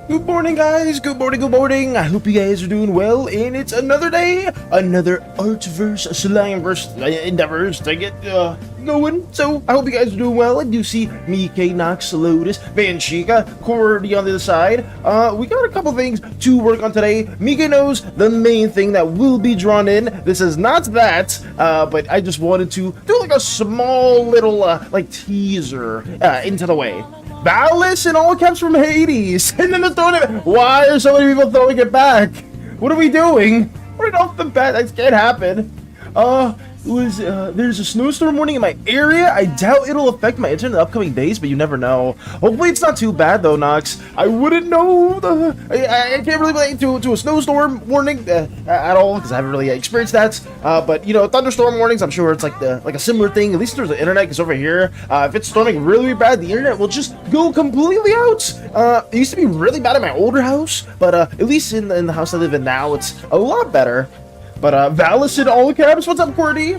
Good morning, guys. Good morning, good morning. I hope you guys are doing well, and it's another day, another Artverse, Slimeverse endeavors to get going. So I hope you guys are doing well. I do see Mike, Nox, Lotus, Vanchika, Cordy on the other side. We got a couple things to work on today. Mika knows the main thing that will be drawn in. This is not that, but I just wanted to do like a small little like teaser into the way. Ballast in all caps from Hades, and then they're throwing it. Why are so many people throwing it back? What are we doing? Right off the bat, that can't happen. There's a snowstorm warning in my area. I doubt it'll affect my internet in the upcoming days, but you never know. Hopefully it's not too bad though, Nox. I wouldn't know. I can't really relate to a snowstorm warning at all because I haven't really experienced that. But you know, thunderstorm warnings, I'm sure it's like a similar thing. At least there's the internet, because over here, if it's storming really bad, the internet will just go completely out. It used to be really bad at my older house, but at least in the house I live in now, it's a lot better. But Valis in all caps, what's up, Cordy?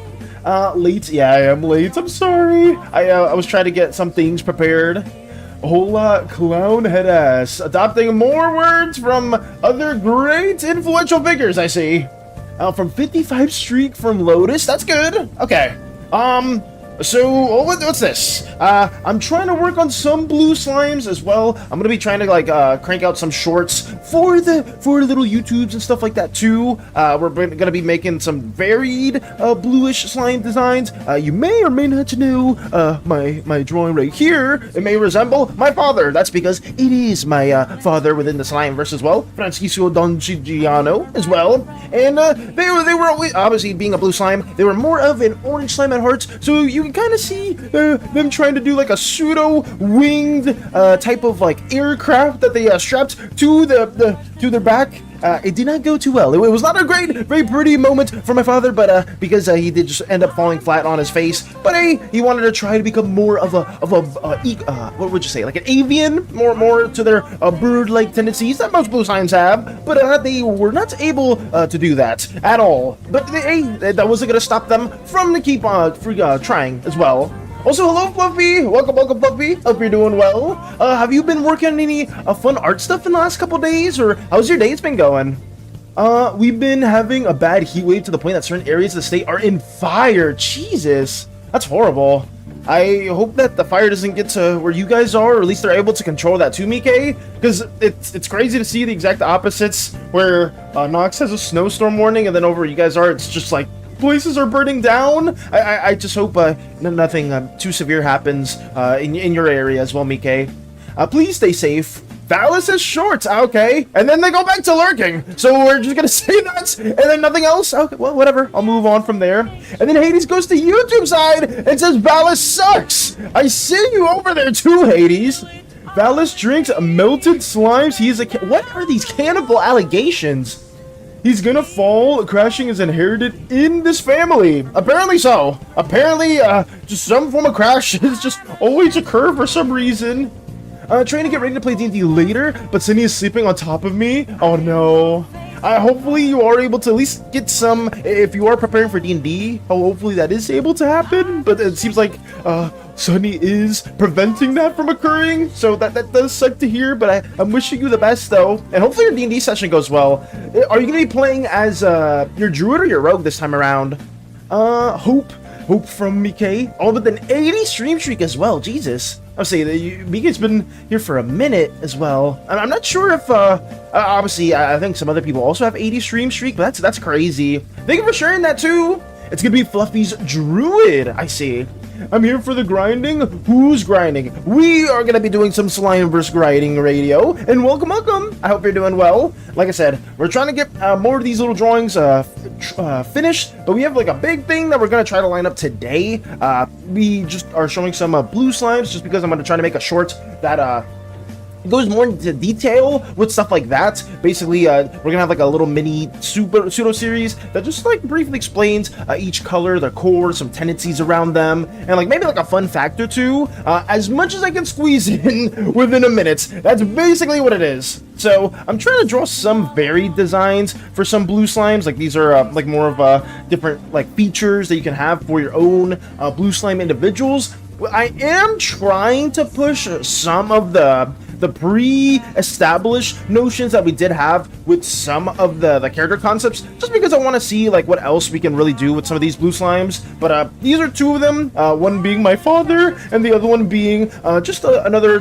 Late, yeah, I am late, I'm sorry. I was trying to get some things prepared. Hola, clown head ass. Adopting more words from other great influential figures, I see. From 55 streak from Lotus, that's good. Okay, so what's this? I'm trying to work on some blue slimes as well. I'm gonna be trying to like crank out some shorts for the little YouTubes and stuff like that too. We're gonna be making some varied bluish slime designs. You may or may not know my drawing right here. It may resemble my father. That's because it is my father within the Slimeverse as well, Francisco Don Gigiano as well. And they were always, obviously being a blue slime, they were more of an orange slime at heart. So you can kind of see them trying to do like a pseudo winged type of like aircraft that they strapped to their back. It did not go too well. It was not a very pretty moment for my father, but because he did just end up falling flat on his face. But hey, he wanted to try to become more of a what would you say, like an avian, more to their bird-like tendencies that most blue slimes have. But they were not able to do that at all. But hey, that wasn't gonna stop them from keep trying as well. Also, hello, Fluffy! Welcome, Fluffy! Hope you're doing well. Have you been working on any fun art stuff in the last couple days, or how's your days been going? We've been having a bad heat wave to the point that certain areas of the state are in fire. Jesus! That's horrible. I hope that the fire doesn't get to where you guys are, or at least they're able to control that too, Mike, because it's crazy to see the exact opposites, where Nox has a snowstorm warning, and then over where you guys are, it's just like places are burning down. I just hope nothing too severe happens in your area as well, Mike. Please stay safe. Phallus is short, okay. And then they go back to lurking. So we're just gonna say that, and then nothing else? Okay, well, whatever. I'll move on from there. And then Hades goes to YouTube side and says, Phallus sucks. I see you over there too, Hades. Phallus drinks melted slimes. He is a... What are these cannibal allegations? He's gonna fall, crashing is inherited in this family. Apparently so. Apparently, just some form of crash is just always occur for some reason. Trying to get ready to play D&D later, but SANI is sleeping on top of me. Oh no. Hopefully you are able to at least get some, if you are preparing for D&D, hopefully that is able to happen, but it seems like SANI is preventing that from occurring, so that does suck to hear, but I'm wishing you the best though, and hopefully your D&D session goes well. Are you going to be playing as your druid or your rogue this time around? Hope from Mike. Oh, but then 80 stream streak as well, Jesus. I'll say that Mika's been here for a minute as well. I'm not sure if, obviously, I think some other people also have 80 stream streak, but that's crazy. Thank you for sharing that too. It's gonna be Fluffy's druid, I see. I'm here for the grinding. Who's grinding? We are gonna be doing some Slimeverse grinding radio, and welcome. I hope you're doing well. Like I said, we're trying to get more of these little drawings finished, but we have like a big thing that we're gonna try to line up today. We just are showing some blue slimes, just because I'm gonna try to make a short that goes more into detail with stuff like that. Basically, we're gonna have like a little mini pseudo series that just like briefly explains each color, their core, some tendencies around them, and like maybe like a fun fact or two, as much as I can squeeze in within a minute. That's basically what it is. So I'm trying to draw some varied designs for some blue slimes. Like these are like more of different like features that you can have for your own blue slime individuals. I am trying to push some of the pre-established notions that we did have with some of the character concepts, just because I want to see like what else we can really do with some of these blue slimes. But these are two of them, one being my father and the other one being just another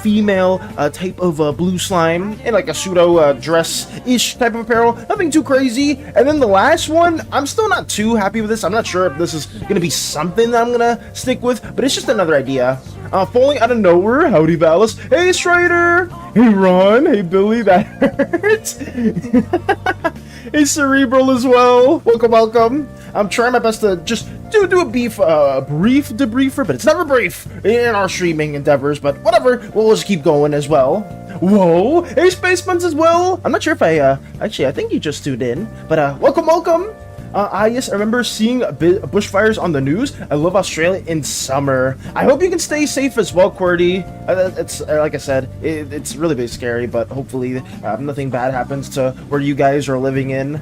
female type of blue slime in like a pseudo dress-ish type of apparel. Nothing too crazy. And then the last one, I'm still not too happy with this. I'm not sure if this is gonna be something that I'm gonna stick with, but it's just another idea. Falling out of nowhere, howdy Phallus. Hey Strider! Hey Ron! Hey Billy, that hurts! Hey Cerebral as well! Welcome! I'm trying my best to just do a brief debriefer, but it's never brief in our streaming endeavors, but whatever, we'll just keep going as well. Whoa! Hey Space Buns as well! I'm not sure if actually I think you just tuned in, but welcome! Yes, I remember seeing bushfires on the news. I love Australia in summer. I hope you can stay safe as well, QWERTY. It's like I said, it's really scary, but hopefully nothing bad happens to where you guys are living in.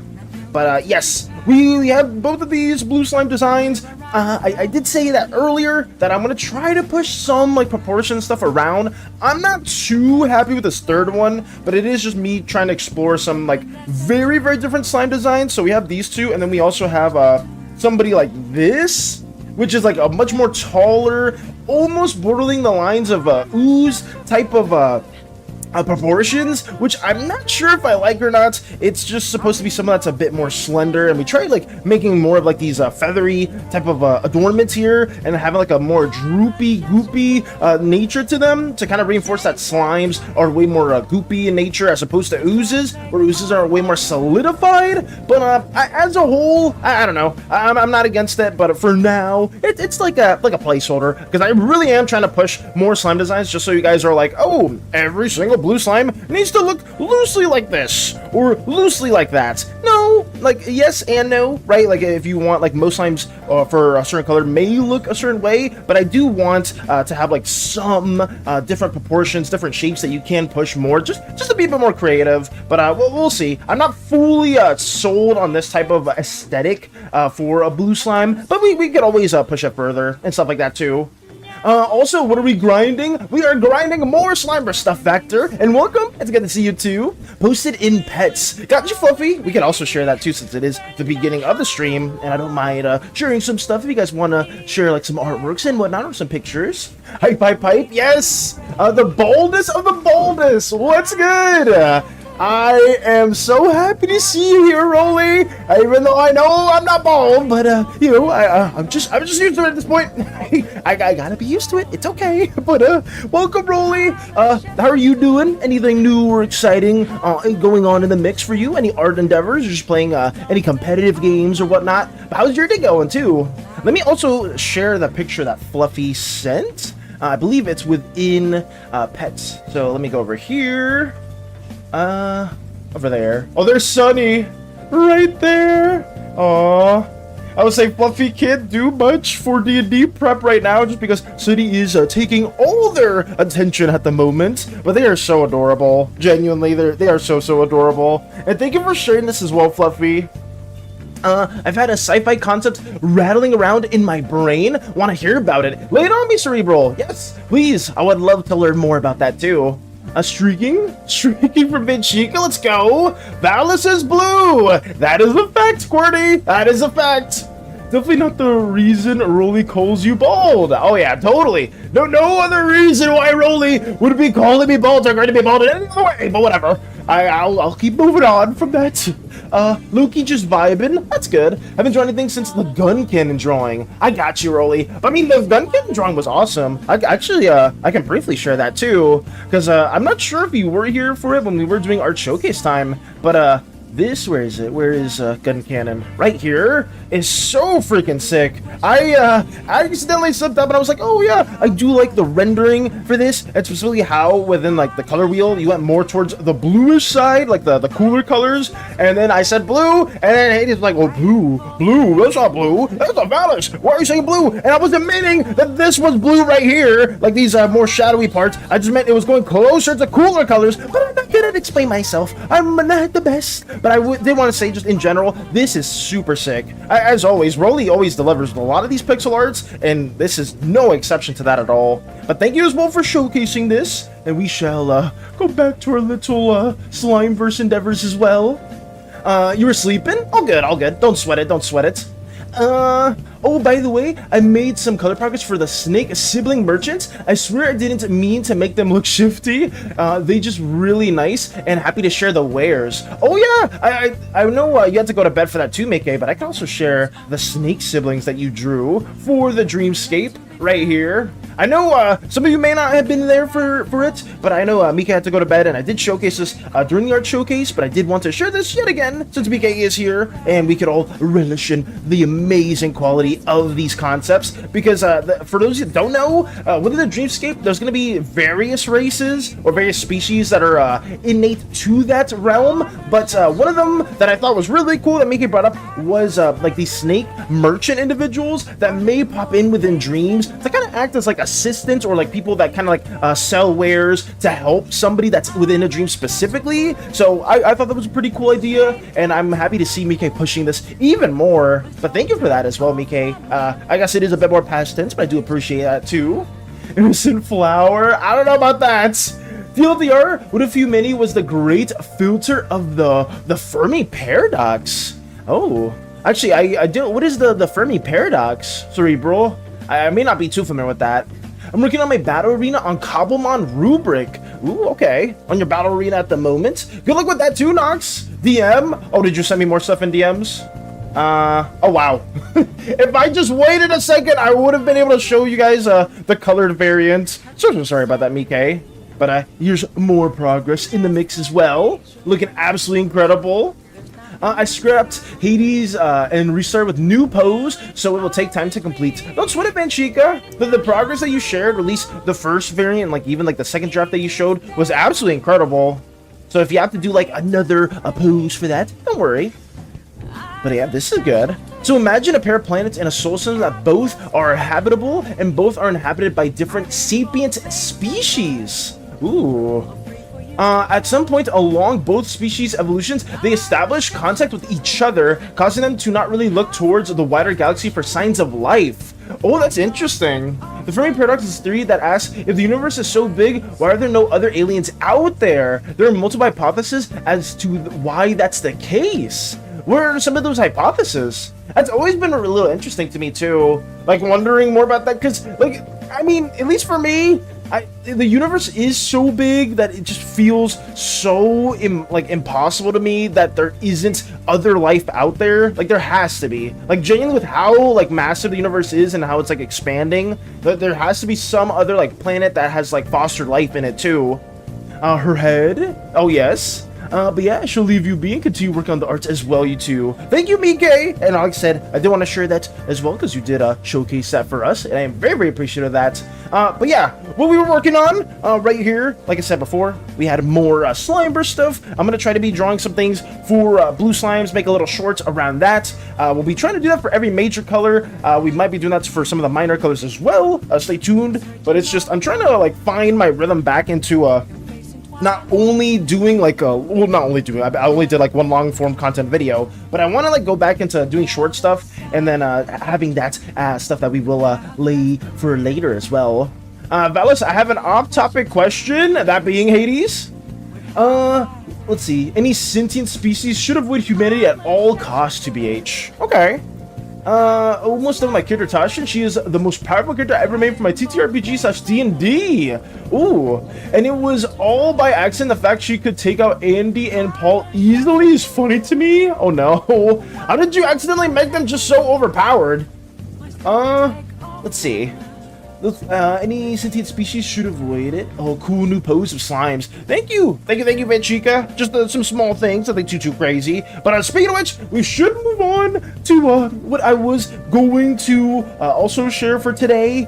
But yes, we have both of these blue slime designs. I did say that earlier, that I'm gonna try to push some like proportion stuff around. I'm not too happy with this third one, but it is just me trying to explore some like very different slime designs. So we have these two, and then we also have somebody like this, which is like a much more taller, almost bordering the lines of ooze type of proportions, which I'm not sure if I like or not. It's just supposed to be someone that's a bit more slender, and we tried like making more of like these feathery type of adornments here, and having like a more droopy, goopy nature to them to kind of reinforce that slimes are way more goopy in nature as opposed to oozes, where oozes are way more solidified. But as a whole, I don't know. I'm not against it, but for now, it's like a placeholder, because I really am trying to push more slime designs, just so you guys are like, oh, every single blue slime needs to look loosely like this or loosely like that. No, like yes and no, right? Like if you want like most slimes for a certain color may look a certain way, but I do want to have like some different proportions, different shapes that you can push more, just to be a bit more creative. But we'll see. I'm not fully sold on this type of aesthetic for a blue slime, but we could always push it further and stuff like that too. Also, what are we grinding? We are grinding more Slimeverse stuff, Factor. And welcome. It's good to see you too. Posted in pets. Got you, Fluffy. We can also share that too, since it is the beginning of the stream. And I don't mind sharing some stuff if you guys want to share like some artworks and whatnot, or some pictures. Hype, hype, hype. Yes. The boldest of the boldest. What's good? I am so happy to see you here, Rolly. Even though I know I'm not bald, but you know, I'm just used to it at this point. I gotta be used to it. It's okay. But welcome, Rolly. How are you doing? Anything new or exciting going on in the mix for you? Any art endeavors? Or just playing any competitive games or whatnot? But how's your day going too? Let me also share the picture that Fluffy sent. I believe it's within pets. So let me go over here. Over there. Oh, there's Sunny right there. Aw. I would say Fluffy can't do much for D&D prep right now just because Sunny is taking all their attention at the moment. But they are so adorable. Genuinely, they are so adorable. And thank you for sharing this as well, Fluffy. I've had a sci-fi concept rattling around in my brain. Want to hear about it? Lay it on me, Cerebral. Yes, please. I would love to learn more about that too. Streaking from Big Chica, let's go. Valis is blue. That is a fact, Squirty. That is a fact. Definitely not the reason Rolly calls you bald. Oh yeah, totally. No other reason why Rolly would be calling me bald or going to be bald in any other way, but whatever. I'll keep moving on from that. Loki just vibing. That's good. Haven't drawn anything since the gun cannon drawing. I got you, Rolly. I mean, the gun cannon drawing was awesome. I can briefly share that too, because I'm not sure if you were here for it when we were doing art showcase time, but this, where is it? Where is gun cannon? Right here is so freaking sick. I accidentally slipped up and I was like, oh yeah, I do like the rendering for this. And specifically how within like the color wheel, you went more towards the bluish side, like the cooler colors. And then I said blue, and then Hades was like, oh, blue, that's not blue. That's a Valis. Why are you saying blue? And I wasn't meaning that this was blue right here, like these more shadowy parts. I just meant it was going closer to cooler colors, but I'm not gonna explain myself. I'm not the best. But I did want to say, just in general, this is super sick. As always, Rolly always delivers a lot of these pixel arts, and this is no exception to that at all. But thank you as well for showcasing this, and we shall go back to our little Slimeverse endeavors as well. You were sleeping? All good. Don't sweat it. Oh, by the way, I made some color progress for the snake sibling merchants. I swear I didn't mean to make them look shifty. They just really nice and happy to share the wares. Oh yeah, I know you had to go to bed for that too, Mickey, but I can also share the snake siblings that you drew for the dreamscape right here. I know some of you may not have been there for it, but I know Mika had to go to bed, and I did showcase this during the art showcase, but I did want to share this yet again since Mika is here, and we could all relish in the amazing quality of these concepts, because for those who don't know, within the dreamscape, there's going to be various races or various species that are innate to that realm, but one of them that I thought was really cool that Mika brought up was like these snake merchant individuals that may pop in within dreams to kind of act as like assistants, or like people that kind of like sell wares to help somebody that's within a dream specifically. So I thought that was a pretty cool idea, and I'm happy to see Mike pushing this even more. But thank you for that as well, Mike. I guess it is a bit more past tense, but I do appreciate that too. Innocent flower. I don't know about that. TLDR, what if Humani was the great filter of the Fermi paradox? Oh, actually, I do. What is the Fermi paradox, Cerebral? I may not be too familiar with that. I'm working on my battle arena on Cobblemon rubric. Ooh, okay. On your battle arena at the moment. Good luck with that too, Nox. DM. Oh, did you send me more stuff in DMs? Oh wow. If I just waited a second, I would have been able to show you guys the colored variant. So sorry about that, Mike. But here's more progress in the mix as well. Looking absolutely incredible. I scrapped Hades and restarted with new pose, so it will take time to complete. Don't sweat it, Manchika. The progress that you shared, or at least the first variant, like even like the second draft that you showed, was absolutely incredible. So if you have to do like another pose for that, don't worry. But yeah, this is good. So imagine a pair of planets in a solar system that both are habitable and both are inhabited by different sapient species. Ooh. At some point along both species' evolutions, they establish contact with each other, causing them to not really look towards the wider galaxy for signs of life. Oh, that's interesting. The Fermi paradox is a theory that asks, if the universe is so big, why are there no other aliens out there? There are multiple hypotheses as to why that's the case. What are some of those hypotheses? That's always been a little interesting to me too. Like wondering more about that, because like, I mean, at least for me, the universe is so big that it just feels so impossible to me that there isn't other life out there. Like there has to be. Like genuinely with how like massive the universe is and how it's like expanding, that there has to be some other like planet that has like fostered life in it too. Her head. Oh yes. But yeah, I shall leave you be and continue working on the arts as well, you two. Thank you, Mike. And like I said, I did want to share that as well because you did showcase that for us, and I am very, very appreciative of that. But yeah, what we were working on right here, like I said before, we had more Slimeverse stuff. I'm going to try to be drawing some things for blue slimes, make a little short around that. We'll be trying to do that for every major color. We might be doing that for some of the minor colors as well. Stay tuned. But it's just, I'm trying to like find my rhythm back into not only doing like I only did like one long form content video, but I want to like go back into doing short stuff and then having that stuff that we will lay for later as well. Valis, I have an off-topic question, that being Hades. Let's see. Any sentient species should avoid humanity at all costs, to BH. Okay. Almost done with my character Tasha. She is the most powerful character I ever made for my TTRPG/D&D. Ooh, and it was all by accident. The fact she could take out Andy and Paul easily is funny to me. Oh no, how did you accidentally make them just so overpowered? Let's see. Any sentient species should avoid it. Oh, cool new pose of slimes. Thank you, Vanchika. Just some small things, nothing too crazy. But speaking of which, we should move on to what I was going to also share for today.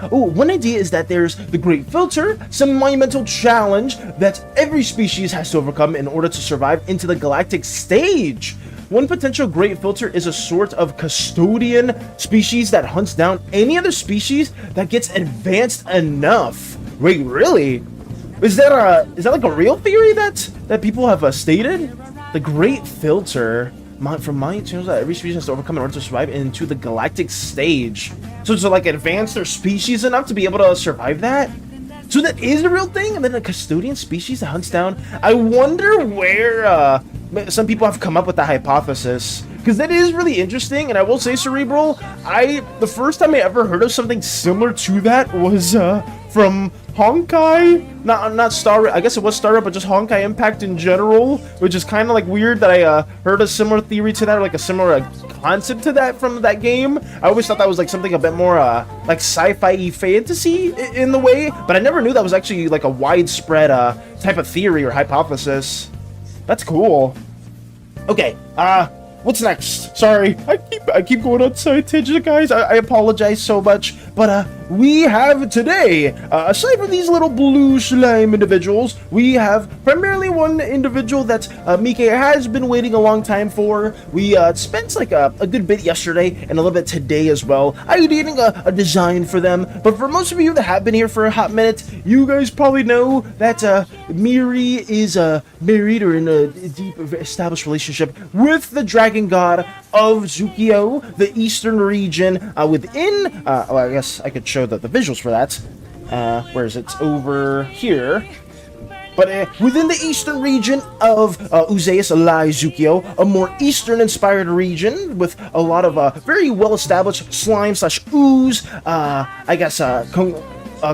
One idea is that there's the Great Filter, some monumental challenge that every species has to overcome in order to survive into the galactic stage. One potential Great Filter is a sort of custodian species that hunts down any other species that gets advanced enough. Wait, really? Is that like a real theory that people have stated? The Great Filter, from my experience, that every species has to overcome in order to survive into the galactic stage. So to like advance their species enough to be able to survive that? So that is a real thing? And then a custodian species that hunts down? I wonder where some people have come up with that hypothesis, because that is really interesting. And I will say, Cerebral, the first time I ever heard of something similar to that was from Honkai, not Star, I guess it was Star, but just Honkai Impact in general, which is kind of like weird that I heard a similar theory to that, or like a similar concept to that from that game. I always thought that was like something a bit more like sci-fi fantasy in the way, but I never knew that was actually like a widespread type of theory or hypothesis. That's cool. Okay, what's next? Sorry, I keep going on side tangent, guys. I apologize so much, but we have today, aside from these little blue slime individuals, we have primarily one individual that Mike has been waiting a long time for. We spent like a good bit yesterday and a little bit today as well ideating a design for them. But for most of you that have been here for a hot minute, you guys probably know that Miri is married or in a deep established relationship with the dragon god of Zukio, the eastern region within, well, I guess I could show the visuals for that. Where is it? It's over here. But within the eastern region of Uzeus lies Zukio, a more eastern-inspired region with a lot of very well-established slime/ooze, I guess,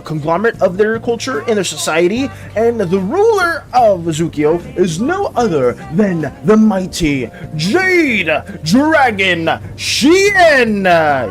conglomerate of their culture and their society, and the ruler of Zukio is no other than the mighty Jade Dragon Shien.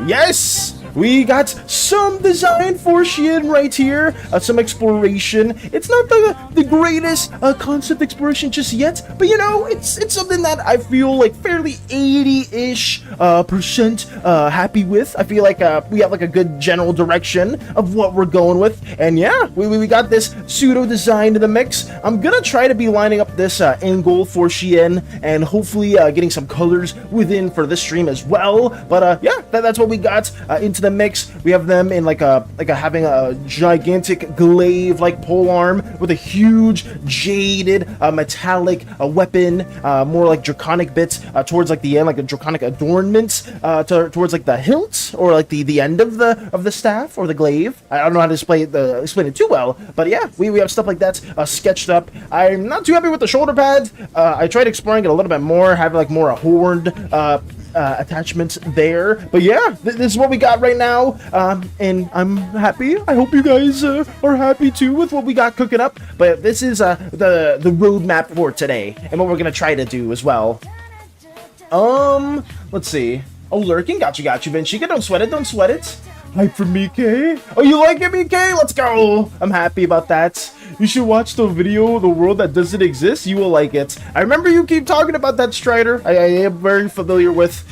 Yes! We got some design for Shien right here, some exploration. It's not the greatest concept exploration just yet, but you know, it's something that I feel like fairly 80-ish percent happy with. I feel like we have like a good general direction of what we're going with, and yeah, we got this pseudo design in the mix. I'm gonna try to be lining up this angle for Shien and hopefully getting some colors within for this stream as well. But yeah, that's what we got in into the mix. We have them in like a having a gigantic glaive like pole arm with a huge jaded metallic weapon, more like draconic bits towards like the end, like a draconic adornments towards like the hilt or like the end of the staff or the glaive. I don't know how to explain it too well, but yeah, we have stuff like that sketched up. I'm not too happy with the shoulder pads. I tried exploring it a little bit more, having like more horned attachments there, but yeah, this is what we got right now, and I'm happy. I hope you guys are happy too with what we got cooking up. But this is the roadmap for today and what we're gonna try to do as well. Let's see. Oh, lurking, got you, Vinci. Don't sweat it. Hype for Mike. Oh, you like it, Mike? Let's go. I'm happy about that. You should watch the video, The World That Doesn't Exist. You will like it. I remember you keep talking about that, Strider. I am very familiar with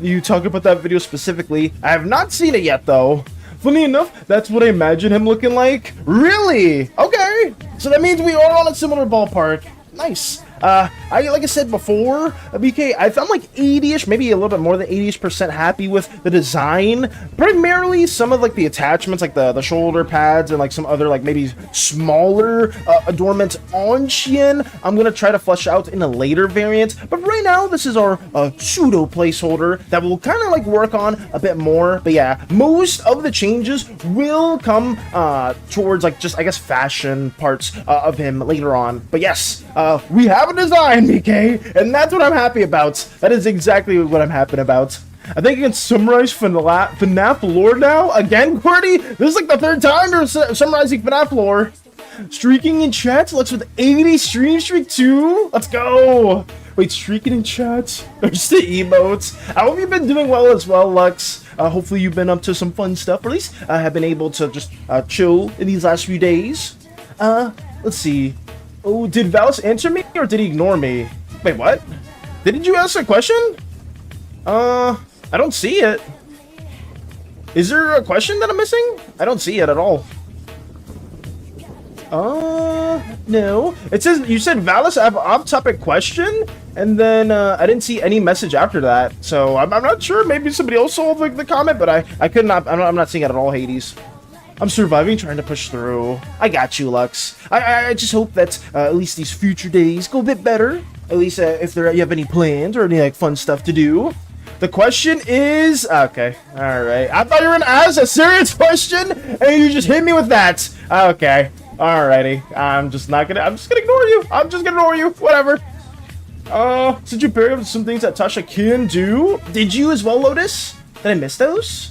you talking about that video specifically. I have not seen it yet, though. Funny enough, that's what I imagine him looking like. Really? Okay. So that means we are on a similar ballpark. Nice. Like I said before, BK, I'm like 80-ish, maybe a little bit more than 80-ish% happy with the design. Primarily some of like the attachments, like the shoulder pads and like some other like maybe smaller adornments on Xian. I'm gonna try to flesh out in a later variant, but right now this is our pseudo placeholder that we'll kind of like work on a bit more. But yeah, most of the changes will come towards like just I guess fashion parts of him later on. But yes, we have a design, BK, and that's what I'm happy about. That is exactly what I'm happy about. I think I can summarize FNAF lore now. Again, QWERTY, this is like the third time you're summarizing FNAF lore. Streaking in chat, Lux with 80 stream streak too. Let's go. Wait, streaking in chat? There's the emotes. I hope you've been doing well as well, Lux. Hopefully you've been up to some fun stuff, or at least have been able to just chill in these last few days. Let's see. Oh, did Valis answer me or did he ignore me? Wait, what? Didn't you ask a question? I don't see it. Is there a question that I'm missing? I don't see it at all. No. It says, you said Valis, I have an off-topic question, and then I didn't see any message after that. So I'm not sure. Maybe somebody else saw the comment, but I could not. I'm not seeing it at all, Hades. I'm surviving, trying to push through. I got you, Lux. I just hope that at least these future days go a bit better. At least if you have any plans or any like fun stuff to do. The question is okay. All right. I thought you were gonna ask a serious question, and you just hit me with that. Okay. Alrighty. I'm just gonna ignore you. I'm just gonna ignore you. Whatever. Since you paired up some things that Tasha can do, did you as well, Lotus? Did I miss those?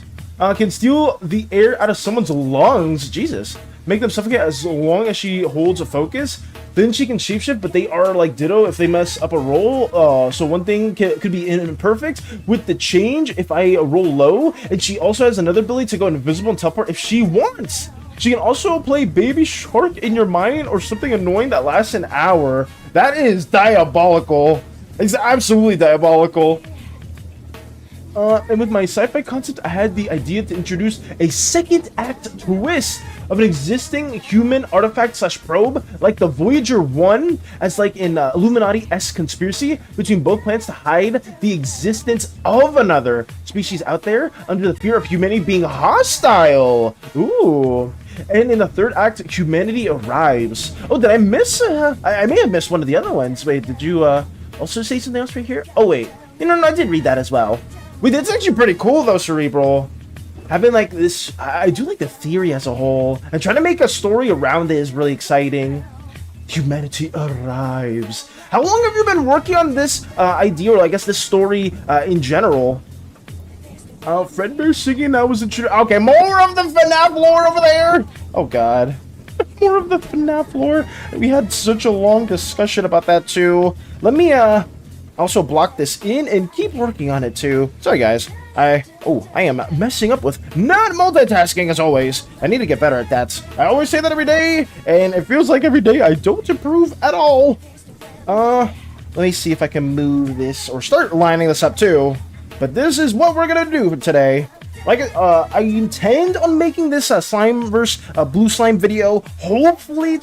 Can steal the air out of someone's lungs. Jesus. Make them suffocate as long as she holds a focus. Then she can shapeshift, but they are like ditto if they mess up a roll. So one thing could be imperfect with the change if I roll low. And she also has another ability to go invisible and teleport if she wants. She can also play Baby Shark in your mind or something annoying that lasts an hour. That is diabolical. It's absolutely diabolical. And with my sci-fi concept, I had the idea to introduce a second act twist of an existing human artifact slash probe, like the Voyager 1, as like in Illuminati-esque conspiracy between both planets to hide the existence of another species out there under the fear of humanity being hostile. Ooh. And in the third act, humanity arrives. Oh, did I miss? I may have missed one of the other ones. Wait, did you also say something else right here? Oh, wait. No, I did read that as well. Wait, that's actually pretty cool, though, Cerebral. Having, like, this... I do like the theory as a whole. And trying to make a story around it is really exciting. Humanity arrives. How long have you been working on this idea, or I guess this story in general? Fredbear singing, that was a... Okay, more of the FNAF lore over there! Oh, God. More of the FNAF lore. We had such a long discussion about that, too. Let me, also block this in and keep working on it too. Sorry guys, I am messing up with not multitasking as always. I need to get better at that. I always say that every day, and it feels like every day I don't improve at all. Let me see if I can move this or start lining this up too. But this is what we're gonna do today. Like, I intend on making this Slimeverse blue slime video hopefully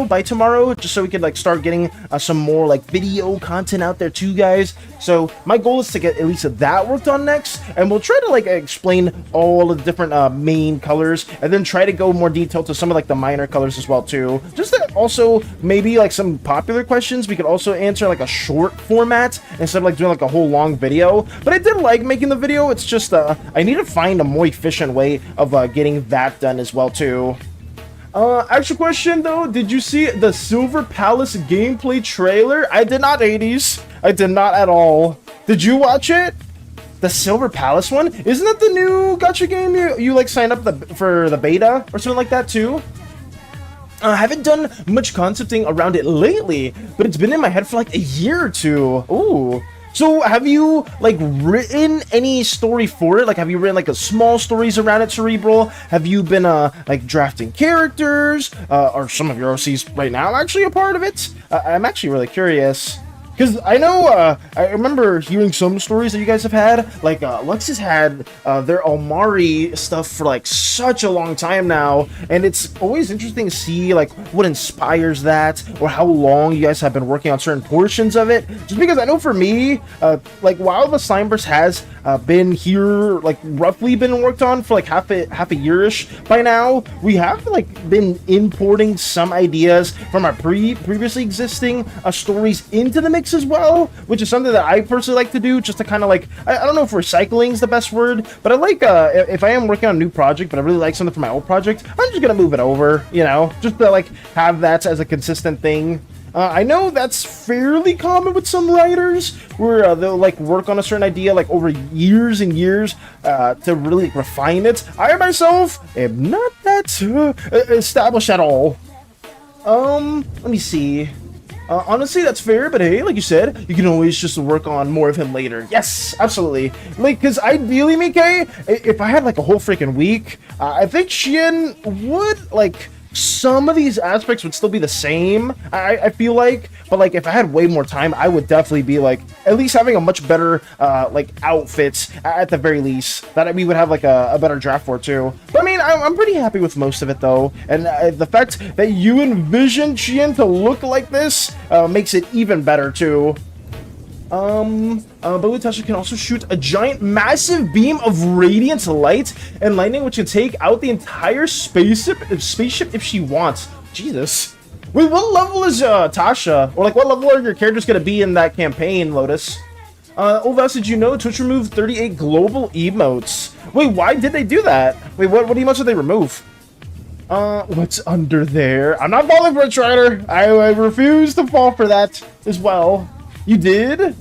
by tomorrow, just so we can like start getting some more like video content out there too, guys. So my goal is to get at least that worked on next, and we'll try to like explain all of the different main colors, and then try to go more detailed to some of like the minor colors as well too. Just to also maybe like some popular questions we could also answer like a short format instead of like doing like a whole long video. But I did like making the video. It's just I need to find a more efficient way of getting that done as well too. Actual question though, did you see the Silver Palace gameplay trailer? I did not, Hades. I did not at all. Did you watch it? The Silver Palace one? Isn't that the new gacha game you like signed up for the beta or something like that too? I haven't done much concepting around it lately, but it's been in my head for like a year or two. Ooh. So have you like written any story for it? Like, have you written like a small stories around it, Cerebral? Have you been like drafting characters? Are some of your OCs right now actually a part of it? I'm actually really curious. Because I know, I remember hearing some stories that you guys have had. Like, Lux has had their Almari stuff for, like, such a long time now. And it's always interesting to see, like, what inspires that. Or how long you guys have been working on certain portions of it. Just because I know for me, like, while the Slimeverse has been here, like, roughly been worked on for, like, half a year-ish by now, we have, like, been importing some ideas from our previously existing stories into the mix as well, which is something that I personally like to do, just to kind of like, I don't know if recycling is the best word, but I like, if I am working on a new project, but I really like something from my old project, I'm just gonna move it over, you know, just to like have that as a consistent thing. I know that's fairly common with some writers, where they'll like work on a certain idea like over years and years to really refine it. I myself am not that established at all. Let me see. Honestly, that's fair, but hey, like you said, you can always just work on more of him later. Yes, absolutely. Like, because ideally, Mickey, if I had like a whole freaking week, I think Shien would, like, some of these aspects would still be the same, I feel like, but like if I had way more time, I would definitely be like at least having a much better like outfits at the very least, that we would have like a better draft for too. But I mean, I'm pretty happy with most of it though, and the fact that you envisioned Chien to look like this makes it even better too. Blue Tasha can also shoot a giant massive beam of radiant light and lightning, which can take out the entire spaceship if she wants. Jesus. Wait, what level is Tasha? Or like what level are your characters gonna be in that campaign, Lotus? Olvas, did you know Twitch removed 38 global emotes? Wait, why did they do that? Wait, what emotes did they remove? What's under there? I'm not falling for it, Strider. I refuse to fall for that as well. You did?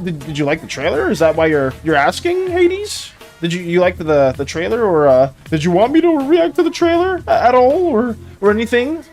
Did you like the trailer? Is that why you're asking, Hades? Did you like the trailer, or did you want me to react to the trailer at all, or anything?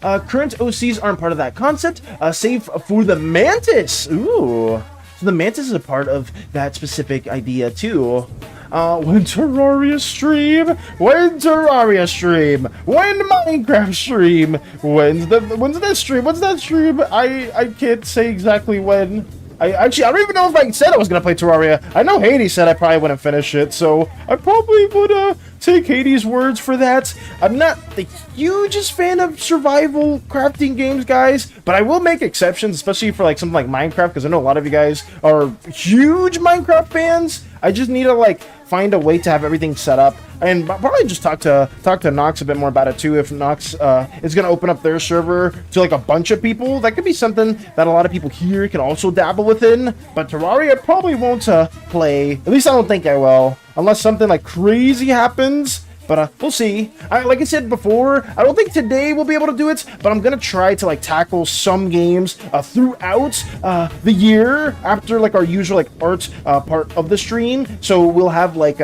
Current OCs aren't part of that concept, save for the Mantis. Ooh, so the Mantis is a part of that specific idea too. When Terraria stream? When Terraria stream? When Minecraft stream? When's that stream? What's that stream? I can't say exactly when. I don't even know if I said I was gonna play Terraria. I know Hades said I probably wouldn't finish it, so I probably would take Hades' words for that. I'm not the hugest fan of survival crafting games, guys, but I will make exceptions, especially for like something like Minecraft, because I know a lot of you guys are huge Minecraft fans. I just need to like find a way to have everything set up, and probably just talk to Nox a bit more about it too. If Nox is gonna open up their server to like a bunch of people, that could be something that a lot of people here can also dabble within. But Terraria probably won't play. At least I don't think I will, unless something like crazy happens. But we'll see. Like I said before, I don't think today we'll be able to do it, but I'm gonna try to like tackle some games throughout the year after like our usual like art part of the stream. So we'll have like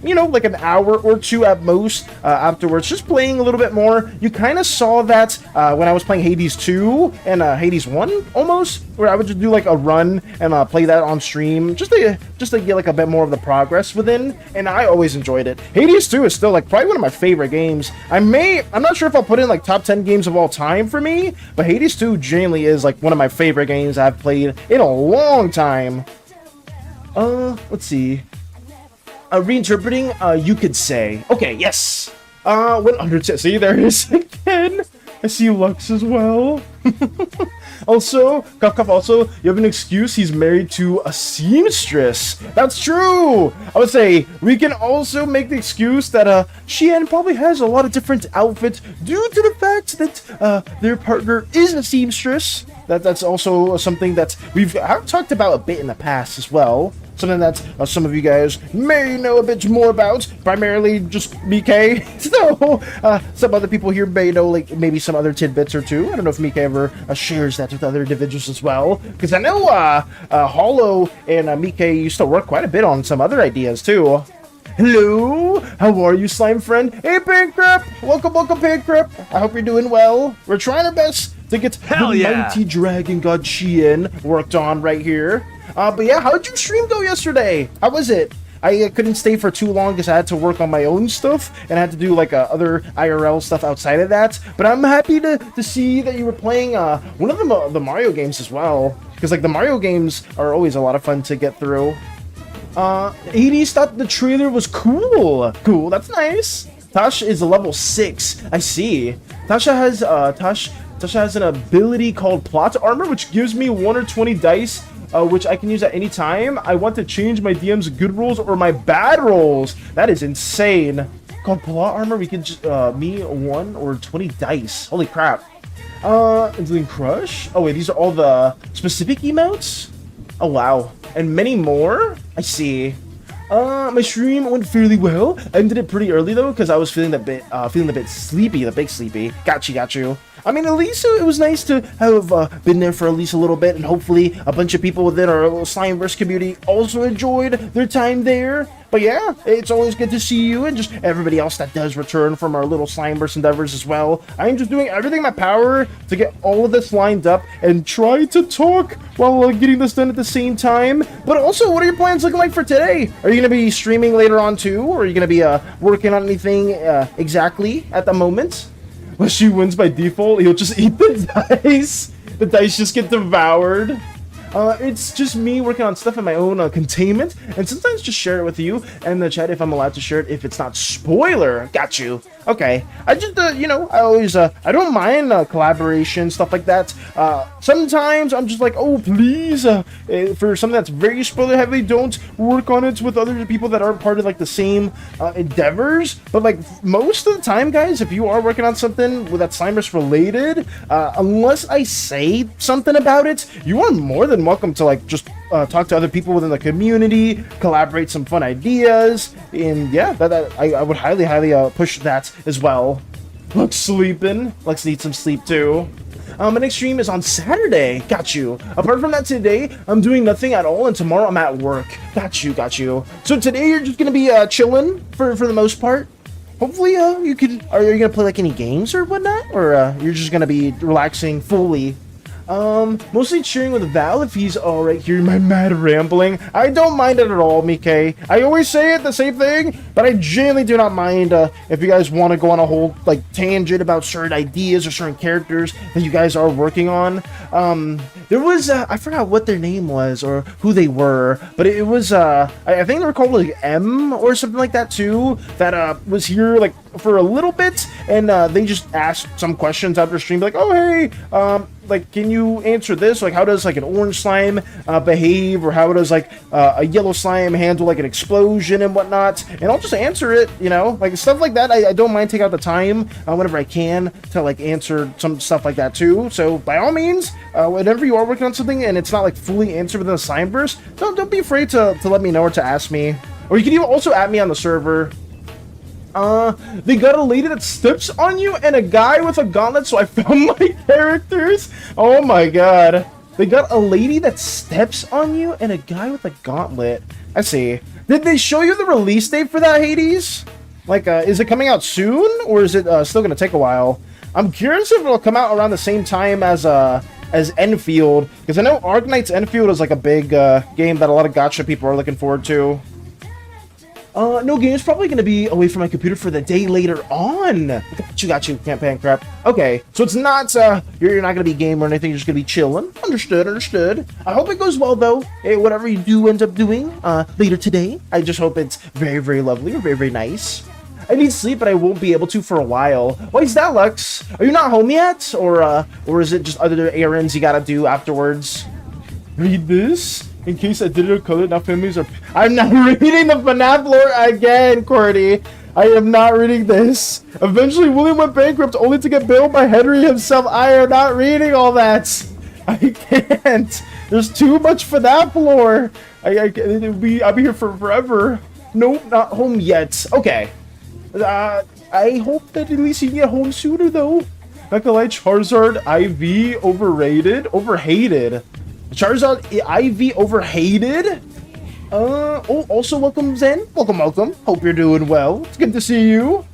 you know, like an hour or two at most afterwards, just playing a little bit more. You kind of saw that when I was playing Hades 2 and Hades 1 almost, where I would just do like a run and play that on stream, just to get like a bit more of the progress within, and I always enjoyed it. Hades 2 is still like probably one of my favorite games. I'm not sure if I'll put in like top 10 games of all time for me, but Hades 2 genuinely is like one of my favorite games I've played in a long time. Let's see. Reinterpreting, you could say. Okay, yes. 100. See, there it is again. I see Lux as well. Also, Cuff, also, you have an excuse. He's married to a seamstress. That's true. I would say we can also make the excuse that Xian probably has a lot of different outfits due to the fact that their partner is a seamstress. That's also something that we've talked about a bit in the past as well. Something that some of you guys may know a bit more about, primarily just Mike. So, some other people here may know, like, maybe some other tidbits or two. I don't know if Mike ever shares that with other individuals as well. Because I know Hollow and Mike used to work quite a bit on some other ideas, too. Hello, how are you, slime friend? Hey, Pancrep! Welcome, Pancrep! I hope you're doing well. We're trying our best to get the mighty dragon god Xian worked on right here. But yeah, how did your stream go yesterday? How was it? I couldn't stay for too long because I had to work on my own stuff and I had to do like other IRL stuff outside of that. But I'm happy to see that you were playing one of the Mario games as well, because like the Mario games are always a lot of fun to get through. Hades thought the trailer was cool. Cool, that's nice. Tash is level 6. I see. Tasha has an ability called Plot Armor, which gives me 1 or 20 dice, which I can use at any time. I want to change my DM's good rolls or my bad rolls. That is insane. Called Plot Armor, we can just, me 1 or 20 dice. Holy crap. Including Crush? Oh wait, these are all the specific emotes? Oh wow. And many more? I see. My stream went fairly well. I ended it pretty early though, because I was feeling a bit sleepy, the big sleepy. Got you. I mean, at least it was nice to have been there for at least a little bit, and hopefully a bunch of people within our little Slimeverse community also enjoyed their time there. But yeah, it's always good to see you and just everybody else that does return from our little Slimeverse endeavors as well. I am just doing everything in my power to get all of this lined up and try to talk while getting this done at the same time. But also, what are your plans looking like for today? Are you going to be streaming later on too, or are you going to be working on anything exactly at the moment? Unless she wins by default, he'll just eat the dice. The dice just get devoured. It's just me working on stuff in my own containment, and sometimes just share it with you and the chat if I'm allowed to share it, if it's not spoiler. Got you. Okay. I just, you know, I always, I don't mind collaboration, stuff like that. Sometimes I'm just like, oh, please, for something that's very spoiler heavy, don't work on it with other people that aren't part of, like, the same endeavors. But, like, most of the time, guys, if you are working on something that's Slimeverse related, unless I say something about it, you are more than welcome to, like, just talk to other people within the community, collaborate some fun ideas, and yeah, I would highly push that as well. Lux sleeping. Lux needs some sleep too. My next stream is on Saturday. Got you. Apart from that, today I'm doing nothing at all, and tomorrow I'm at work. Got you. So today you're just gonna be chilling for the most part. Hopefully, are you gonna play like any games or whatnot, or you're just gonna be relaxing fully? Mostly cheering with Val if he's alright here, my mad rambling. I don't mind it at all, Mike. I always say it, the same thing, but I genuinely do not mind if you guys want to go on a whole, like, tangent about certain ideas or certain characters that you guys are working on. There was, I forgot what their name was or who they were, but it was, I think they were called, like, M or something like that, too, that, was here, like, for a little bit, and, they just asked some questions after stream, like, oh, hey, like, can you answer this? Like, how does, like, an orange slime behave? Or how does, like, a yellow slime handle, like, an explosion and whatnot? And I'll just answer it, you know? Like, stuff like that, I don't mind taking out the time whenever I can to, like, answer some stuff like that, too. So, by all means, whenever you are working on something and it's not, like, fully answered within the Slimeverse, don't be afraid to let me know or to ask me. Or you can even also add me on the server. They got a lady that steps on you and a guy with a gauntlet, so I found my characters. Oh my god. They got a lady that steps on you and a guy with a gauntlet. I see. Did they show you the release date for that, Hades? Like, is it coming out soon, or is it still gonna take a while? I'm curious if it'll come out around the same time as Enfield, because I know Arknight's Enfield is like a big game that a lot of gacha people are looking forward to. No games, probably gonna be away from my computer for the day later on. Got you, campaign crap. Okay, so it's not, you're not gonna be game or anything, you're just gonna be chilling. Understood. I hope it goes well, though. Hey, whatever you do end up doing, later today, I just hope it's very, very lovely or very, very nice. I need sleep, but I won't be able to for a while. Why is that, Lux? Are you not home yet? Or is it just other errands you gotta do afterwards? Read this? In case I did it color, now families are... I'm not reading the FNAF lore again, Cordy. I am not reading this. Eventually, William went bankrupt only to get bailed by Henry himself. I am not reading all that. I can't. There's too much FNAF lore. I'll be here for forever. Nope, not home yet. Okay. I hope that at least you can get home sooner, though. Not gonna lie, Charizard IV overrated? Overhated. Charizard IV overhated? Oh, also welcome, Zen. Welcome. Hope you're doing well. It's good to see you.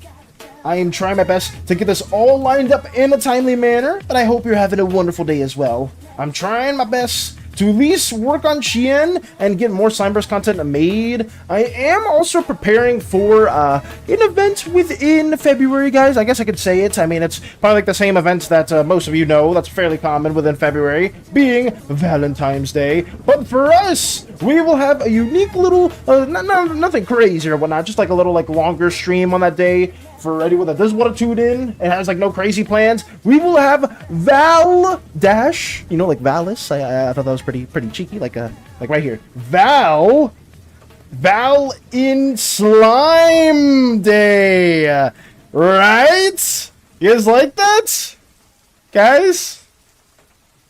I am trying my best to get this all lined up in a timely manner, but I hope you're having a wonderful day as well. I'm trying my best to at least work on Chien and get more Slimeverse content made. I am also preparing for an event within February, guys. I guess I could say it. I mean, it's probably like the same event that most of you know. That's fairly common within February, being Valentine's Day. But for us, we will have a unique little, nothing crazy or whatnot, just like a little longer stream on that day. For anyone that does want to tune in and has no crazy plans, we will have Val Dash, you know, like Valis. I thought that was pretty cheeky, like right here. Val in Slime Day, right? You guys like that, guys?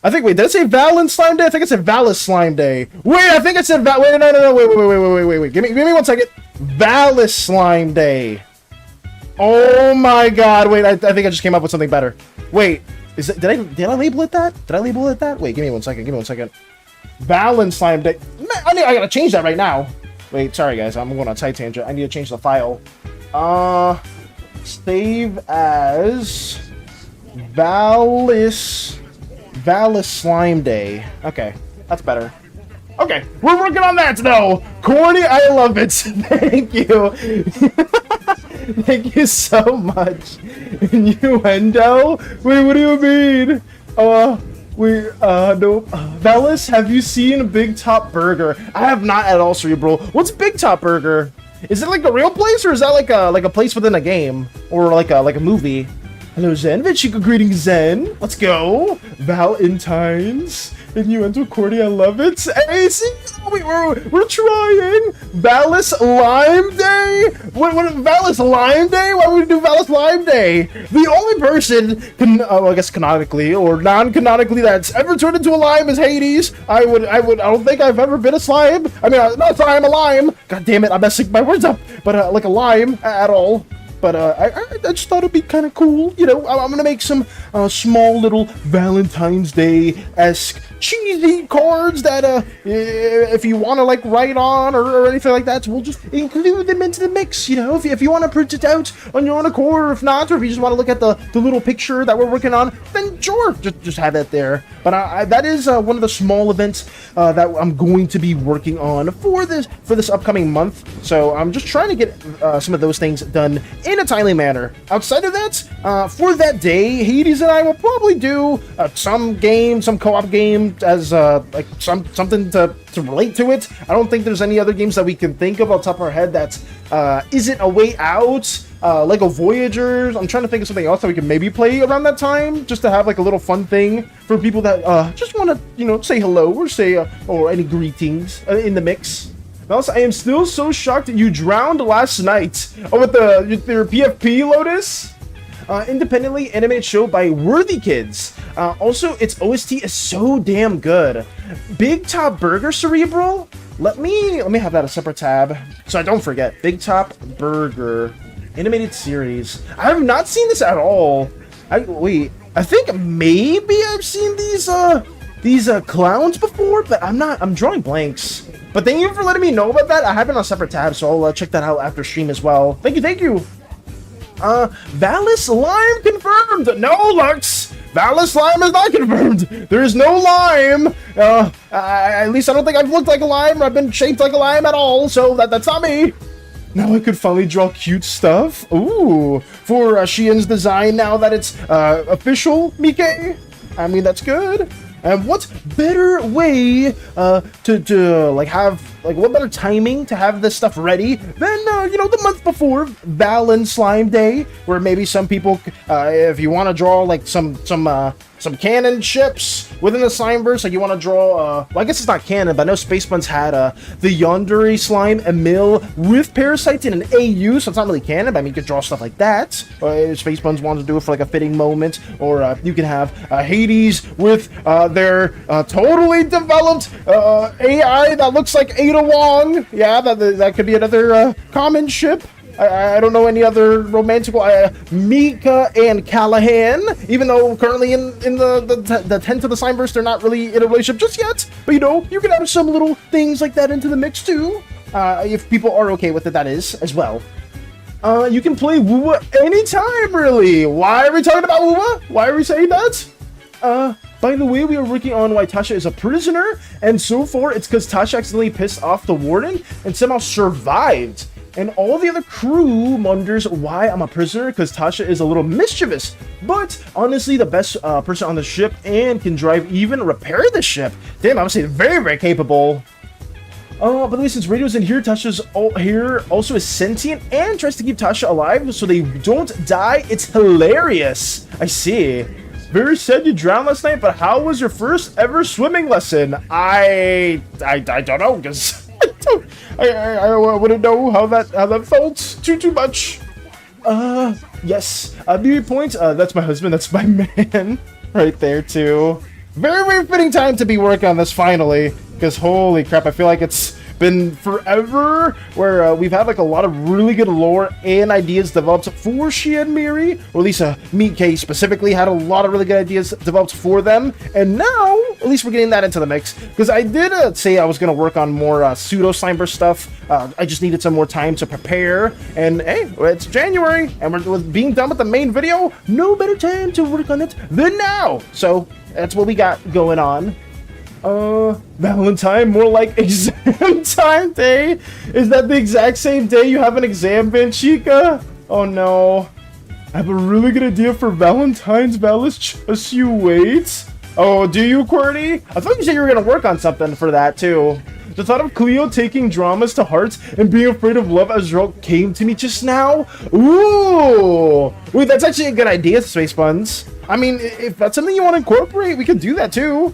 I think, wait, did I say Val in Slime Day? I think I said Valis Slime Day. Wait, I think I said Val. Wait, no, wait. Give me 1 second. Valis Slime Day. Oh my god, wait, I think I just came up with something better. Wait, did I label it that? Did I label it that? Wait, give me 1 second. Valen Slime Day. Man, I gotta change that right now. Wait, sorry guys, I'm going on a tight tangent. I need to change the file. Save as Valis Slime Day. Okay, that's better. Okay, we're working on that though. Corny, I love it. Thank you. Thank you so much. Innuendo? Wait, what do you mean? No. Valis, have you seen Big Top Burger? I have not at all, Cerebral. What's Big Top Burger? Is it like a real place, or is that like a place within a game, or like a movie? Hello, Zen. Vegeta greetings, Zen. Let's go. Valentine's. Innuendo, Cordy, I love it. Hey, see, we're trying. Valis Lime Day? What Valis Lime Day? Why would we do Valis Lime Day? The only person, I guess canonically or non-canonically, that's ever turned into a lime is Hades. I don't think I've ever been a slime. I mean, not slime, a lime. God damn it, I'm messing my words up. But like a lime at all. But I just thought it'd be kind of cool, you know. I'm gonna make some small little Valentine's Day-esque cheesy cards that if you want to like write on or anything like that, we'll just include them into the mix, you know. If you want to print it out on your own accord, or if not, or if you just want to look at the little picture that we're working on, then sure, just have it there. But that is one of the small events that I'm going to be working on for this upcoming month. So I'm just trying to get some of those things done in a timely manner. Outside of that, for that day, Hades and I will probably do some co-op game as like something to relate to it. I don't think there's any other games that we can think of off the top of our head that isn't a way out. Lego Voyagers. I'm trying to think of something else that we can maybe play around that time, just to have like a little fun thing for people that just want to, you know, say hello or say or any greetings in the mix. Also, I am still so shocked that you drowned last night. Oh, with your PFP, Lotus? Independently animated show by Worthy Kids. Also, its OST is so damn good. Big Top Burger, Cerebral? Let me have that a separate tab so I don't forget. Big Top Burger animated series. I have not seen this at all. Wait, I think maybe I've seen these clowns before, but I'm drawing blanks. But thank you for letting me know about that. I have it on a separate tab, so I'll check that out after stream as well. Thank you. Valis Lime confirmed. No, Lux. Valis Lime is not confirmed. There is no lime. At least I don't think I've looked like a lime or I've been shaped like a lime at all. So that's not me. Now I could finally draw cute stuff. Ooh, for Shien's design now that it's official, Mike. I mean, that's good. And what better way to like have like what better timing to have this stuff ready than you know, the month before Valen Slime Day, where maybe some people if you want to draw like some canon ships within the Slimeverse, like you want to draw well, I guess it's not canon, but I know Space Buns had the Yandere slime Emil with parasites in an AU, so it's not really canon, but I mean, you could draw stuff like that. Space Buns wanted to do it for like a fitting moment, or you can have Hades with their totally developed AI that looks like Ada Wong. Yeah, that could be another common ship. I don't know any other romantical Mika and Callahan, even though currently in the tent of the Slimeverse they're not really in a relationship just yet. But you know, you can have some little things like that into the mix too, if people are okay with it, that is, as well. You can play Woowa anytime, really. Why are we talking about Woowa? Why are we saying that? By the way, we are working on why Tasha is a prisoner, and so far it's because Tasha accidentally pissed off the warden and somehow survived. And all the other crew wonders why I'm a prisoner, because Tasha is a little mischievous. But honestly, the best person on the ship and can drive, even repair the ship. Damn, I would say very, very capable. By the way, since Radio's in here, Tasha's here also is sentient and tries to keep Tasha alive so they don't die. It's hilarious. I see. Very sad you drowned last night, but how was your first ever swimming lesson? I don't know, because I wouldn't know how that felt too much. Yes. BB points. That's my husband. That's my man, right there too. Very, very fitting time to be working on this finally, because holy crap, I feel like it's been forever where we've had like a lot of really good lore and ideas developed for Shia and Miri, or at least Meat K specifically had a lot of really good ideas developed for them, and now at least we're getting that into the mix, because I did say I was going to work on more pseudo Slimeverse stuff. I just needed some more time to prepare, and hey, it's January and we're being done with the main video. No better time to work on it than now, so that's what we got going on. Valentine, more like exam time day? Is that the exact same day you have an exam, Benchika? Oh no. I have a really good idea for Valentine's Valis. Just you wait. Oh, do you, QWERTY? I thought you said you were gonna work on something for that too. The thought of Cleo taking dramas to heart and being afraid of love as well came to me just now. Ooh! Wait, that's actually a good idea, Space Buns. I mean, if that's something you want to incorporate, we could do that too.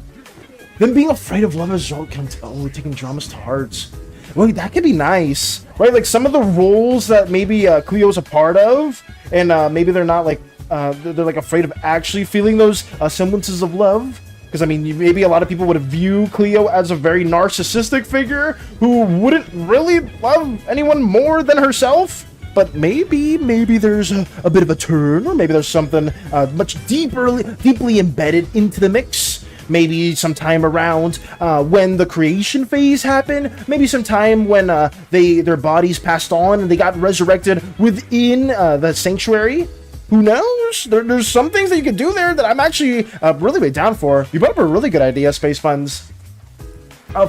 Then being afraid of love as well comes taking dramas to heart. Well, that could be nice, right? Like some of the roles that maybe Cleo's a part of, and maybe they're not like they're like afraid of actually feeling those semblances of love. Because I mean, maybe a lot of people would view Cleo as a very narcissistic figure who wouldn't really love anyone more than herself. But maybe there's a bit of a turn, or maybe there's something much deeply embedded into the mix. Maybe sometime around when the creation phase happened. Maybe sometime when their bodies passed on and they got resurrected within the sanctuary. Who knows? There's some things that you could do there that I'm actually really down for. You brought up a really good idea, Space Funds.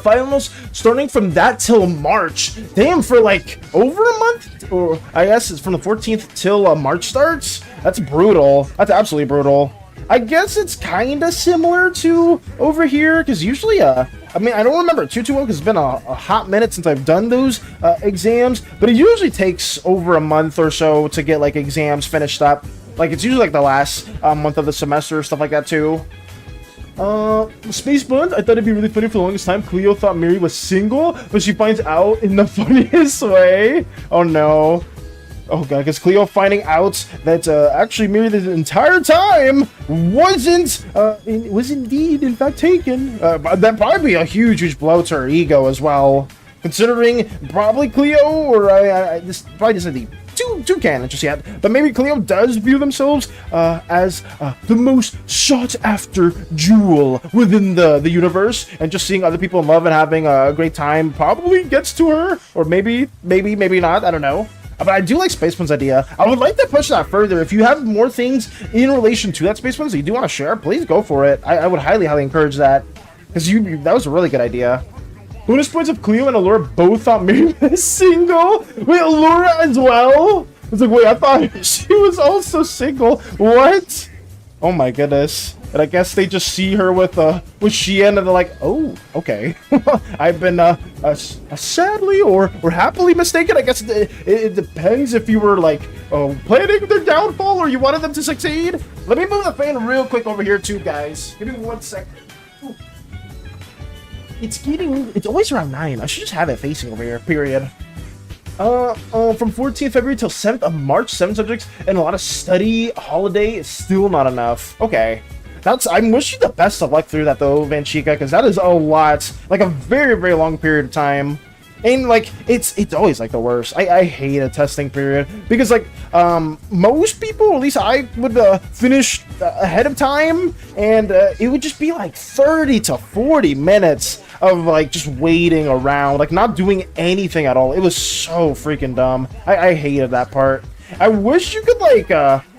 Finals starting from that till March. Damn, for like over a month? Or I guess it's from the 14th till March starts? That's brutal. That's absolutely brutal. I guess it's kind of similar to over here, because usually, I mean, I don't remember too well, because it's been a hot minute since I've done those exams, but it usually takes over a month or so to get, like, exams finished up. Like, it's usually, like, the last month of the semester, stuff like that, too. Space Buns, I thought it'd be really funny for the longest time. Cleo thought Miri was single, but she finds out in the funniest way. Oh, no. Oh god, because Cleo finding out that actually Miri the entire time was indeed in fact taken. That'd probably be a huge blow to her ego as well, considering probably Cleo, or this probably doesn't be too canon just yet, but maybe Cleo does view themselves as the most sought after jewel within the universe, and just seeing other people in love and having a great time probably gets to her, or maybe not, I don't know. But I do like Space One's idea. I would like to push that further. If you have more things in relation to that Space One that you do want to share, please go for it. I would highly encourage that, because that was a really good idea. Bonus points of Cleo and Allura both thought Miriam was single. Wait, Allura as well? It's like, wait, I thought she was also single. What? Oh my goodness. And I guess they just see her with Sheehan and they're like, oh, okay. I've been sadly or happily mistaken. I guess it depends if you were like planning their downfall or you wanted them to succeed. Let me move the fan real quick over here too, guys. Give me 1 second. It's always around 9. I should just have it facing over here, period. From 14th February till 7th of March, 7 subjects, and a lot of study, holiday is still not enough. Okay. I wish you the best of luck through that though, Vanchika, because that is a lot. Like a very, very long period of time. And like it's always like the worst. I hate a testing period because like most people, at least I would finish ahead of time, and it would just be like 30 to 40 minutes of like just waiting around, like not doing anything at all. It was so freaking dumb. I hated that part. I wish you could like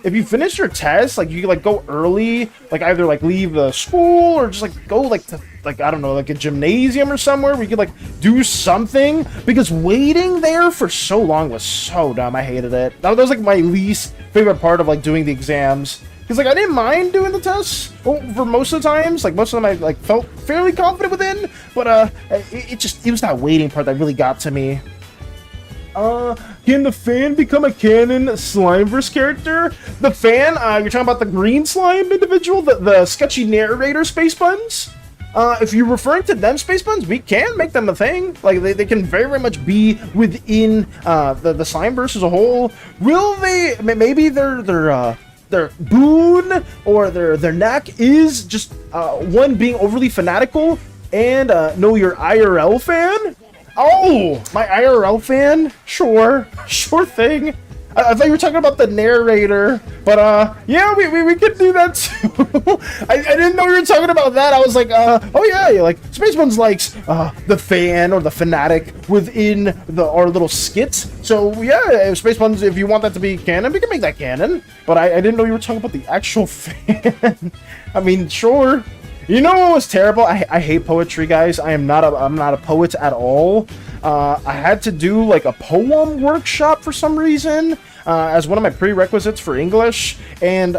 if you finish your test, like you could like go early, like either like leave the school or just like go like to like I don't know, like a gymnasium or somewhere where you could like do something, because waiting there for so long was so dumb. I hated it. That was like my least favorite part of like doing the exams. Because like I didn't mind doing the tests for most of the times, like most of them I like felt fairly confident within, but it was that waiting part that really got to me. Can the fan become a canon Slimeverse character? The fan, you're talking about the green slime individual, the sketchy narrator space buns? If you're referring to them space buns, we can make them a thing. Like they can very, very much be within the Slimeverse as a whole. Will they? Maybe their boon or their knack is just one, being overly fanatical, and know your IRL fan. Oh, my IRL fan? Sure thing. I thought you were talking about the narrator, but yeah, we could do that too. I didn't know you were talking about that. I was like, oh yeah, like Spacebuns likes the fan or the fanatic within our little skits. So yeah, Spacebuns, if you want that to be canon, we can make that canon. But I didn't know you were talking about the actual fan. I mean, sure. You know what was terrible? I hate poetry, guys. I'm not a poet at all. I had to do like a poem workshop for some reason as one of my prerequisites for English, and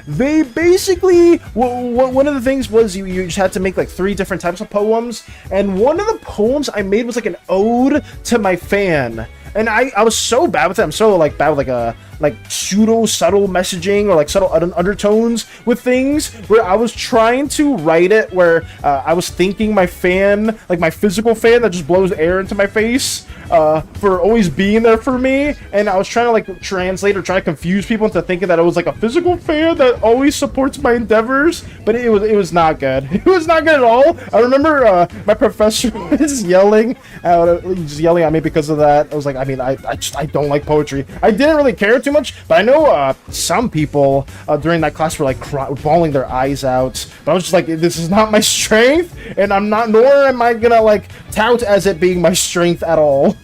they basically one of the things was you just had to make like 3 different types of poems, and one of the poems I made was like an ode to my fan. And I was so bad with it. I'm so like bad with like pseudo subtle messaging or like subtle undertones with things, where I was trying to write it where I was thanking my fan, like my physical fan that just blows air into my face, for always being there for me. And I was trying to like translate or try to confuse people into thinking that it was like a physical fan that always supports my endeavors, but it was not good. It was not good at all. I remember my professor was yelling at me because of that. I was like, I mean, I don't like poetry. I didn't really care too much, but I know some people during that class were like bawling their eyes out. But I was just like, this is not my strength, and nor am I gonna like tout as it being my strength at all.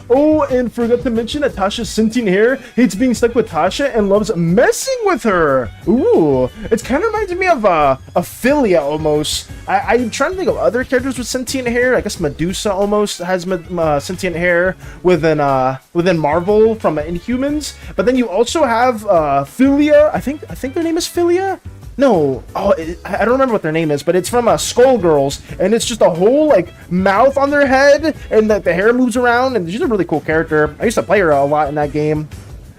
Oh, and forgot to mention that Tasha's sentient hair hates being stuck with Tasha and loves messing with her. Ooh, it kind of reminds me of Ophelia almost. I'm trying to think of other characters with sentient hair. I guess Medusa almost has sentient hair within Marvel from Inhumans. But then you also have Philia. I think their name is Philia. No, I don't remember what their name is, but it's from Skullgirls, and it's just a whole like mouth on their head, and the hair moves around, and she's a really cool character. I used to play her a lot in that game.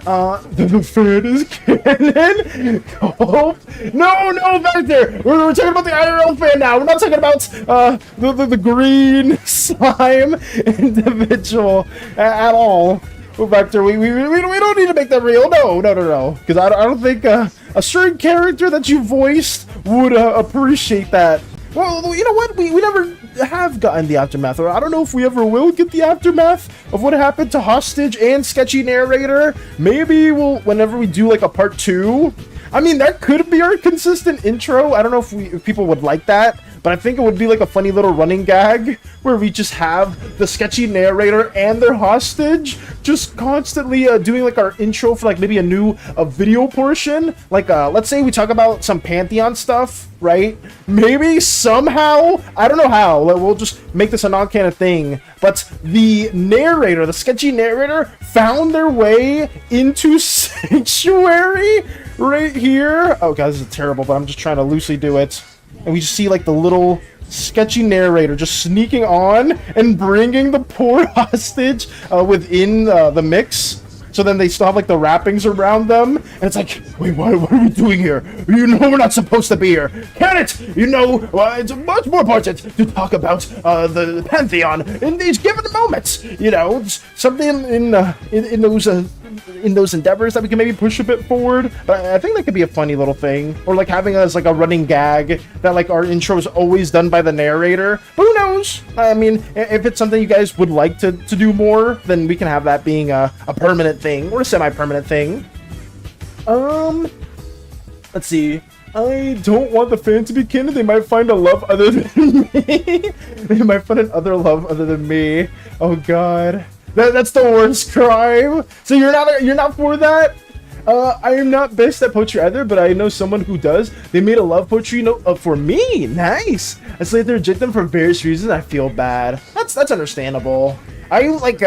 The fan is canon. Oh, no, back there. We're talking about the IRL fan now. We're not talking about the green slime individual at all. Vector, we don't need to make that real. No. Because I don't think a certain character that you voiced would appreciate that. Well, you know what? We never have gotten the aftermath, or I don't know if we ever will get the aftermath of what happened to Hostage and Sketchy Narrator. Maybe whenever we do like a part 2. I mean, that could be our consistent intro. I don't know if people would like that. but I think it would be like a funny little running gag where we just have the sketchy narrator and their hostage just constantly doing like our intro for like maybe a new video portion. Like let's say we talk about some Pantheon stuff, right? Maybe somehow, I don't know how, like, we'll just make this a non-canon thing, but the narrator, the sketchy narrator, found their way into Sanctuary right here. Oh god, this is terrible, but I'm just trying to loosely do it. And we just see like the little sketchy narrator just sneaking on and bringing the poor hostage within the mix. So then they still have like the wrappings around them, and it's like, wait, what are we doing here? You know we're not supposed to be here. Can it? You know, it's much more important to talk about the Pantheon in these given moments. You know, something in those endeavors that we can maybe push a bit forward. But I think that could be a funny little thing, or like having as like a running gag that like our intro is always done by the narrator. But who knows? I mean, if it's something you guys would like to do more, then we can have that being a permanent thing or a semi-permanent thing. Let's see. I don't want the fan to be canon. They might find a love other than me. They might find another love other than me. Oh god, that's the worst crime. So you're not for that? I am not best at poetry either, but I know someone who does. They made a love poetry note for me. Nice. I say they reject them for various reasons. I feel bad. That's understandable. I like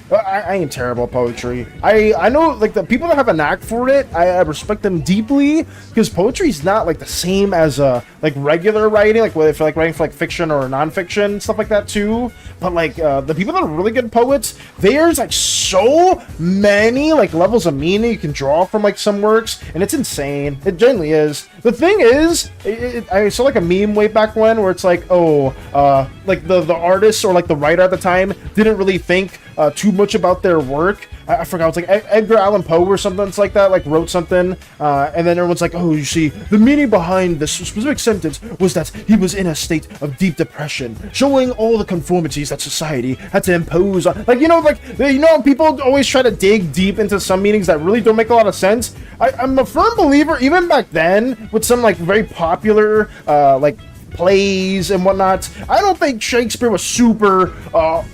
I am terrible at poetry. I know like the people that have a knack for it, I respect them deeply, because poetry is not like the same as like regular writing, like whether if you're like writing for like fiction or nonfiction, stuff like that too. But like the people that are really good poets, there's like so many like levels of meaning you can draw from like some works, and it's insane. It genuinely is. The thing is, I saw like a meme way back when where it's like, oh, like the artist or like the writer at the time didn't really think too much about their work. I forgot, it's like Edgar Allan Poe or something like that, like wrote something, and then everyone's like, oh, you see, the meaning behind this specific sentence was that he was in a state of deep depression, showing all the conformities that society had to impose on, like, you know, people always try to dig deep into some meanings that really don't make a lot of sense. I'm a firm believer, even back then, with some like very popular like plays and whatnot, I don't think Shakespeare was super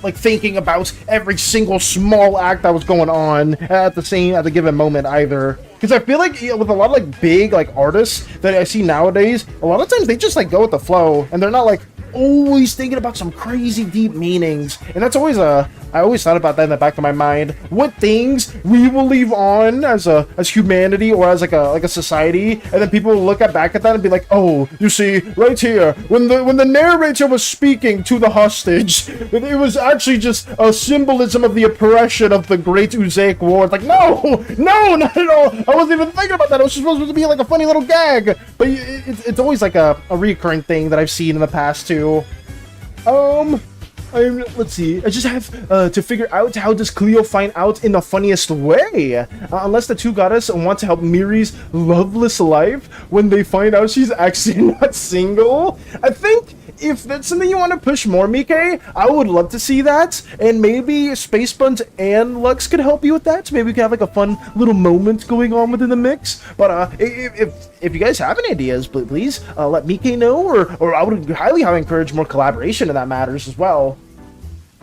like thinking about every single small act that was going on at the given moment either. Because I feel like, you know, with a lot of like big like artists that I see nowadays, a lot of times they just like go with the flow and they're not like always thinking about some crazy deep meanings. And that's always I always thought about that in the back of my mind. What things we will leave on as humanity or as like a society, and then people will look back at that and be like, oh, you see, right here, when the narrator was speaking to the hostage, it was actually just a symbolism of the oppression of the Great Uzaic War. It's like, no, not at all. I wasn't even thinking about that. It was just supposed to be like a funny little gag. But it's always like a recurring thing that I've seen in the past too. Let's see. I just have to figure out, how does Cleo find out in the funniest way? Unless the two goddess want to help Miri's loveless life when they find out she's actually not single. I think if that's something you want to push more, Mike, I would love to see that. And maybe Space Buns and Lux could help you with that. Maybe we could have like a fun little moment going on within the mix. But if you guys have any ideas, please let Mike know, or I would highly encourage more collaboration in that matters as well.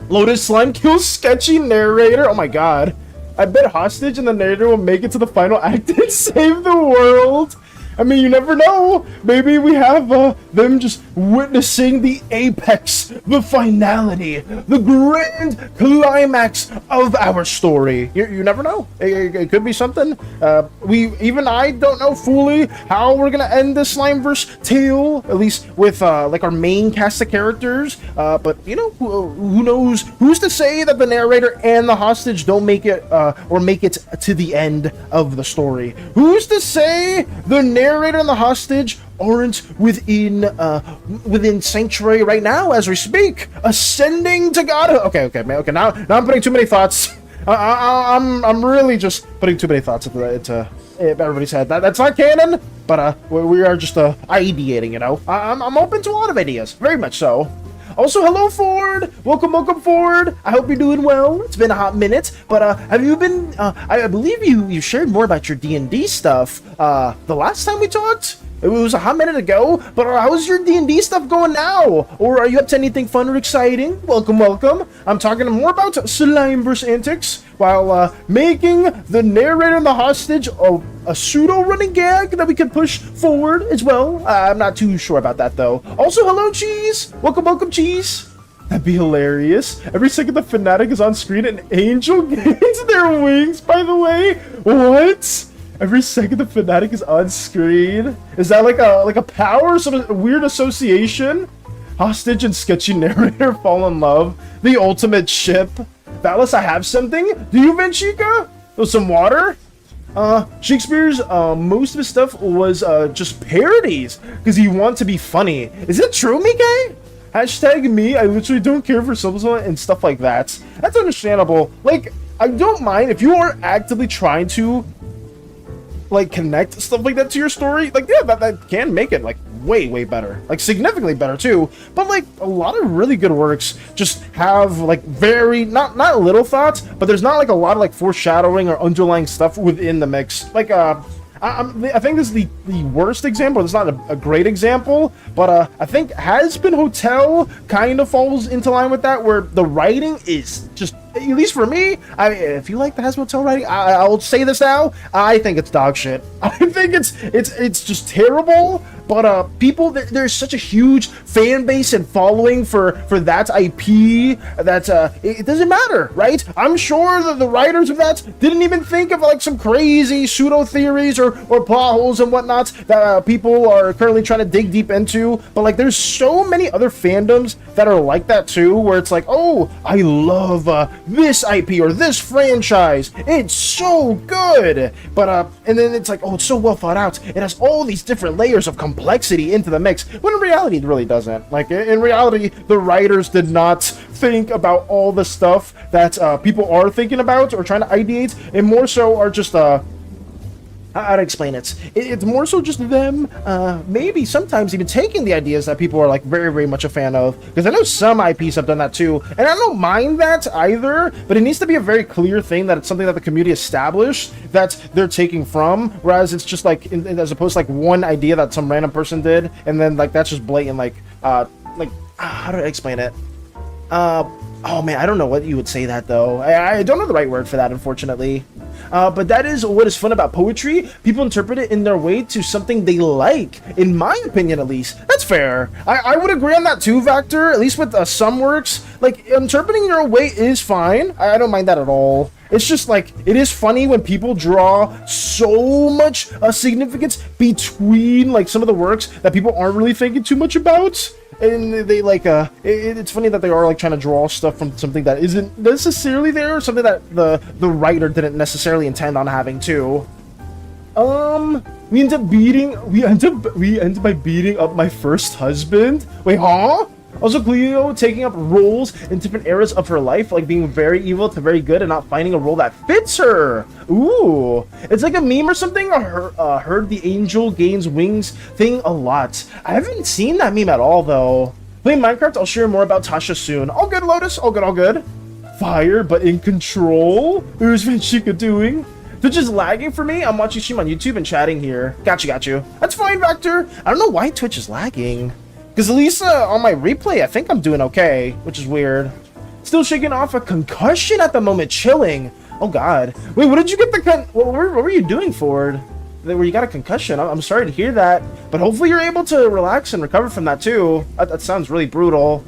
Lotus Slime kills sketchy narrator. Oh my god. I bet hostage and the narrator will make it to the final act and save the world. I mean, you never know. Maybe we have them just witnessing the apex, the finality, the grand climax of our story. You never know. It could be something. I don't know fully how we're gonna end this Slimeverse tale, at least with like our main cast of characters. But you know, who knows? Who's to say that the narrator and the hostage don't make it or make it to the end of the story? Who's to say the narrator and the hostage aren't within Sanctuary right now as we speak, ascending to godhood? Okay, man. Okay, now I'm putting too many thoughts. I'm really just putting too many thoughts into everybody's head. That's not canon, but we are just ideating. You know, I'm open to a lot of ideas, very much so. Also, hello, Ford! Welcome, Ford! I hope you're doing well. It's been a hot minute, but have you been... I believe you shared more about your D&D stuff the last time we talked? It was a hot minute ago, but how's your D&D stuff going now? Or are you up to anything fun or exciting? Welcome, welcome. I'm talking more about Slimeverse antics while making the narrator and the hostage a pseudo running gag that we can push forward as well. I'm not too sure about that though. Also, hello, Cheese. Welcome, welcome, Cheese. That'd be hilarious. Every second the fanatic is on screen, an angel gains their wings, by the way. What? Every second the fanatic is on screen? Is that like a power, some weird association? Hostage and sketchy narrator fall in love. The ultimate ship. Valis, I have something. Do you, Venchica? Oh, some water? Shakespeare's most of his stuff was just parodies because he wanted to be funny. Is it true, Mike? Hashtag me, I literally don't care for someone and stuff like that. That's understandable. Like, I don't mind if you are actively trying to, like, connect stuff like that to your story. Like, yeah, that can make it, like, way better. Like, significantly better, too. But, like, a lot of really good works just have, like, very, not little thoughts, but there's not, like, a lot of, like, foreshadowing or underlying stuff within the mix. Like, I think this is the worst example. It's not a great example, but I think Has Been Hotel kind of falls into line with that, where the writing is just, at least for me, if you like the Has Been Hotel writing, I'll say this now, I think it's dog shit. I think it's just terrible. But people, there's such a huge fan base and following for that IP that it doesn't matter, right? I'm sure that the writers of that didn't even think of like some crazy pseudo theories or plot holes and whatnot that people are currently trying to dig deep into. But like, there's so many other fandoms that are like that too, where it's like, oh, I love this IP or this franchise. It's so good. But and then it's like, oh, it's so well thought out. It has all these different layers of complexity into the mix, when in reality it really doesn't. Like, in reality, the writers did not think about all the stuff that people are thinking about or trying to ideate, and more so are just how to explain it? It's more so just them, maybe sometimes even taking the ideas that people are like very much a fan of. Because I know some IPs have done that too, and I don't mind that either. But it needs to be a very clear thing that it's something that the community established that they're taking from, whereas it's just like as opposed to like one idea that some random person did, and then like that's just blatant like how do I explain it? Oh man, I don't know what you would say that though. I don't know the right word for that, unfortunately. But that is what is fun about poetry. People interpret it in their way to something they like, in my opinion at least. That's fair. I would agree on that too, Vector, at least with some works. Like, interpreting your way is fine. I don't mind that at all. It's just like, it is funny when people draw so much significance between like some of the works that people aren't really thinking too much about. And they like it's funny that they are like trying to draw stuff from something that isn't necessarily there, or something that the writer didn't necessarily intend on having too. We end up by beating up my first husband. Wait, huh? Also, Cleo taking up roles in different eras of her life, like being very evil to very good and not finding a role that fits her. Ooh, it's like a meme or something. I heard the angel gains wings thing a lot. I haven't seen that meme at all, though. Playing Minecraft, I'll share more about Tasha soon. All good, Lotus. All good, all good. Fire, but in control. Who's Venchica doing? Twitch is lagging for me. I'm watching stream on YouTube and chatting here. Got you. That's fine, Vector. I don't know why Twitch is lagging. Because at least on my replay, I think I'm doing okay, which is weird. Still shaking off a concussion at the moment, chilling. Oh God. Wait, what did you get the what were you doing, Ford? Where you got a concussion? I'm sorry to hear that, but hopefully you're able to relax and recover from that too. That sounds really brutal.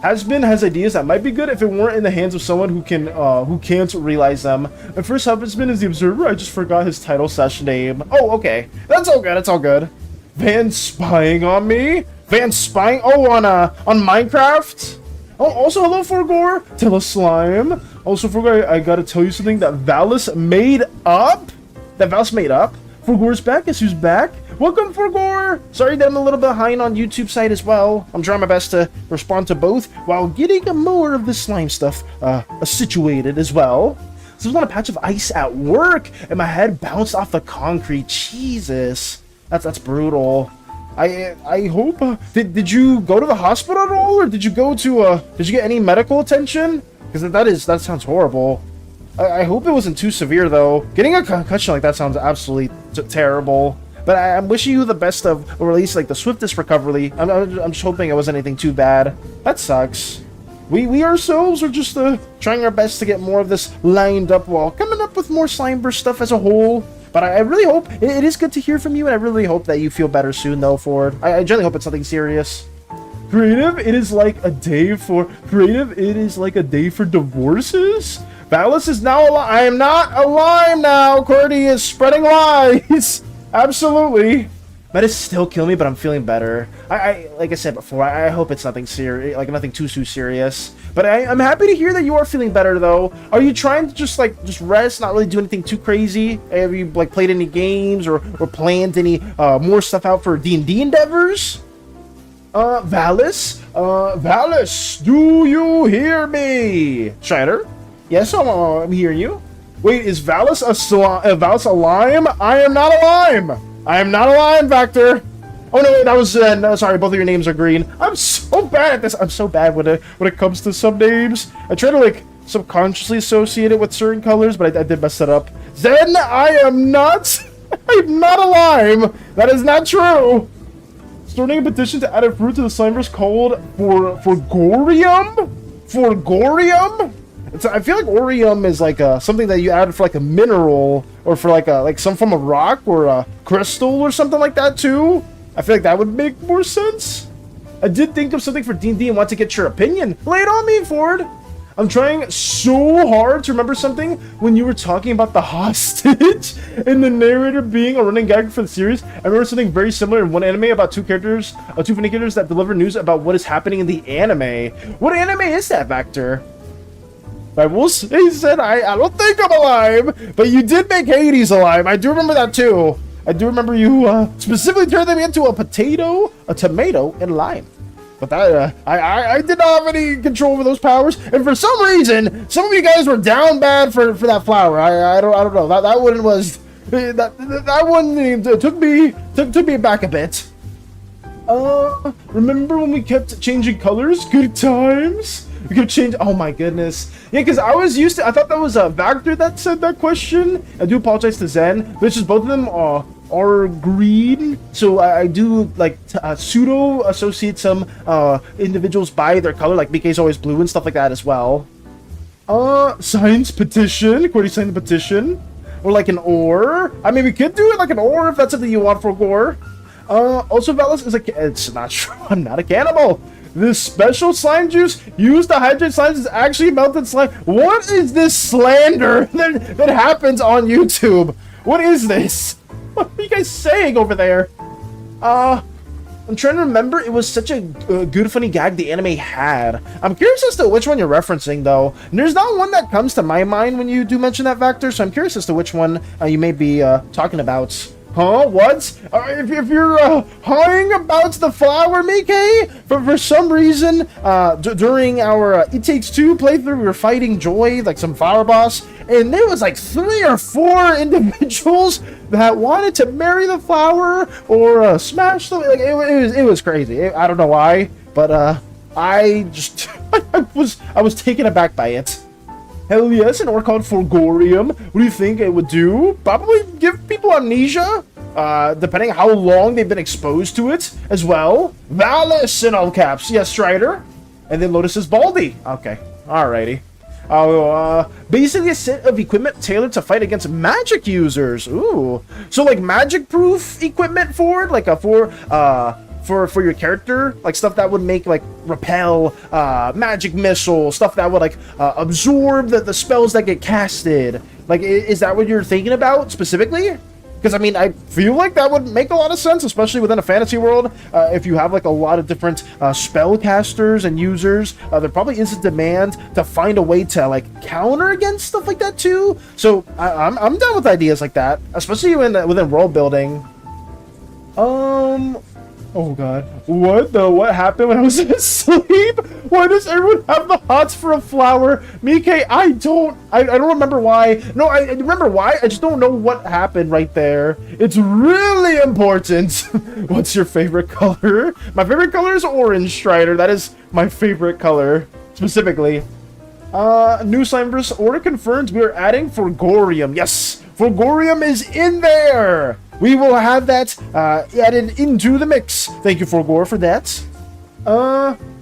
Has ideas that might be good if it weren't in the hands of someone who can't realize them. My first husband is the Observer. I just forgot his title / name. Oh, okay. That's all good. It's all good. Van spying on me. Van spying? Oh, on Minecraft? Oh, also, hello, Forgore. Tell us, Slime. Also, Forgore, I gotta tell you something that Valis made up? Forgore's back. Guess who's back? Welcome, Forgore. Sorry that I'm a little behind on YouTube side as well. I'm trying my best to respond to both while getting more of the slime stuff situated as well. So there's not a patch of ice at work, and my head bounced off the concrete. Jesus. That's brutal. I hope did you go to the hospital at all, or did you go to did you get any medical attention? Because that sounds horrible. I hope it wasn't too severe though. Getting a concussion like that sounds absolutely terrible. But I'm wishing you the best of, or at least like the swiftest recovery. I'm just hoping it wasn't anything too bad. That sucks. We ourselves are just trying our best to get more of this lined up while coming up with more Slimeverse stuff as a whole. But I really hope, it is good to hear from you, and I really hope that you feel better soon, though, Ford. I generally hope it's something serious. Creative, it is like a day for divorces? Valis is now alive. I am not alive now. Cordy is spreading lies. Absolutely. That is still killing me, but I'm feeling better. Like I said before, I hope it's nothing serious, like nothing too serious. But I'm happy to hear that you are feeling better, though. Are you trying to just rest, not really do anything too crazy? Have you like played any games or planned any more stuff out for D&D endeavors? Valis, do you hear me? Strider? Yes, I'm hearing you. Wait, is Valis Valis a lime? I am not a lime. I am not a lime, Vector. Oh no, wait, that was no, sorry. Both of your names are green. I'm so bad at this. I'm so bad when it comes to some names. I try to like subconsciously associate it with certain colors, but I did mess it up. Zen, I am not. I'm not a lime. That is not true. Starting a petition to add a fruit to the Slimeverse called for Gorium? For Gorium? I feel like Orium is like something that you add for like a mineral or for like some form of rock or a crystal or something like that too. I feel like that would make more sense. I did think of something for D&D and want to get your opinion. Lay it on me, Ford. I'm trying so hard to remember something when you were talking about the hostage and the narrator being a running gag for the series. I remember something very similar in one anime about two funny characters that deliver news about what is happening in the anime. What anime is that, Vector? I will say, he said, I don't think I'm alive, but you did make Hades alive. I do remember that too. I do remember you specifically turned them into a potato, a tomato, and lime. But that I did not have any control over those powers, and for some reason, some of you guys were down bad for that flower. I don't know. That one was that one took me back a bit. Remember when we kept changing colors? Good times. We kept changing. Oh my goodness. Yeah, because I thought that was a Vector that said that question. I do apologize to Zen, but it's just both of them are green, so I do like pseudo associate some individuals by their color, like BK's always blue and stuff like that as well. Science petition. Cordy signed the petition. Or like an ore. I mean, we could do it like an ore if that's something you want for gore. Also, Valis is it's not true. I'm not a cannibal. This special slime juice used to hydrate slimes is actually melted slime. What is this slander that happens on YouTube? What is this? What are you guys saying over there? I'm trying to remember. It was such a good, funny gag the anime had. I'm curious as to which one you're referencing, though. And there's not one that comes to my mind when you do mention that, Vector, so I'm curious as to which one you may be talking about. Huh? What? If you're hawing about the flower, Mickey, for some reason, during our It Takes Two playthrough, we were fighting Joy, like some flower boss, and there was like 3 or 4 individuals that wanted to marry the flower or smash the. Like it was crazy. I don't know why, but I just I was taken aback by it. Hell yes, an ore called Forgorium. What do you think it would do? Probably give people amnesia, depending on how long they've been exposed to it as well. Valis in all caps. Yes, Strider. And then Lotus is Baldy. Okay, alrighty. Basically a set of equipment tailored to fight against magic users. Ooh. So like magic-proof equipment for it? Like for your character, like stuff that would make like repel magic missile, stuff that would like absorb the spells that get casted. Like, is that what you're thinking about specifically? Because I mean, I feel like that would make a lot of sense, especially within a fantasy world. If you have like a lot of different spellcasters and users, there probably is a demand to find a way to like counter against stuff like that too. So I'm down with ideas like that, especially within world building. Oh god. What happened when I was asleep? Why does everyone have the hots for a flower? Mike, I don't remember why. No, I remember why. I just don't know what happened right there. It's really important. What's your favorite color? My favorite color is orange, Strider. That is my favorite color, specifically. New Slimeverse order confirms we are adding Forgorium. Yes, Forgorium is in there. we will have that added into the mix. Thank you, Forgore, for that.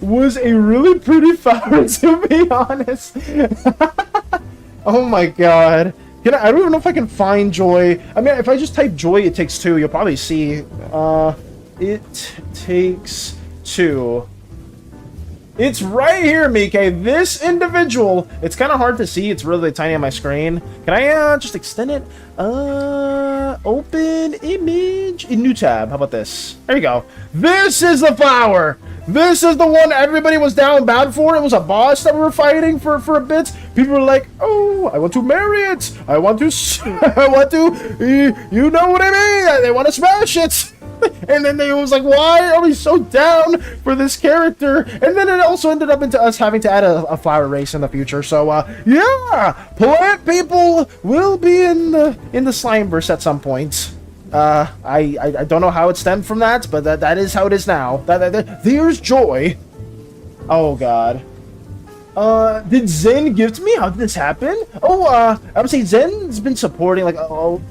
Was a really pretty flower, to be honest. Oh my god. I don't even know if I can find Joy. I mean, if I just type Joy, It Takes Two, you'll probably see. It Takes Two. It's right here, Mike. This individual. It's kind of hard to see. It's really tiny on my screen. Can I just extend it? Open image in new tab. How about this? There you go. This is the flower. This is the one everybody was down bad for. It was a boss that we were fighting for a bit. People were like, oh, I want to marry it. I want to, you know what I mean? They want to smash it. And then they was like, why are we so down for this character? And then it also ended up into us having to add a flower race in the future. So, yeah, plant people will be in the Slimeverse at some point. I don't know how it stemmed from that, but that is how it is now. There's Joy. Oh god. Did Zen gift me? How did this happen? Oh, I would say Zen's been supporting, like,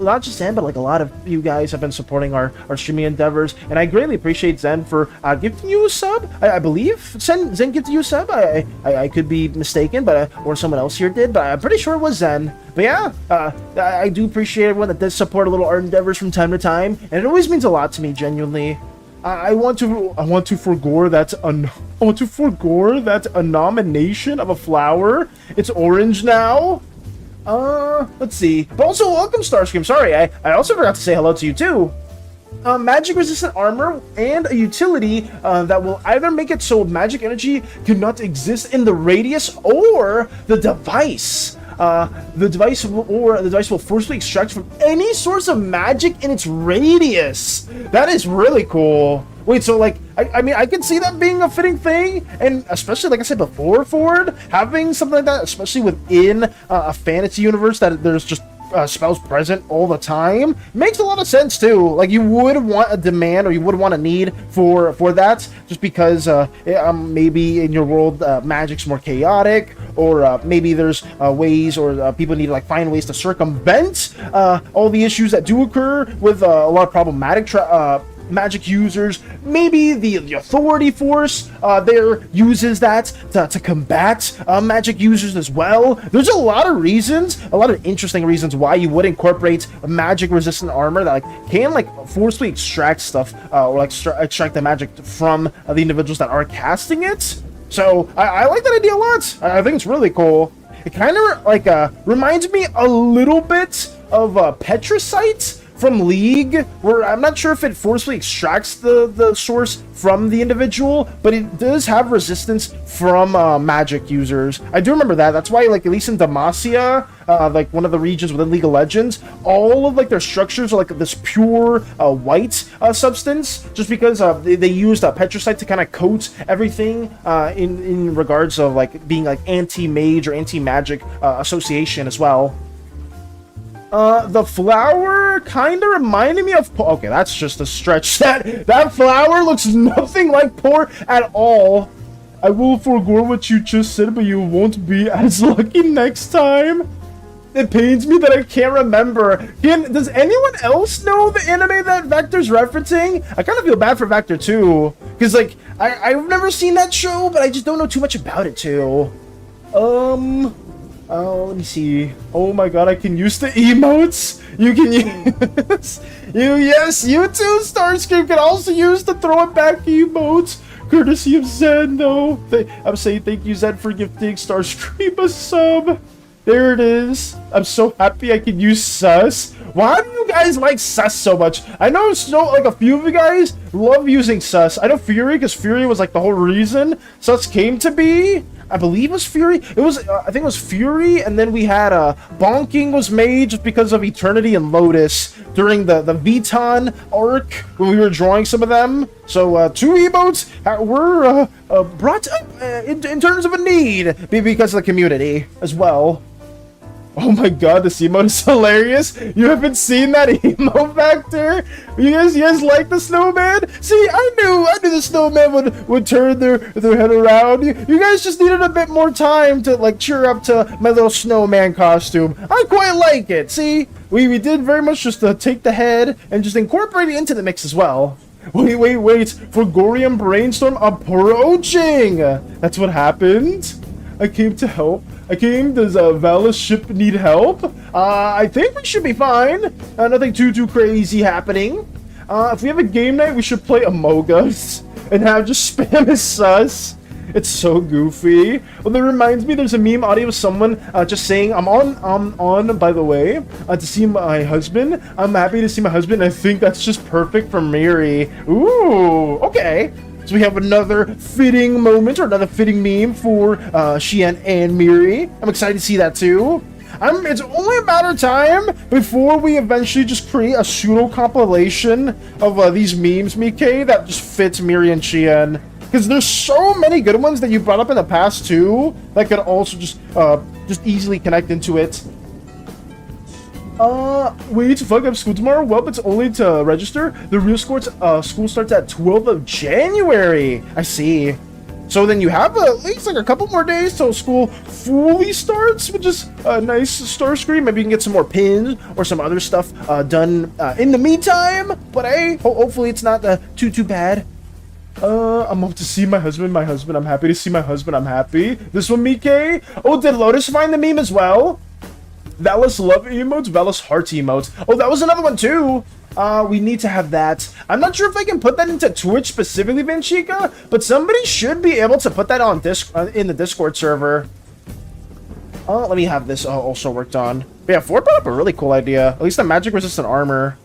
not just Zen, but like a lot of you guys have been supporting our streaming endeavors, and I greatly appreciate Zen for gifting you a sub. I believe Zen gifted you a sub. I could be mistaken, but or someone else here did, but I'm pretty sure it was Zen. But yeah, I do appreciate everyone that does support a little art endeavors from time to time, and it always means a lot to me, genuinely. I want to forgore that a nomination of a flower. It's orange now. Let's see. But also, welcome, Starscream. Sorry, I also forgot to say hello to you too. Magic resistant armor and a utility that will either make it so magic energy cannot exist in the radius or the device. The device will forcibly extract from any source of magic in its radius. That is really cool. Wait, so like, I mean, I can see that being a fitting thing, and especially, like I said before, Ford, having something like that, especially within a fantasy universe that there's just spells present all the time, makes a lot of sense too. Like, you would want a demand, or you would want a need for that, just because maybe in your world magic's more chaotic, or maybe there's ways, or people need to like find ways to circumvent all the issues that do occur with a lot of problematic magic users. Maybe the authority force there uses that to combat magic users as well. There's a lot of reasons, a lot of interesting reasons why you would incorporate magic resistant armor that like can like forcibly extract stuff or like extract the magic from the individuals that are casting it. So I like that idea a lot. I think it's really cool. It kind of like reminds me a little bit of Petricite from League, where I'm not sure if it forcefully extracts the source from the individual, but it does have resistance from magic users. I do remember that. That's why, like, at least in Demacia, like one of the regions within League of Legends, all of like their structures are like this pure white substance, just because they used Petricite to kind of coat everything in regards of like being like anti-mage or anti-magic association as well. The flower kind of reminded me of... Okay, that's just a stretch. That flower looks nothing like Poor at all. I will forego what you just said, but you won't be as lucky next time. It pains me that I can't remember. Does anyone else know the anime that Vector's referencing? I kind of feel bad for Vector too, because like I've never seen that show, but I just don't know too much about it too. Oh, let me see. Oh my god, I can use the emotes. You can use... Yes, you too, Starscream, can also use the throw it back emotes. Courtesy of Zen, though. I'm saying thank you, Zen, for gifting Starscream a sub. There it is. I'm so happy I can use Sus. Why do you guys like Sus so much? I know like a few of you guys love using Sus. I know Fury, because Fury was like the whole reason Sus came to be. I believe it was Fury. It was, I think it was Fury, and then we had Bonking was made just because of Eternity and Lotus during the Vuitton arc when we were drawing some of them. So two emotes were brought up in terms of a need because of the community as well. Oh my god, this emote is hilarious. You haven't seen that emote vector? You guys like the snowman? See, I knew the snowman would turn their head around. You guys just needed a bit more time to like cheer up to my little snowman costume. I quite like it. See, we did very much just take the head and just incorporate it into the mix as well. Wait, Forgorium Brainstorm approaching. That's what happened. I came to help. Does Vala's ship need help? I think we should be fine. Nothing too crazy happening. If we have a game night, we should play Among Us and have just spam as sus. It's so goofy. Well, that reminds me, there's a meme audio of someone just saying, I'm on, by the way, to see my husband. I'm happy to see my husband. I think that's just perfect for Miri. Ooh, okay. So we have another fitting moment or another fitting meme for Xian and Miri. I'm excited to see that too. It's only a matter of time before we eventually just create a pseudo compilation of these memes, Mike, that just fits Miri and Xian. Because there's so many good ones that you brought up in the past too that could also just easily connect into it. Wait, fuck, I have school tomorrow? Well, it's only to register. The real school starts at 12th of January. I see. So then you have at least like a couple more days till school fully starts, which is a nice star screen. Maybe you can get some more pins or some other stuff done in the meantime. But hey, hopefully it's not too bad. I'm up to see my husband. I'm happy to see my husband. I'm happy. This one, Mike. Oh, did Lotus find the meme as well? Valis love emotes, Valis heart emotes. Oh, that was another one too. We need to have that. I'm not sure if I can put that into Twitch specifically, Vinchica, but somebody should be able to put that on in the Discord server. Let me have this also worked on. But yeah, Ford brought up a really cool idea. At least the magic resistant armor.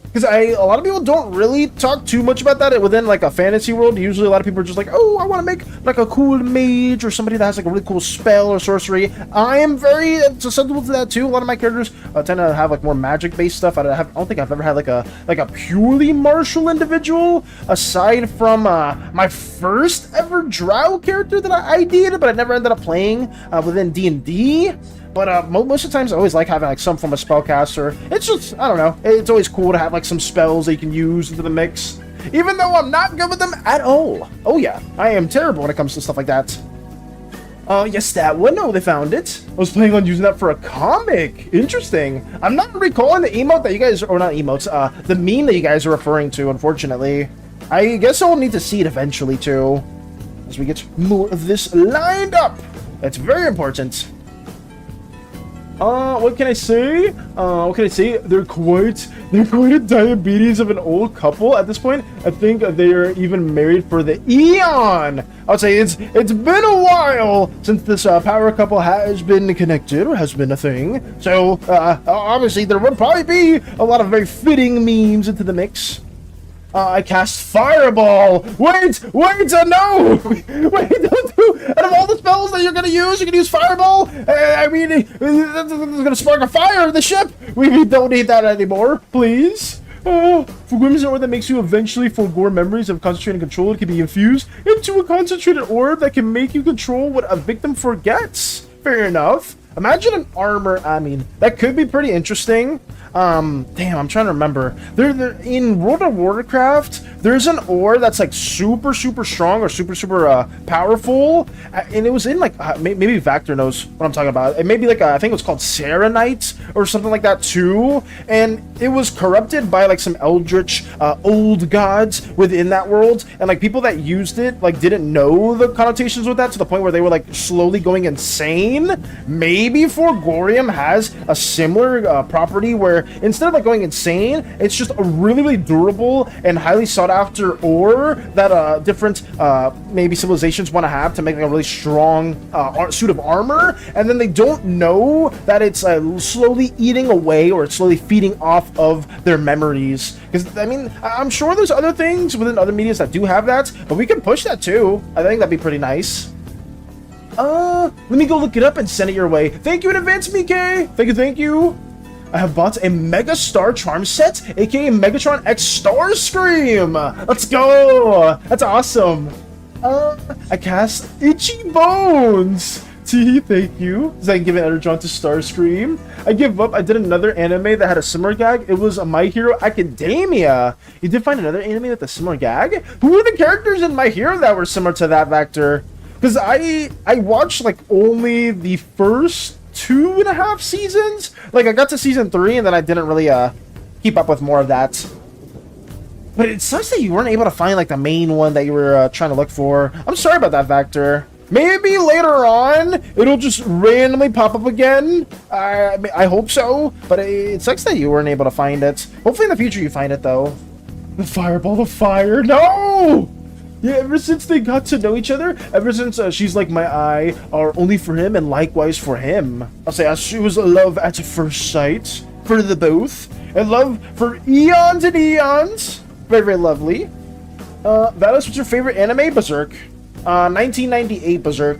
Because a lot of people don't really talk too much about that within like a fantasy world. Usually a lot of people are just like, oh, I want to make like a cool mage or somebody that has like a really cool spell or sorcery. I am very susceptible to that too. A lot of my characters tend to have like more magic based stuff. I don't think I've ever had like a purely martial individual aside from my first ever drow character that I ID'd, but I never ended up playing within D&D. But most of the times I always like having like some form of spellcaster. It's just, I don't know, it's always cool to have like some spells that you can use into the mix. Even though I'm not good with them at all. Oh yeah, I am terrible when it comes to stuff like that. Yes, that one. No, they found it. I was planning on using that for a comic. Interesting. I'm not recalling the emote that you guys, or not emotes, the meme that you guys are referring to, unfortunately. I guess I'll need to see it eventually too, as we get more of this lined up. That's very important. What can I say? They're quite a diabetes of an old couple at this point. I think they are even married for the eon. I would say it's been a while since this power couple has been connected or has been a thing. So obviously there would probably be a lot of very fitting memes into the mix. I cast Fireball! Wait, no! Wait, don't do... Out of all the spells that you're gonna use, you can use Fireball? I mean, it's gonna spark a fire in the ship! We don't need that anymore, please. Forgorium is an orb that makes you eventually forgo memories of concentrated control. It can be infused into a concentrated orb that can make you control what a victim forgets. Fair enough. Imagine an armor, I mean, that could be pretty interesting. Damn, I'm trying to remember. There in World of Warcraft, there's an ore that's like super strong or super powerful, and it was in like maybe Vactor knows what I'm talking about. It may be like I think it was called Serenite or something like that too, and it was corrupted by like some eldritch old gods within that world, and like people that used it like didn't know the connotations with that to the point where they were like slowly going insane. Maybe Forgorium has a similar property where instead of like going insane, it's just a really durable and highly sought after ore that different maybe civilizations want to have to make like a really strong suit of armor, and then they don't know that it's slowly eating away or it's slowly feeding off of their memories. Because I mean, I'm sure there's other things within other medias that do have that, but we can push that too. I think that'd be pretty nice. Let me go look it up and send it your way. Thank you in advance, Mike. Thank you. I have bought a Mega Star Charm set, aka Megatron X Star Scream. Let's go. That's awesome. I cast Itchy Bones. T, thank you. So I can give an energy to Starscream. I give up. I did another anime that had a similar gag. It was My Hero Academia. You did find another anime with a similar gag? Who were the characters in My Hero that were similar to that, Vector? Because I watched like only the first 2.5 seasons. Like I got to season 3 and then I didn't really keep up with more of that. But it sucks that you weren't able to find like the main one that you were trying to look for. I'm sorry about that, Vector. Maybe later on it'll just randomly pop up again. I hope so, but it sucks that you weren't able to find it. Hopefully in the future you find it though. The fireball of fire, no! Yeah, ever since they got to know each other, ever since she's like my eye are only for him and likewise for him. I'll say she was love at first sight for the both, and love for eons and eons. Very, very lovely. Valis, what's your favorite anime? Berserk. 1998 Berserk.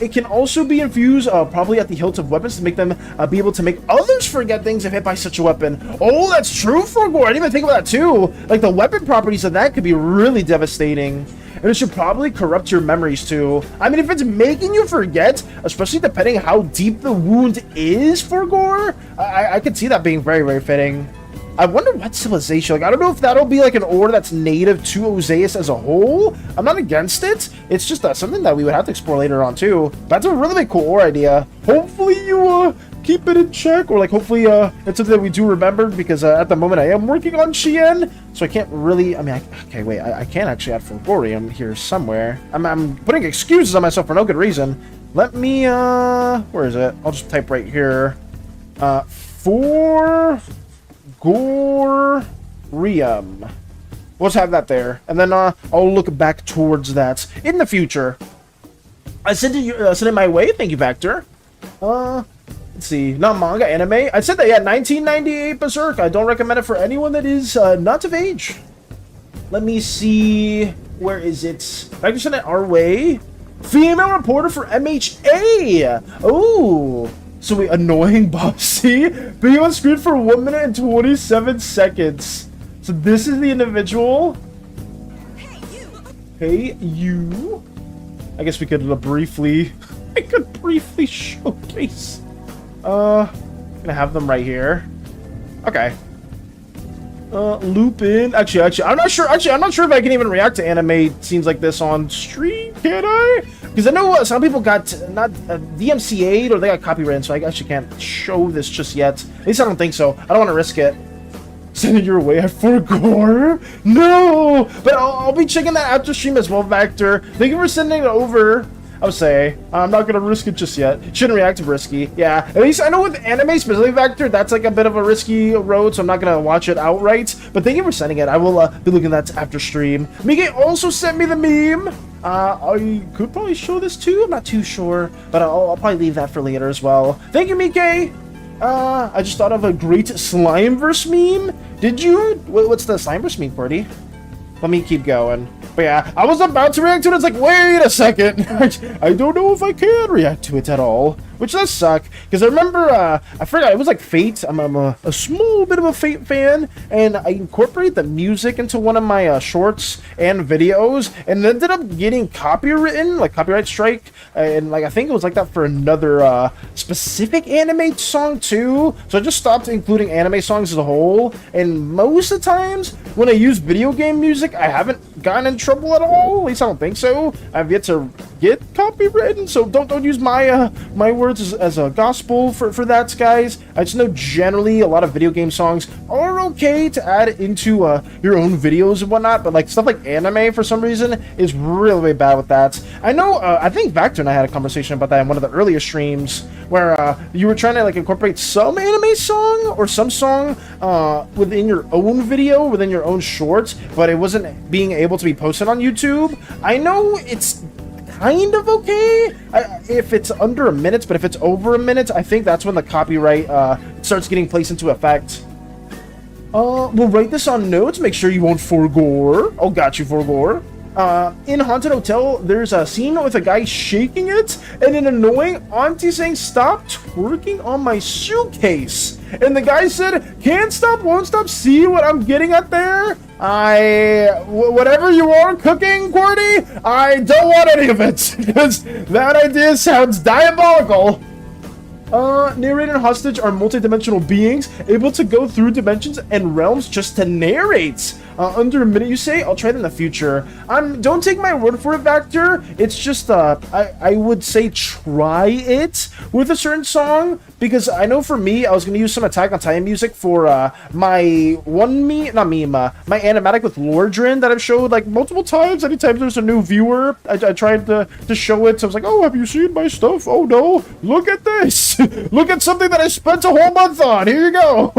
It can also be infused probably at the hilt of weapons to make them be able to make others forget things if hit by such a weapon. Oh, that's true for Gore. I didn't even think about that too. Like the weapon properties of that could be really devastating. And it should probably corrupt your memories too. I mean, if it's making you forget, especially depending how deep the wound is for Gore, I could see that being very, very fitting. I wonder what civilization, like, I don't know if that'll be like an order that's native to Oseus as a whole. I'm not against it. It's just something that we would have to explore later on too. That's a really cool ore idea. Hopefully you keep it in check, or like hopefully it's something that we do remember, because at the moment I am working on Shien, so I can't really, I mean, okay, wait, I can actually add Fulgorium here somewhere. I'm putting excuses on myself for no good reason. Let me, where is it? I'll just type right here. Fulgorium. Let's have that there, and then I'll look back towards that in the future. I sent it my way. Thank you, Vector. Let's see, not manga, anime. I said that, yeah, 1998 Berserk. I don't recommend it for anyone that is not of age. Let me see, where is it? Vector sent it our way. Female reporter for MHA. Oh. So we annoying bossy being on screen for 1 minute and 27 seconds. So this is the individual. Hey you. I guess we could briefly. I could briefly showcase. Gonna have them right here. Okay. Lupin. Actually, I'm not sure. I'm not sure if I can even react to anime scenes like this on stream. Can I? Because I know some people got not DMCA'd or they got copywritten, so I actually can't show this just yet. At least I don't think so. I don't want to risk it. Send it your way. I forgot. No, but I'll be checking that after stream as well, Vector. Thank you for sending it over. I would say I'm not gonna risk it just yet. Shouldn't react to risky. Yeah, at least I know with anime specifically, Vector, that's like a bit of a risky road, so I'm not gonna watch it outright. But thank you for sending it. I will be looking at that after stream. Mike also sent me the meme. I could probably show this too. I'm not too sure, but I'll probably leave that for later as well. Thank you, Mike. I just thought of a great Slimeverse meme. Did you? What's the Slimeverse meme, Party? Let me keep going. But yeah, I was about to react to it. It's like, wait a second. I don't know if I can react to it at all. Which does suck. Because I remember, I forgot, it was like Fate. I'm a small bit of a Fate fan. And I incorporated the music into one of my shorts and videos. And ended up getting copywritten, like copyright strike. And like, I think it was like that for another specific anime song too. So I just stopped including anime songs as a whole. And most of the times, when I use video game music, I haven't gotten in trouble at all. At least I don't think so. I've yet to get copywritten, so don't use my my words as a gospel for that, guys. I just know generally a lot of video game songs are okay to add into your own videos and whatnot, but like stuff like anime for some reason is really, really bad with that. I know I think Vector and I had a conversation about that in one of the earlier streams where you were trying to like incorporate some anime song or some song within your own video, within your own short, but it wasn't being able to be posted on YouTube. I know it's kind of okay if it's under a minute, but if it's over a minute, I think that's when the copyright starts getting placed into effect. We'll write this on notes. Make sure you won't forgore. Oh, got you, forgore. In Haunted Hotel, there's a scene with a guy shaking it and an annoying auntie saying, "Stop twerking on my suitcase." And the guy said, "Can't stop, won't stop, see what I'm getting at there?" Whatever you are cooking, Cordy, I don't want any of it, because that idea sounds diabolical. Narrator and hostage are multidimensional beings able to go through dimensions and realms just to narrate. Under a minute, you say? I'll try it in the future. Don't take my word for it, Vector. It's just, I would say try it with a certain song, because I know for me, I was going to use some Attack on Titan music for, my my animatic with Lordrin that I've showed, like, multiple times. Anytime there's a new viewer, I tried to show it. So I was like, oh, have you seen my stuff? Oh, no. Look at this. Look at something that I spent a whole month on. Here you go.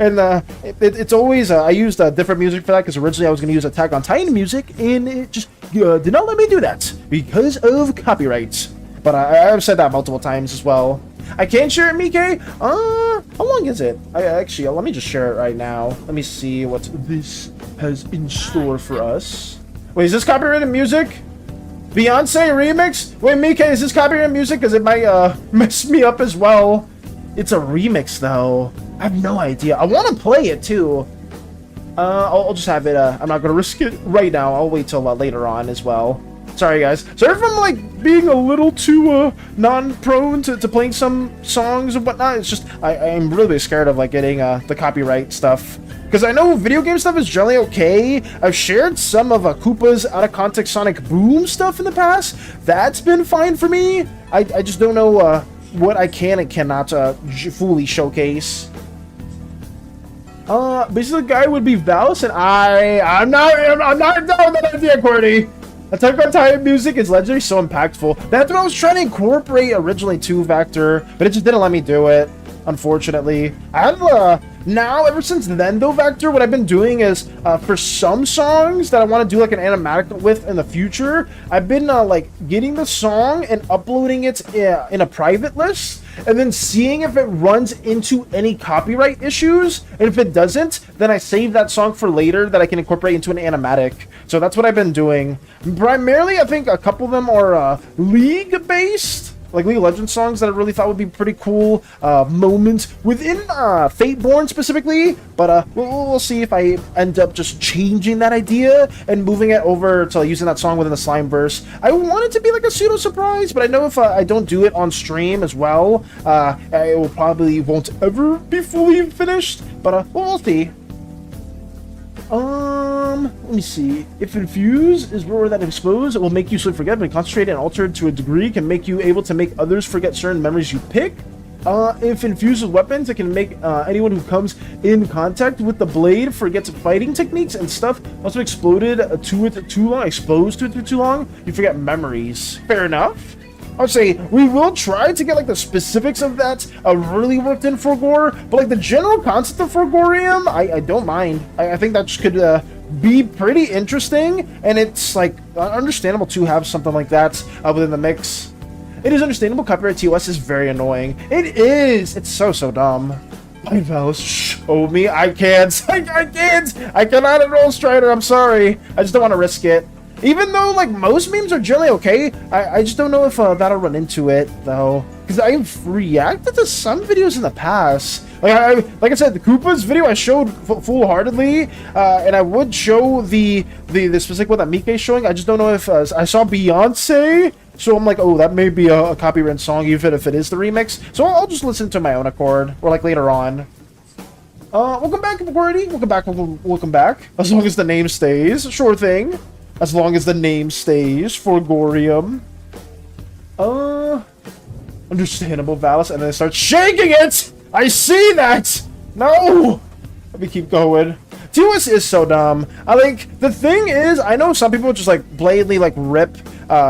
And, it's always, I used different music for that, because originally I was going to use Attack on Titan music, and it just did not let me do that because of copyrights. But I've said that multiple times as well. I can't share it, Mike. How long is it? Actually, let me just share it right now. Let me see what this has in store for us. Wait, is this copyrighted music? Beyonce remix? Wait, Mike, is this copyrighted music? Because it might mess me up as well. It's a remix, though. I have no idea. I want to play it, too. I'll just have it, I'm not gonna risk it right now. I'll wait till later on as well. Sorry, guys. Sorry if I'm, like, being a little too, non-prone to playing some songs and whatnot. It's just, I'm really scared of, like, getting, the copyright stuff. Because I know video game stuff is generally okay. I've shared some of Koopa's out-of-context Sonic Boom stuff in the past. That's been fine for me. I just don't know, what I can and cannot, fully showcase. Basically the guy would be Valis, and I'm not down with that idea, Cordy. Attack on Titan music is legendary, so impactful. That's what I was trying to incorporate originally too, Vector, but it just didn't let me do it, unfortunately. I have, now, ever since then, though, Vector, what I've been doing is, for some songs that I want to do, like, an animatic with in the future, I've been, like, getting the song and uploading it in a private list, and then seeing if it runs into any copyright issues, and if it doesn't, then I save that song for later that I can incorporate into an animatic. So that's what I've been doing. Primarily, I think a couple of them are, League-based, like League of Legends songs that I really thought would be pretty cool moments within Fateborn specifically, but we'll see if I end up just changing that idea and moving it over to using that song within the Slimeverse. I want it to be like a pseudo surprise, but I know if I don't do it on stream as well, it will probably won't ever be fully finished, but we'll see. Let me see. If infuse is more than expose, it will make you slowly forget, but concentrated and altered to a degree can make you able to make others forget certain memories you pick. If infused with weapons, it can make anyone who comes in contact with the blade forgets fighting techniques and stuff. Also exposed to it for too long, you forget memories. Fair enough. I would say we will try to get like the specifics of that really worked in for Gore, but like the general concept of Forgorium, I don't mind. I think that could be pretty interesting, and it's like understandable to have something like that within the mix. It is understandable. Copyright TOS is very annoying. It is. It's so dumb. My Valis, show me. I can't. I can't. I cannot enroll Strider. I'm sorry. I just don't want to risk it. Even though, like, most memes are generally okay, I just don't know if that'll run into it, though. Because I've reacted to some videos in the past. Like I said, the Koopa's video I showed full-heartedly, and I would show the specific one that Mike is showing. I just don't know if I saw Beyonce, so I'm like, oh, that may be a copyrighted song, even if it is the remix. So I'll just listen to my own accord, or like later on. Welcome back, Gordy. Welcome back. As long as the name stays, sure thing. As long as the name stays for Gorium. Understandable, Valis, and then start shaking it! I see that! No! Let me keep going. TOS is so dumb. I think the thing is, I know some people just like blatantly like rip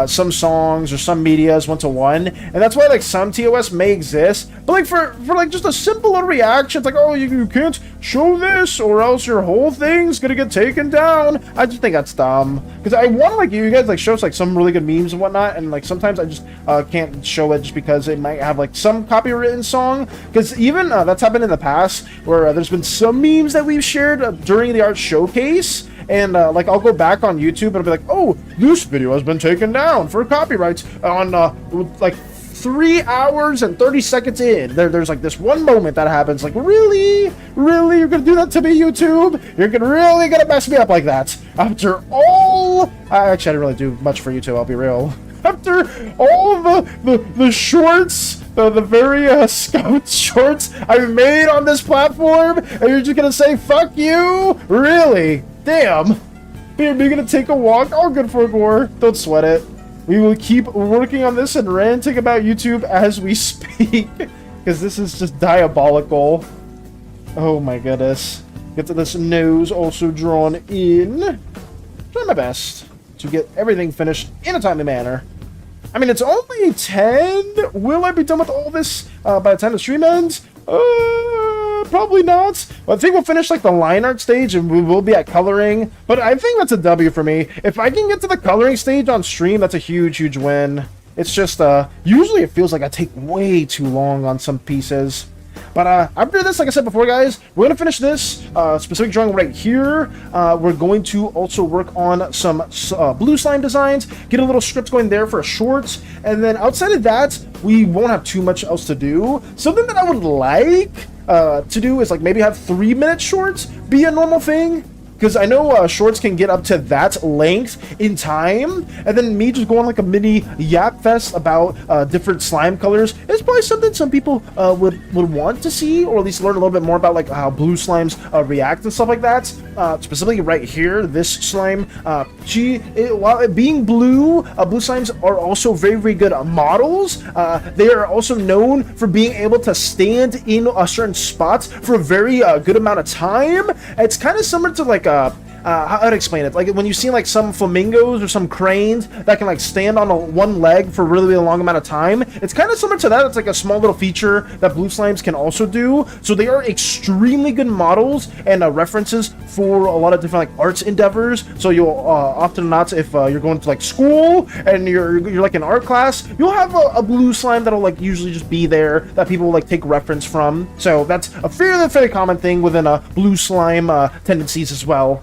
some songs or some medias one-to-one, and that's why like some TOS may exist, but like for like just a simple little reaction, it's like, oh, you can't show this or else your whole thing's gonna get taken down. I just think that's dumb, because I want to like you guys like show us like some really good memes and whatnot, and like sometimes I just can't show it just because it might have like some copywritten song, because even that's happened in the past where there's been some memes that we've shared during the art showcase, and like I'll go back on YouTube and I'll be like, oh, this video has been taken down for copyrights on like 3 hours and 30 seconds in, there's like this one moment that happens. Like, really? Really? You're gonna do that to me, YouTube? You're really gonna mess me up like that? After all... Actually, I didn't really do much for YouTube, I'll be real. After all the shorts, the very scout shorts I've made on this platform, and you're just gonna say, fuck you? Really? Damn. You're gonna take a walk? Oh, good for gore. Don't sweat it. We will keep working on this and ranting about YouTube as we speak, because this is just diabolical. Oh my goodness. Get to this nose also drawn in. Try my best to get everything finished in a timely manner. I mean, it's only 10. Will I be done with all this by the time the stream ends? Probably not. Well, I think we'll finish like the line art stage and we will be at coloring. But I think that's a W for me. If I can get to the coloring stage on stream, that's a huge, huge win. It's just, usually it feels like I take way too long on some pieces. But after this, like I said before, guys, we're going to finish this specific drawing right here. We're going to also work on some blue slime designs, get a little script going there for shorts, and then outside of that, we won't have too much else to do. Something that I would like to do is like maybe have 3-minute shorts be a normal thing. Because I know shorts can get up to that length in time, and then me just going like a mini yap fest about different slime colors is probably something some people would want to see, or at least learn a little bit more about like how blue slimes react and stuff like that. Specifically right here, this slime, while being blue, blue slimes are also very, very good models. They are also known for being able to stand in a certain spot for a very good amount of time. It's kind of similar to like how I'd explain it, like when you see like some flamingos or some cranes that can like stand on one leg for a really long amount of time. It's kind of similar to that. It's like a small little feature that blue slimes can also do. So they are extremely good models and references for a lot of different like arts endeavors. So you'll often not, if you're going to like school and you're like in art class, you'll have a blue slime that'll like usually just be there that people will like take reference from. So that's a fairly common thing within blue slime tendencies as well.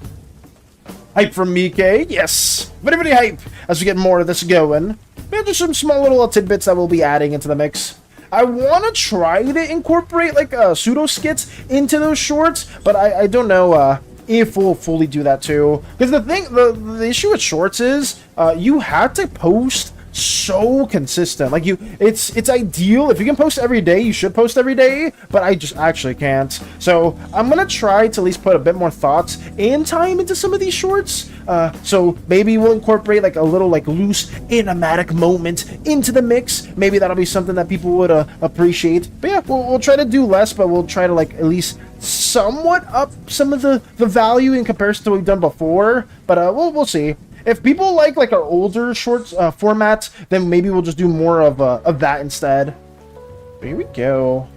Hype from Mike, yes, very hype as we get more of this going. Maybe just some small little tidbits that we'll be adding into the mix. I want to try to incorporate like pseudo skits into those shorts, but I don't know if we'll fully do that too. Because the issue with shorts is you have to post so consistent. Like it's ideal if you can post every day. You should post every day, but I just actually can't. So I'm gonna try to at least put a bit more thoughts and time into some of these shorts. So maybe we'll incorporate like a little like loose animatic moment into the mix. Maybe that'll be something that people would appreciate. But yeah, we'll try to do less, but we'll try to like at least somewhat up some of the value in comparison to what we've done before. But we'll see. If people like our older shorts format, then maybe we'll just do more of that instead. Here we go.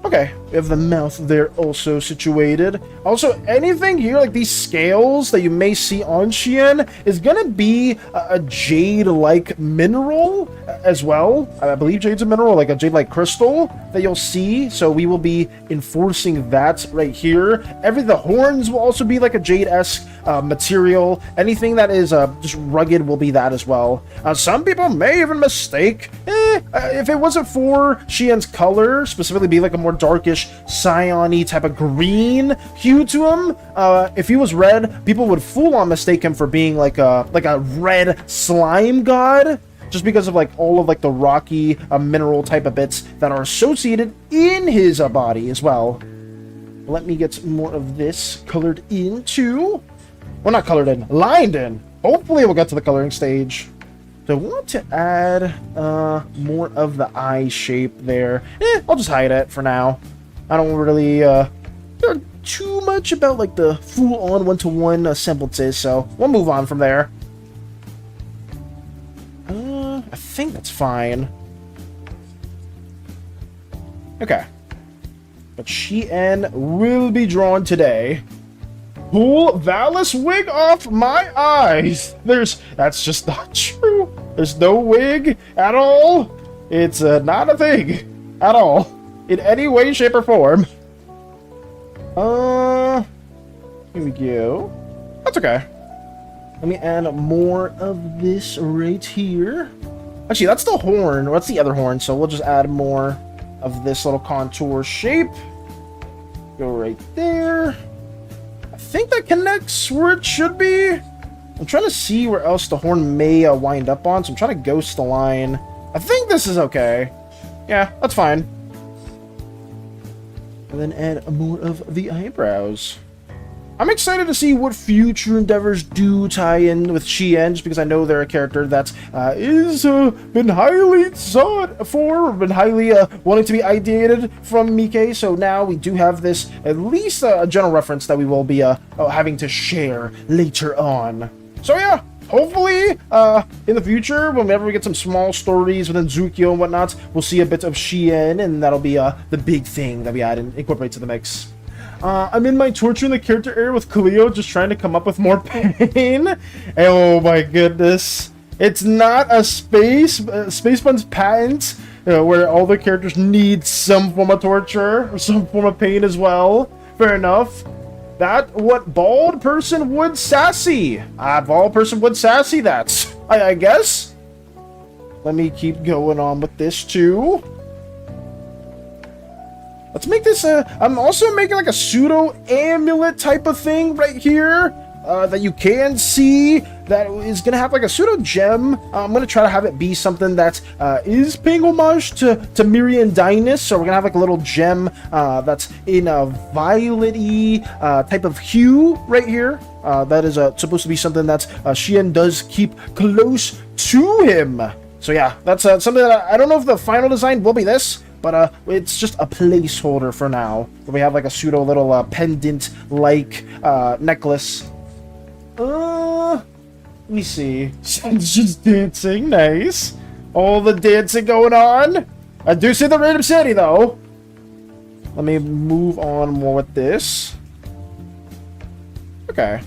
Okay, we have the mouth there also situated. Also, anything here, like these scales that you may see on Shein, is gonna be a jade-like mineral as well. I believe jade's a mineral, like a jade-like crystal that you'll see. So we will be enforcing that right here. The horns will also be like a jade-esque material. Anything that is just rugged will be that as well. Some people may even mistake, if it wasn't for Shein's color, specifically be like a more darkish cyan-y type of green hue to him. If he was red, people would full-on mistake him for being like a red slime god, just because of like all of like the rocky mineral type of bits that are associated in his body as well. Let me get more of this colored in too. Well, not colored in, lined in. Hopefully we'll get to the coloring stage. So I want to add more of the eye shape there. I'll just hide it for now. I don't really care too much about like the full-on one-to-one semblances, so we'll move on from there. I think that's fine. Okay. But Shein will be drawn today. Pull Valis wig off my eyes. That's just not true. There's no wig at all. It's not a thing at all in any way, shape, or form. Here we go. That's okay. Let me add more of this right here. Actually, that's the horn. Or that's the other horn. So we'll just add more of this little contour shape. Go right there. I think that connects where it should be. I'm trying to see where else the horn may wind up on. So I'm trying to ghost the line. I think this is okay. Yeah, that's fine. And then add more of the eyebrows. I'm excited to see what future endeavors do tie in with Shien, just because I know they're a character that is been highly sought for, been highly wanting to be ideated from Mike. So now we do have this, at least a general reference that we will be having to share later on. So yeah, hopefully in the future, whenever we get some small stories within Zukio and whatnot, we'll see a bit of Shien, and that'll be the big thing that we add and incorporate to the mix. I'm in my torturing the character area with Cleo, just trying to come up with more pain. Oh my goodness. It's not a Spacepun's patent where all the characters need some form of torture or some form of pain as well. Fair enough. That what bald person would sassy. Bald person would sassy that. I guess. Let me keep going on with this too. Let's make this I'm also making like a pseudo amulet type of thing right here that you can see that is gonna have like a pseudo gem. I'm gonna try to have it be something that is paying homage to Miriam Dynus. So we're gonna have like a little gem that's in a violet-y type of hue right here. That is supposed to be something that Shien does keep close to him. So yeah, that's something that I don't know if the final design will be this, but it's just a placeholder for now. We have like a pseudo little pendant-like necklace. Let me see. It's just dancing, nice. All the dancing going on. I do see the random city though. Let me move on more with this. Okay.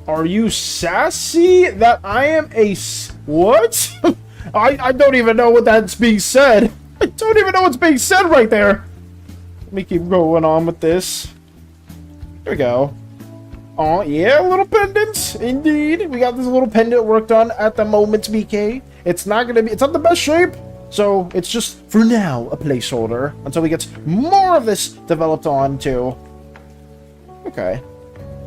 Are you sassy that I am a what? I don't even know what that's being said. I don't even know what's being said right there. Let me keep going on with this. Here we go. Oh, yeah, little pendants. Indeed. We got this little pendant worked on at the moment, BK. It's not the best shape. So it's just, for now, a placeholder. Until we get more of this developed on, too. Okay.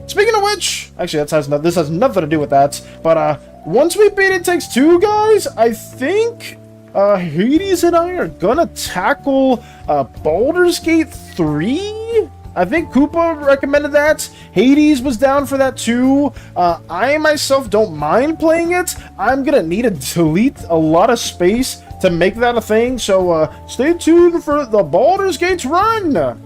Speaking of which, actually, this has nothing to do with that. But, once we beat It Takes Two, guys, I think Hades and I are gonna tackle Baldur's Gate 3? I think Koopa recommended that. Hades was down for that too. I myself don't mind playing it. I'm gonna need to delete a lot of space to make that a thing, so stay tuned for the Baldur's Gate run.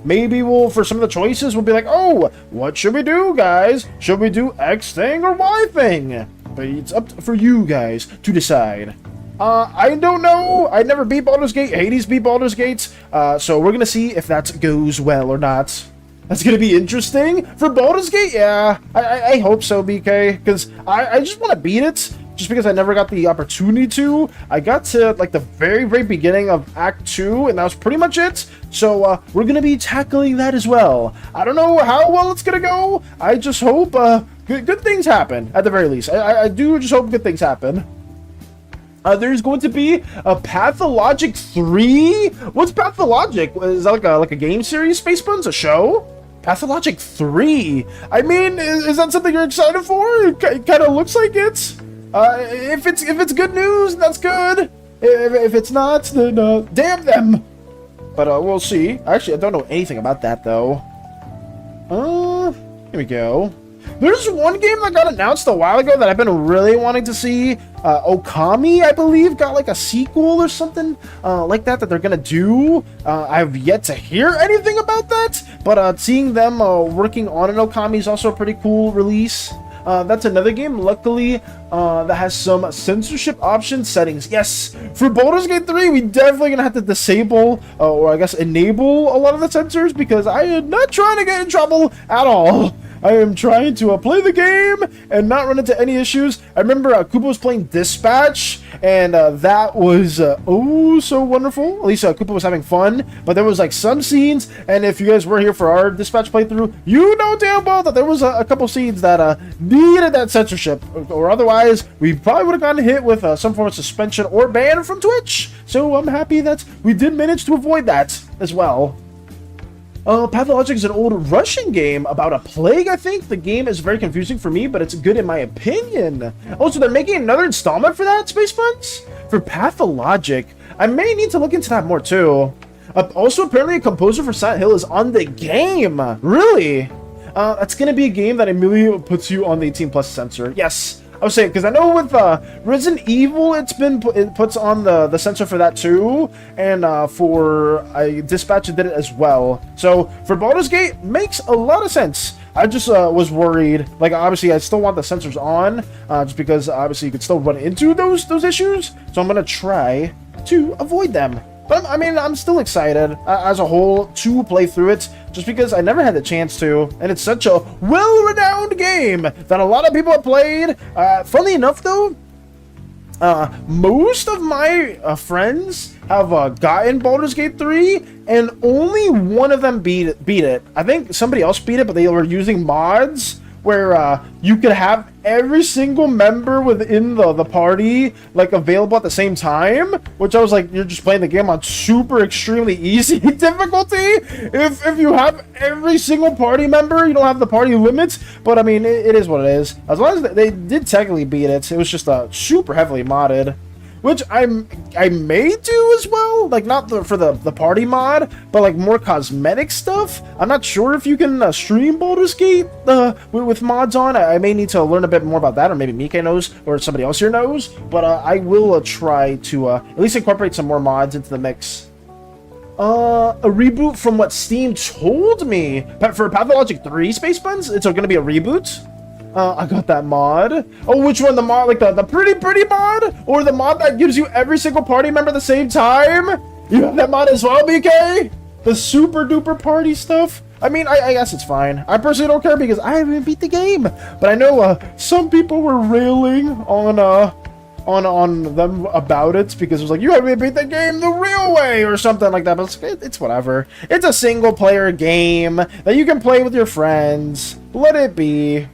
Maybe for some of the choices, we'll be like, oh, what should we do, guys? Should we do X thing or Y thing? But it's up for you guys to decide. I don't know. I never beat Baldur's Gate. Hades beat Baldur's Gate. So we're gonna see if that goes well or not. That's gonna be interesting. For Baldur's Gate, yeah. I hope so, BK. Because I just want to beat it. Just because I never got the opportunity to. I got to like the very, very beginning of Act 2, and that was pretty much it. So we're gonna be tackling that as well. I don't know how well it's gonna go. I just hope good things happen, at the very least. I do just hope good things happen. There's going to be a Pathologic 3? What's Pathologic? Is that like a game series, Spacebuns? A show? Pathologic 3? I mean, is that something you're excited for? It kind of looks like it. If it's good news, that's good. If it's not, then damn them. But we'll see. Actually, I don't know anything about that though. Here we go. There's one game that got announced a while ago that I've been really wanting to see. Okami, I believe, got like a sequel or something like that they're gonna do. I've yet to hear anything about that, but seeing them working on an Okami is also a pretty cool release. That's another game, luckily, that has some censorship option settings. Yes, for Baldur's Gate 3, we definitely gonna have to disable, or I guess enable a lot of the censors, because I am not trying to get in trouble at all. I am trying to play the game and not run into any issues. I remember Koopa was playing Dispatch, and that was oh so wonderful. At least Koopa was having fun, but there was like some scenes, and if you guys were here for our Dispatch playthrough, you know damn well that there was a couple scenes that needed that censorship, or otherwise we probably would have gotten hit with some form of suspension or ban from Twitch. So I'm happy that we did manage to avoid that as well. Pathologic is an old Russian game about a plague, I think. The game is very confusing for me, but it's good in my opinion. Oh, so they're making another installment for that, Space Buns? For Pathologic. I may need to look into that more, too. Also, apparently a composer for Silent Hill is on the game. Really? That's going to be a game that immediately puts you on the 18+ censor. Yes. I was saying, because I know with Resident Evil, it puts on the censor for that too, and for Dispatch, it did it as well. So for Baldur's Gate, makes a lot of sense. I just was worried. Like, obviously, I still want the censors on, just because obviously you could still run into those issues. So I'm gonna try to avoid them. But I mean, I'm still excited as a whole to play through it, just because I never had the chance to, and it's such a well-renowned game that a lot of people have played. Funnily enough, though, most of my friends have gotten Baldur's Gate 3, and only one of them beat it. I think somebody else beat it, but they were using mods where you could have every single member within the party like available at the same time, which I was like, you're just playing the game on super extremely easy difficulty. If you have every single party member, you don't have the party limits, but I mean, it is what it is. As long as they did technically beat it, it was just super heavily modded, which I may do as well, like not for the party mod, but like more cosmetic stuff. I'm not sure if you can stream Baldur's Gate with mods on. I may need to learn a bit more about that, or maybe Mike knows, or somebody else here knows, but I will try to at least incorporate some more mods into the mix. A reboot from what Steam told me. For Pathologic 3, Space Buns, it's going to be a reboot. I got that mod. Oh, which one? The mod, like the pretty mod? Or the mod that gives you every single party member at the same time? You have that mod as well, BK? The super duper party stuff? I mean, I guess it's fine. I personally don't care because I haven't beat the game. But I know some people were railing on them about it because it was like, you haven't beat the game the real way or something like that. But it's whatever. It's a single player game that you can play with your friends. Let it be.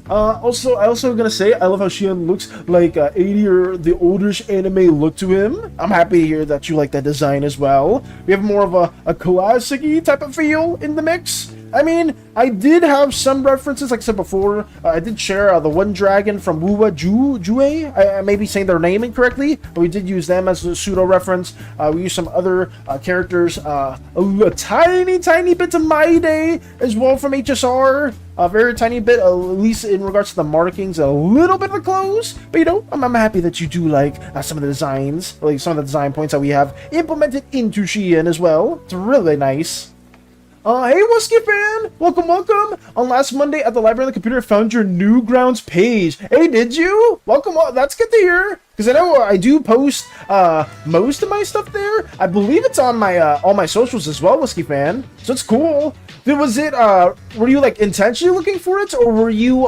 I also gonna say, I love how Shion looks like 80 or the oldish anime look to him. I'm happy to hear that you like that design as well. We have more of a classic-y type of feel in the mix. I mean, I did have some references, like I said before. I did share the one dragon from Wuwa Jue. I may be saying their name incorrectly, but we did use them as a pseudo reference. We used some other characters, a tiny bit of My Day as well from HSR. A very tiny bit, at least in regards to the markings, a little bit of the clothes. But you know, I'm happy that you do like some of the designs, like some of the design points that we have implemented into Shein as well. It's really nice. Hey, Whiskey fan! Welcome! On last Monday at the Library on the Computer, I found your Newgrounds page. Hey, did you? Welcome! That's good to hear. Because I know I do post most of my stuff there. I believe it's on my all my socials as well, Whiskey fan. So it's cool. Was it were you like intentionally looking for it, or were you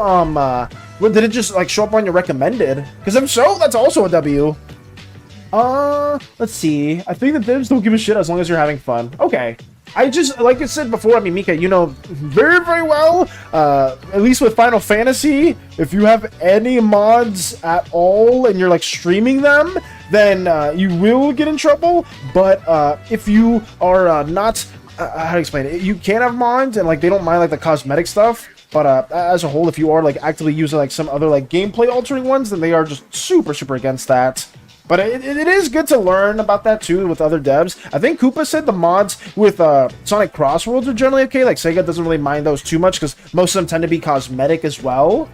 did it just like show up on your recommended? Because if so, that's also a W. Let's see. I think the devs don't give a shit as long as you're having fun. Okay. I just, like I said before, I mean, Mika, you know very, very well, at least with Final Fantasy, if you have any mods at all and you're, like, streaming them, then you will get in trouble. But if you are not, how to explain it, you can have mods and, like, they don't mind, like, the cosmetic stuff. But as a whole, if you are, like, actively using, like, some other, like, gameplay-altering ones, then they are just super, super against that. But it is good to learn about that too with other devs. I think Koopa said the mods with Sonic Crossworlds are generally okay. Like Sega doesn't really mind those too much because most of them tend to be cosmetic as well.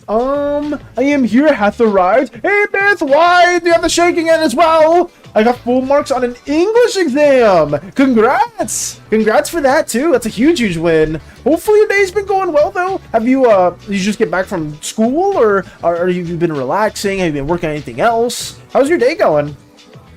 I am here, hath arrived. Hey, Beth, why do you have the shaking hand as well? I got full marks on an English exam. Congrats! Congrats for that too. That's a huge win. Hopefully your day's been going well though. Have you did you just get back from school, or are you been relaxing? Have you been working on anything else? How's your day going?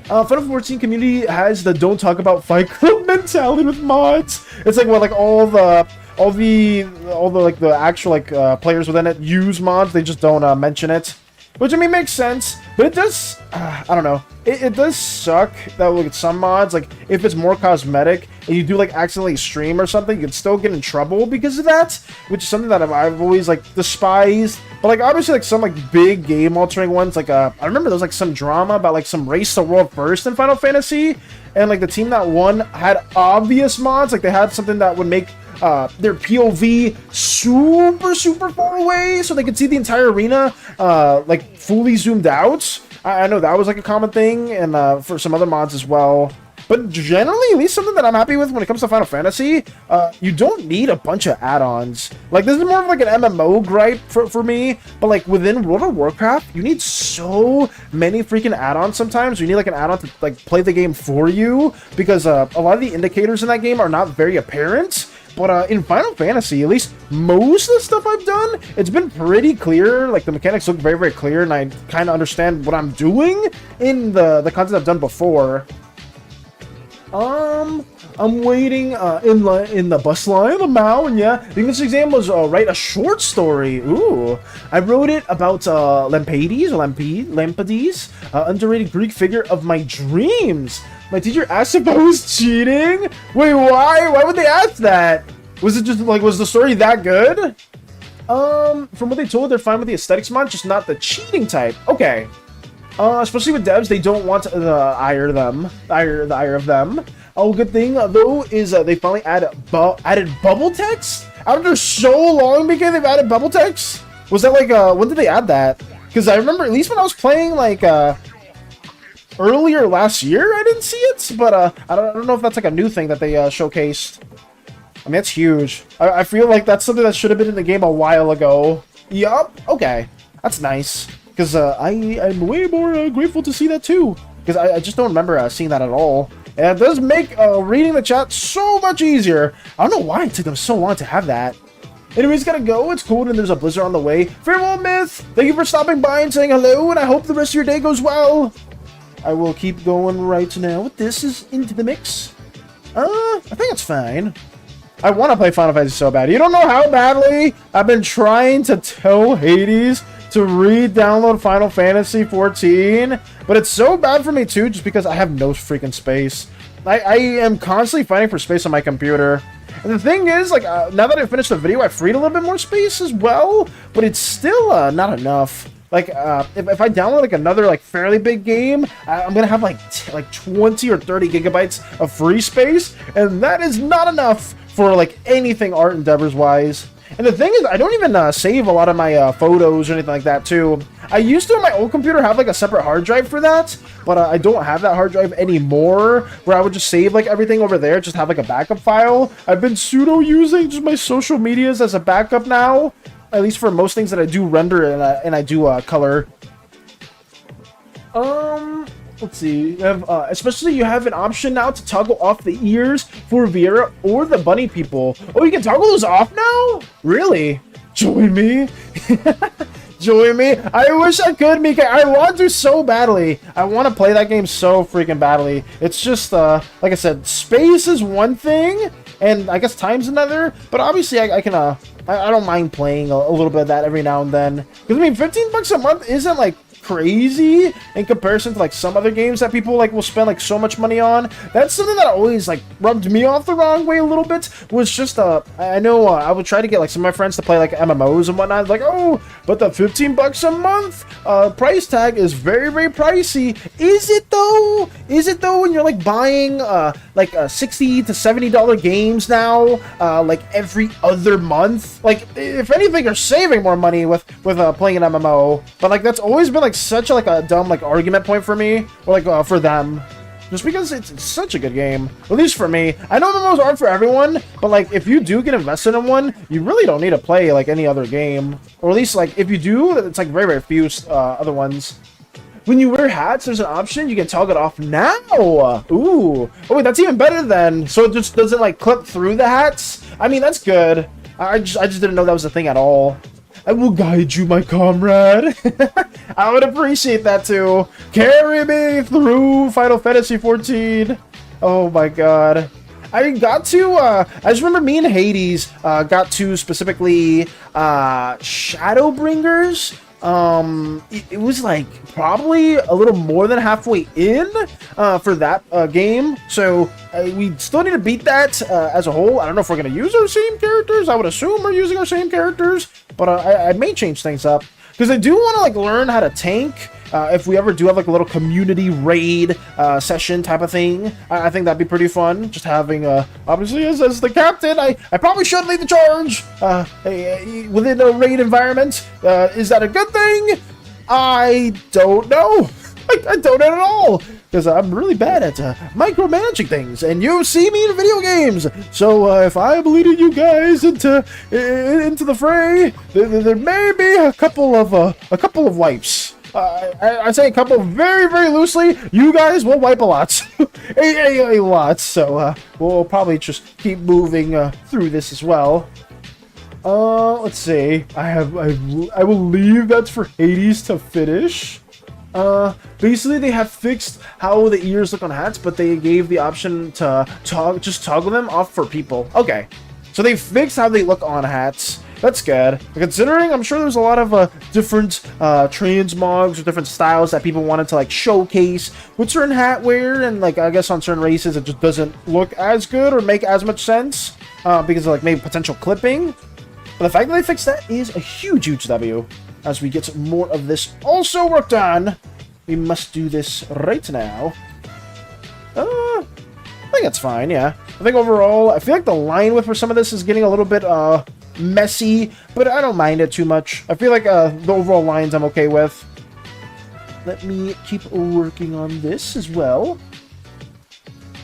Final 14 community has the don't talk about Fight Club mentality with mods. It's like what, like all the all the like the actual like players within it use mods. They just don't mention it. Which, I mean, makes sense, but it does, I don't know, it does suck that, look, at some mods, like, if it's more cosmetic, and you do, like, accidentally stream or something, you can still get in trouble because of that, which is something that I've always, like, despised. But, like, obviously, like, some, like, big game-altering ones, like, I remember there was, like, some drama about, like, some race to world first in Final Fantasy, and, like, the team that won had obvious mods, like, they had something that would make their POV super far away so they could see the entire arena like fully zoomed out. I know that was like a common thing, and for some other mods as well. But generally, at least something that I'm happy with when it comes to Final Fantasy, you don't need a bunch of add-ons. Like, this is more of like an MMO gripe for me, but like within World of Warcraft, you need so many freaking add-ons sometimes. You need like an add-on to like play the game for you, because a lot of the indicators in that game are not very apparent. But in Final Fantasy, at least most of the stuff I've done, it's been pretty clear. Like, the mechanics look very clear, and I kind of understand what I'm doing in the content I've done before. I'm waiting in the bus line, the Mao, and yeah, the English exam was write a short story. Ooh, I wrote it about Lampides, underrated Greek figure of my dreams. My teacher asked if I was cheating. Wait, why? Why would they ask that? Was it just like, was the story that good? From what they told, they're fine with the aesthetics mod, just not the cheating type. Okay. Especially with devs, they don't want the ire of them. Oh, good thing though is they finally added bubble text after so long. Because they've added bubble text. Was that like when did they add that? Because I remember, at least when I was playing like earlier last year, I didn't see it. But I don't know if that's like a new thing that they showcased. I mean, that's huge. I feel like that's something that should have been in the game a while ago. Yup. Okay, that's nice. Because I'm way more grateful to see that too. Because I just don't remember seeing that at all. And it does make reading the chat so much easier. I don't know why it took them so long to have that. Anyways, gotta go. It's cold and there's a blizzard on the way. Farewell, Myth. Thank you for stopping by and saying hello. And I hope the rest of your day goes well. I will keep going right now. This is into the mix. I think it's fine. I want to play Final Fantasy so bad. You don't know how badly I've been trying to tell Hades to re-download Final Fantasy 14, but it's so bad for me too, just because I have no freaking space. I am constantly fighting for space on my computer. And the thing is, like, now that I finished the video, I freed a little bit more space as well, but it's still not enough. Like, if I download like another like fairly big game, I'm gonna have like 20 or 30 gigabytes of free space, and that is not enough for like anything art endeavors wise. And the thing is, I don't even save a lot of my photos or anything like that too. I used to on my old computer have like a separate hard drive for that, but I don't have that hard drive anymore, where I would just save like everything over there, just have like a backup file. I've been pseudo using just my social medias as a backup now, at least for most things that I do render and I do color. Let's see. You have, especially you have an option now to toggle off the ears for Viera or the bunny people. Oh, you can toggle those off now? Really? Join me. Join me. I wish I could, Mika. I want to so badly. I want to play that game so freaking badly. It's just, like I said, space is one thing, and I guess time's another. But obviously, I can, I don't mind playing a little bit of that every now and then. Because, I mean, $15 a month isn't, like, crazy in comparison to like some other games that people like will spend like so much money on. That's something that always like rubbed me off the wrong way a little bit. Was just I know I would try to get like some of my friends to play like MMOs and whatnot, like, oh, but the $15 a month price tag is very pricey. Is it though? Is it though, when you're like buying like $60 to $70 games now, like every other month? Like, if anything, you're saving more money with playing an MMO. But like, that's always been like such a, like a dumb like argument point for me, or like for them, just because it's such a good game, at least for me. I know MMOs aren't for everyone, but like if you do get invested in one, you really don't need to play like any other game, or at least like if you do, it's like very few other ones. When you wear hats, there's an option you can toggle it off now. Ooh, oh wait, that's even better then. So it just doesn't like clip through the hats. I mean, that's good. I just didn't know that was a thing at all. I will guide you, my comrade. I would appreciate that too. Carry me through Final Fantasy 14. Oh my god. I got to, I just remember me and Hades got to specifically Shadowbringers. It was like probably a little more than halfway in for that game, so we still need to beat that as a whole. I don't know if we're going to use our same characters. I would assume we're using our same characters, but I may change things up because I do want to like learn how to tank. If we ever do have like a little community raid session type of thing, I think that'd be pretty fun. Just having, obviously, as the captain, I probably should lead the charge within a raid environment. Is that a good thing? I don't know. I don't know at all. Because I'm really bad at micromanaging things, and you see me in video games. So if I'm leading you guys into the fray, there may be a couple of wipes. I say a couple very, very loosely. You guys will wipe a lot. a lot. So we'll probably just keep moving through this as well. Let's see. I believe that's for Hades to finish. Basically they have fixed how the ears look on hats, but they gave the option to just toggle them off for people. Okay. So they fixed how they look on hats. That's good. Considering I'm sure there's a lot of different transmogs or different styles that people wanted to like showcase with certain hat wear, and like I guess on certain races it just doesn't look as good or make as much sense because of like maybe potential clipping. But the fact that they fixed that is a huge, huge W. As we get more of this also worked on, we must do this right now. I think that's fine, yeah. I think overall, I feel like the line width for some of this is getting a little bit messy, but I don't mind it too much. I feel like the overall lines I'm okay with. Let me keep working on this as well.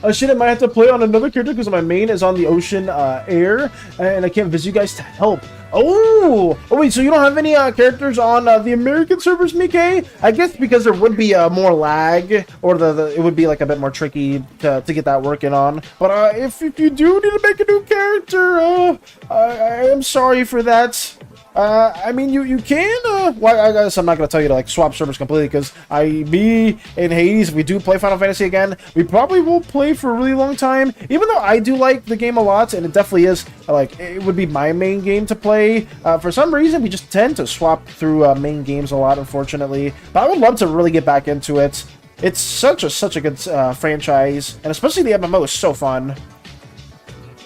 Oh shit, I might have to play on another character because my main is on the ocean air, and I can't visit you guys to help. Oh wait, so you don't have any characters on the American servers, Mike? I guess because there would be more lag, or it would be like a bit more tricky to get that working on. But if you do need to make a new character, I am sorry for that. I mean, you can, well, I guess I'm not going to tell you to, like, swap servers completely, because me and Hades, if we do play Final Fantasy again, we probably will play for a really long time, even though I do like the game a lot, and it definitely is, like, it would be my main game to play. For some reason, we just tend to swap through main games a lot, unfortunately, but I would love to really get back into it. It's such a good franchise, and especially the MMO is so fun.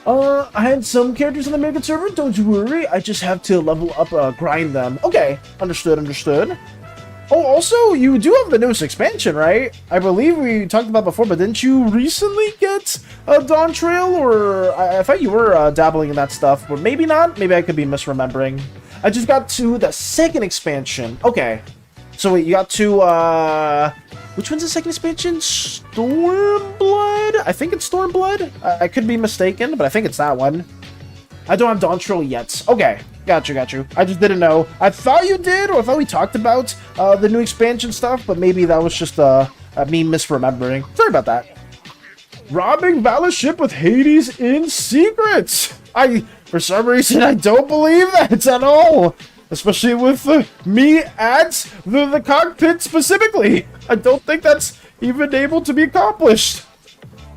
I had some characters on the American server, don't you worry, I just have to level up, grind them. Okay, understood. Oh, also, you do have the newest expansion, right? I believe we talked about before, but didn't you recently get a Dawn Trail, or I thought you were dabbling in that stuff, but maybe not, maybe I could be misremembering. I just got to the second expansion. Okay, so wait, you got to, which one's the second expansion? Stormblood? I think it's Stormblood. I could be mistaken, but I think it's that one. I don't have Dawn Trail yet. Okay, got you. I just didn't know. I thought you did, or I thought we talked about the new expansion stuff, but maybe that was just me misremembering. Sorry about that. Robbing Valor's ship with Hades in secret. For some reason, I don't believe that at all. Especially with me at the cockpit specifically. I don't think that's even able to be accomplished.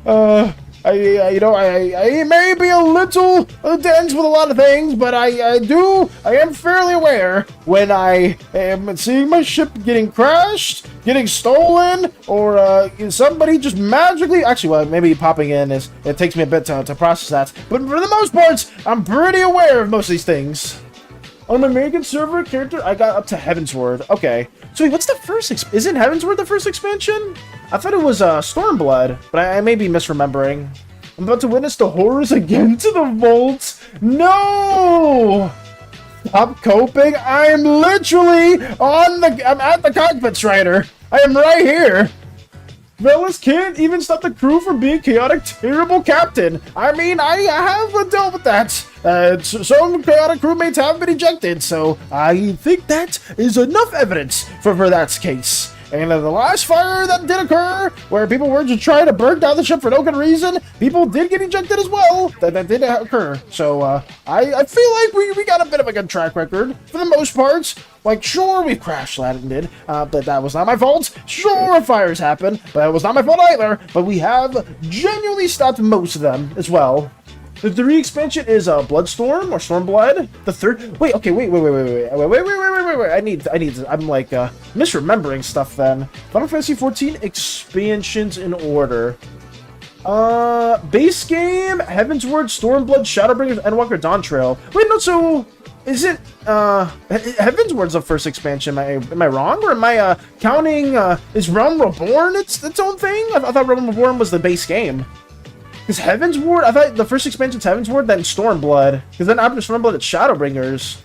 I may be a little dense with a lot of things, but I am fairly aware when I am seeing my ship getting crashed, getting stolen, or somebody just magically, actually, well, maybe popping in it takes me a bit to process that, but for the most part, I'm pretty aware of most of these things. On the American server character, I got up to Heavensward. Okay. So wait, what's the first isn't Heavensward the first expansion? I thought it was Stormblood, but I may be misremembering. I'm about to witness the horrors again to the vault. No! Stop coping. I'm literally I'm at the cockpit, Strider. I am right here. Velas can't even stop the crew from being chaotic, terrible captain. I mean, I have dealt with that. Some chaotic crewmates have been ejected, so I think that is enough evidence for that's case. And the last fire that did occur, where people were just trying to burn down the ship for no good reason, people did get ejected as well. That did occur. So I feel like we got a bit of a good track record for the most part. Like, sure, we crash landed, but that was not my fault. Sure, fires happen, but it was not my fault either. But we have genuinely stopped most of them as well. The 3 expansion is Bloodstorm or Stormblood. The 3rd. Wait. Okay. Wait. I need. I'm like misremembering stuff. Then Final Fantasy 14 expansions in order. Base game, Heavensward, Stormblood, Shadowbringers, Endwalker, Dawntrail. Wait, no. So is it Heavensward's the first expansion? Am I wrong, or am I counting? Is Realm Reborn its own thing? I thought Realm Reborn was the base game. Because Heavensward, I thought the first expansion's Heavensward, then Stormblood. Because then after Stormblood, it's Shadowbringers.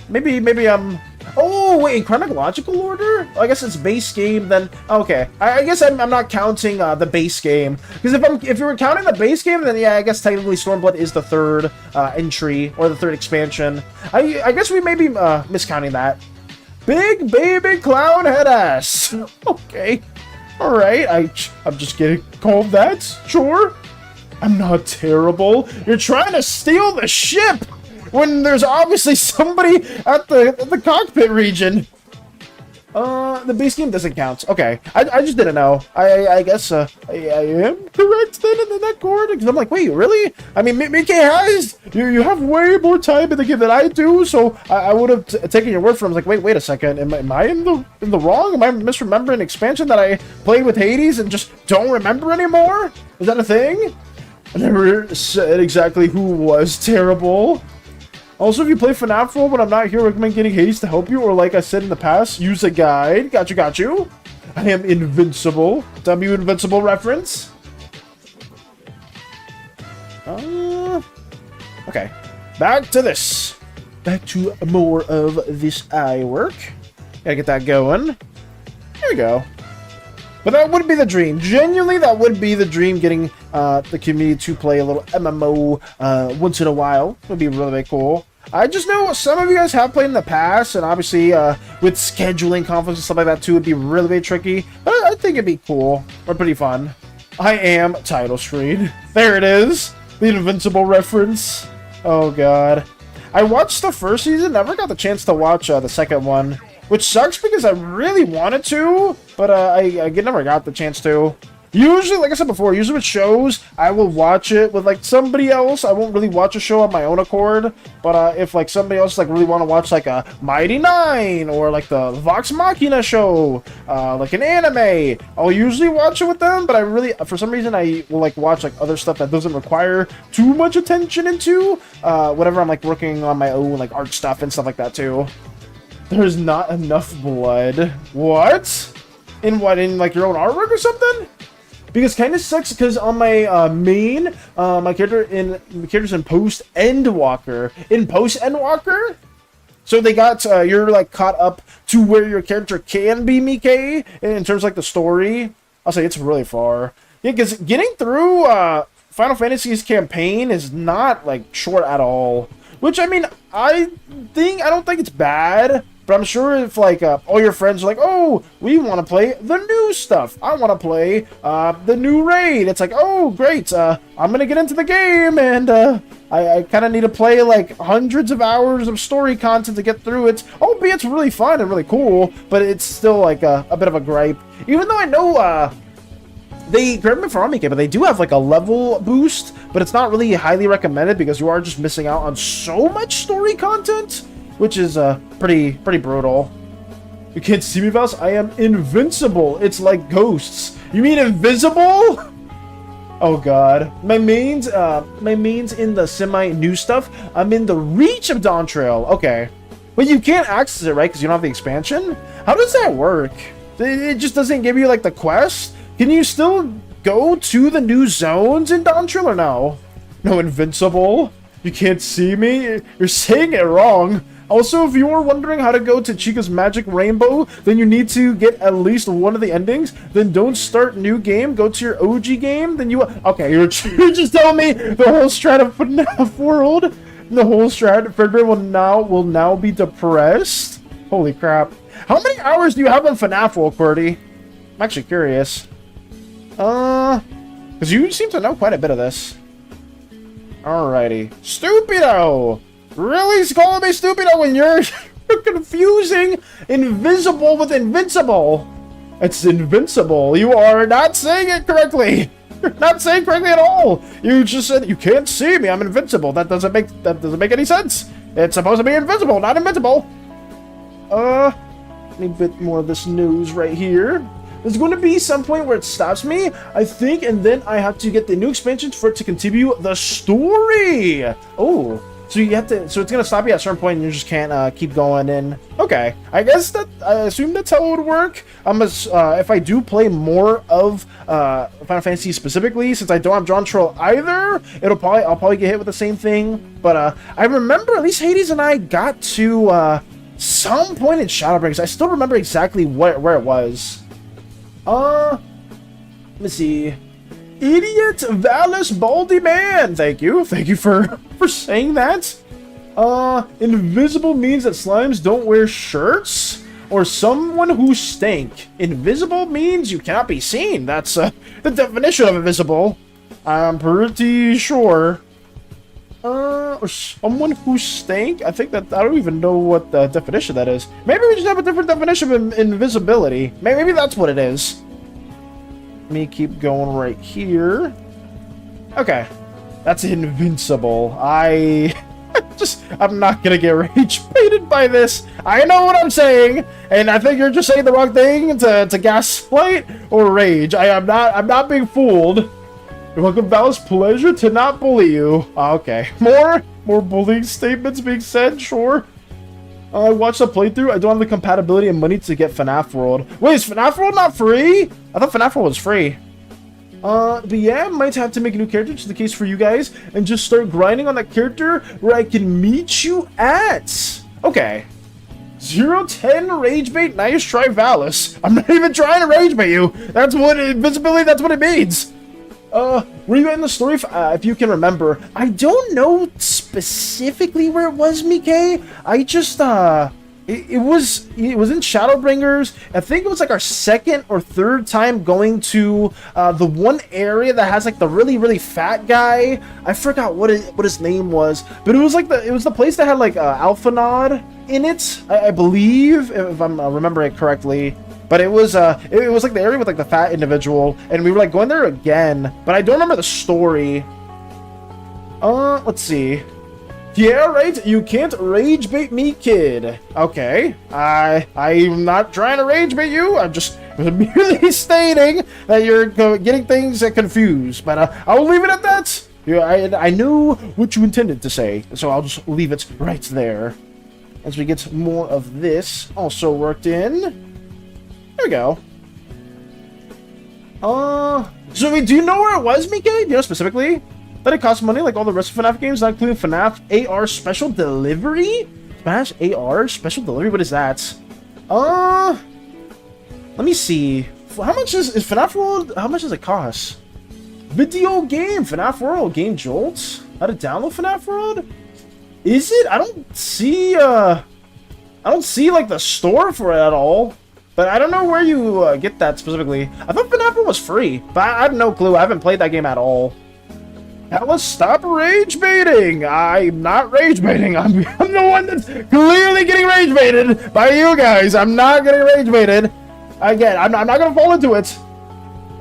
Maybe I'm... Oh, wait, in chronological order? I guess it's base game, then... Okay, I guess I'm not counting the base game. Because if you were counting the base game, then yeah, I guess technically Stormblood is the 3rd entry, or the 3rd expansion. I guess we may be miscounting that. Big baby clown head ass. Okay. Alright, I'm just getting called that, sure. I'm not terrible. You're trying to steal the ship when there's obviously somebody at the cockpit region. The base game doesn't count. Okay, I just didn't know. I guess I am correct then in that chord. Because I'm like, wait, really? I mean, Mickey has you have way more time in the game than I do, so I would have taken your word for it. I was like, wait a second, am I in the wrong? Am I misremembering expansion that I played with Hades and just don't remember anymore? Is that a thing? I never said exactly who was terrible. Also, if you play FNAF role when I'm not here, recommend getting Hades to help you, or like I said in the past, use a guide. Got you. I am invincible. W invincible reference. Okay. Back to this. Back to more of this eye work. Gotta get that going. There we go. But that would be the dream. Genuinely, that would be the dream, getting the community to play a little MMO once in a while. It would be really, really cool. I just know some of you guys have played in the past, and obviously with scheduling conflicts and stuff like that too, it would be really, really tricky. But I think it'd be cool or pretty fun. I am title screen. There it is. The Invincible reference. Oh, God. I watched the first season, never got the chance to watch the second one. Which sucks because I really wanted to, but I never got the chance to. Usually, like I said before, usually with shows, I will watch it with like somebody else. I won't really watch a show on my own accord, but if like somebody else like really want to watch like a Mighty Nine or like the Vox Machina show, like an anime, I'll usually watch it with them. But I really, for some reason, I will like watch like other stuff that doesn't require too much attention into whatever I'm like working on my own like art stuff and stuff like that too. There's not enough blood. What? In what? In like your own artwork or something? Because kind of sucks because on my main, my character's in post Endwalker. In post Endwalker, so they got you're like caught up to where your character can be Mickey in terms of like the story. I'll say it's really far. Yeah, because getting through Final Fantasy's campaign is not like short at all. Which I mean, I don't think it's bad. But I'm sure if, like, all your friends are like, oh, we want to play the new stuff. I want to play the new raid. It's like, oh, great. I'm going to get into the game, and I kind of need to play, like, hundreds of hours of story content to get through it. Albeit it's really fun and really cool, but it's still, like, a bit of a gripe. Even though I know they, correct me if I'm wrong, but they do have, like, a level boost, but it's not really highly recommended because you are just missing out on so much story content. Which is pretty brutal. You can't see me, Vals? I am invincible. It's like ghosts. You mean invisible? Oh God. My main's in the semi-new stuff. I'm in the reach of Dawntrail. Okay. But you can't access it, right? Because you don't have the expansion? How does that work? It just doesn't give you like the quest? Can you still go to the new zones in Dawntrail or no? No, invincible? You can't see me? You're saying it wrong. Also, if you were wondering how to go to Chica's Magic Rainbow, then you need to get at least one of the endings. Then don't start new game. Go to your OG game. Then you... Okay, you're just telling me the whole strat of FNAF world, the whole strat, Fredbear will now be depressed? Holy crap. How many hours do you have on FNAF World, Qwerty? I'm actually curious. Because you seem to know quite a bit of this. Alrighty. Stupido! Really calling me Stupido when you're confusing invisible with invincible? It's invincible. You are not saying it correctly. You're not saying correctly at all. You just said you can't see me. I'm invincible. That doesn't make any sense. It's supposed to be invisible, not invincible. Need a bit more of this news right here. There's going to be some point where it stops me, I think, and then I have to get the new expansions for it to continue the story. Oh, so you have to. So it's going to stop you at a certain point, and you just can't keep going. And okay, I guess that I assume that's how it would work. If I do play more of Final Fantasy specifically, since I don't have Drawn Troll either, I'll probably get hit with the same thing. But I remember at least Hades and I got to some point in Shadowbringers. I still remember exactly where it was. Let me see. Idiot Valis Baldy Man. Thank you for saying that. Invisible means that slimes don't wear shirts, or someone who stink. Invisible means you cannot be seen. That's the definition of invisible. I'm pretty sure. Or someone who stank? I think that I don't even know what the definition that is. Maybe we just have a different definition of invisibility. Maybe that's what it is. Let me keep going right here. Okay. That's invincible. I'm not gonna get rage baited by this. I know what I'm saying, and I think you're just saying the wrong thing to gaslight or rage. I'm not being fooled. You're welcome, Val's pleasure to not bully you. Okay. More bullying statements being said, sure. I watched the playthrough. I don't have the compatibility and money to get FNAF World. Wait, is FNAF World not free? I thought FNAF World was free. But yeah, might have to make a new character, which is the case for you guys, and just start grinding on that character where I can meet you at. Okay. 010 rage bait. Nice try, Valis. I'm not even trying to rage bait you. That's what invisibility. That's what it means. Were you in the story? If you can remember, I don't know specifically where it was, Mike. I just it was in Shadowbringers. I think it was like our second or third time going to the one area that has like the really fat guy. I forgot what his name was, but it was the place that had like Alphanod in it. I believe, if I'm remembering it correctly. But it was like the area with like the fat individual, and we were like going there again, but I don't remember the story. Let's see. Yeah, right. You can't rage bait me, kid. Okay. I'm not trying to rage bait you. I'm just merely stating that you're getting things confused. But I'll leave it at that. Yeah, I knew what you intended to say, so I'll just leave it right there. As we get more of this also worked in. There we go. So wait, do you know where it was, Mike? Do you know specifically? That it costs money like all the rest of FNAF games, not including FNAF AR Special Delivery? Smash AR Special Delivery? What is that? Let me see. How much is FNAF World? How much does it cost? Video game, FNAF World, Game Jolt. How to download FNAF World? Is it? I don't see like the store for it at all. But I don't know where you get that specifically. I thought FNAF was free, but I have no clue. I haven't played that game at all. Alice, stop rage baiting. I'm not rage baiting. I'm the one that's clearly getting rage baited by you guys. I'm not getting rage baited. Again, I'm not gonna fall into it.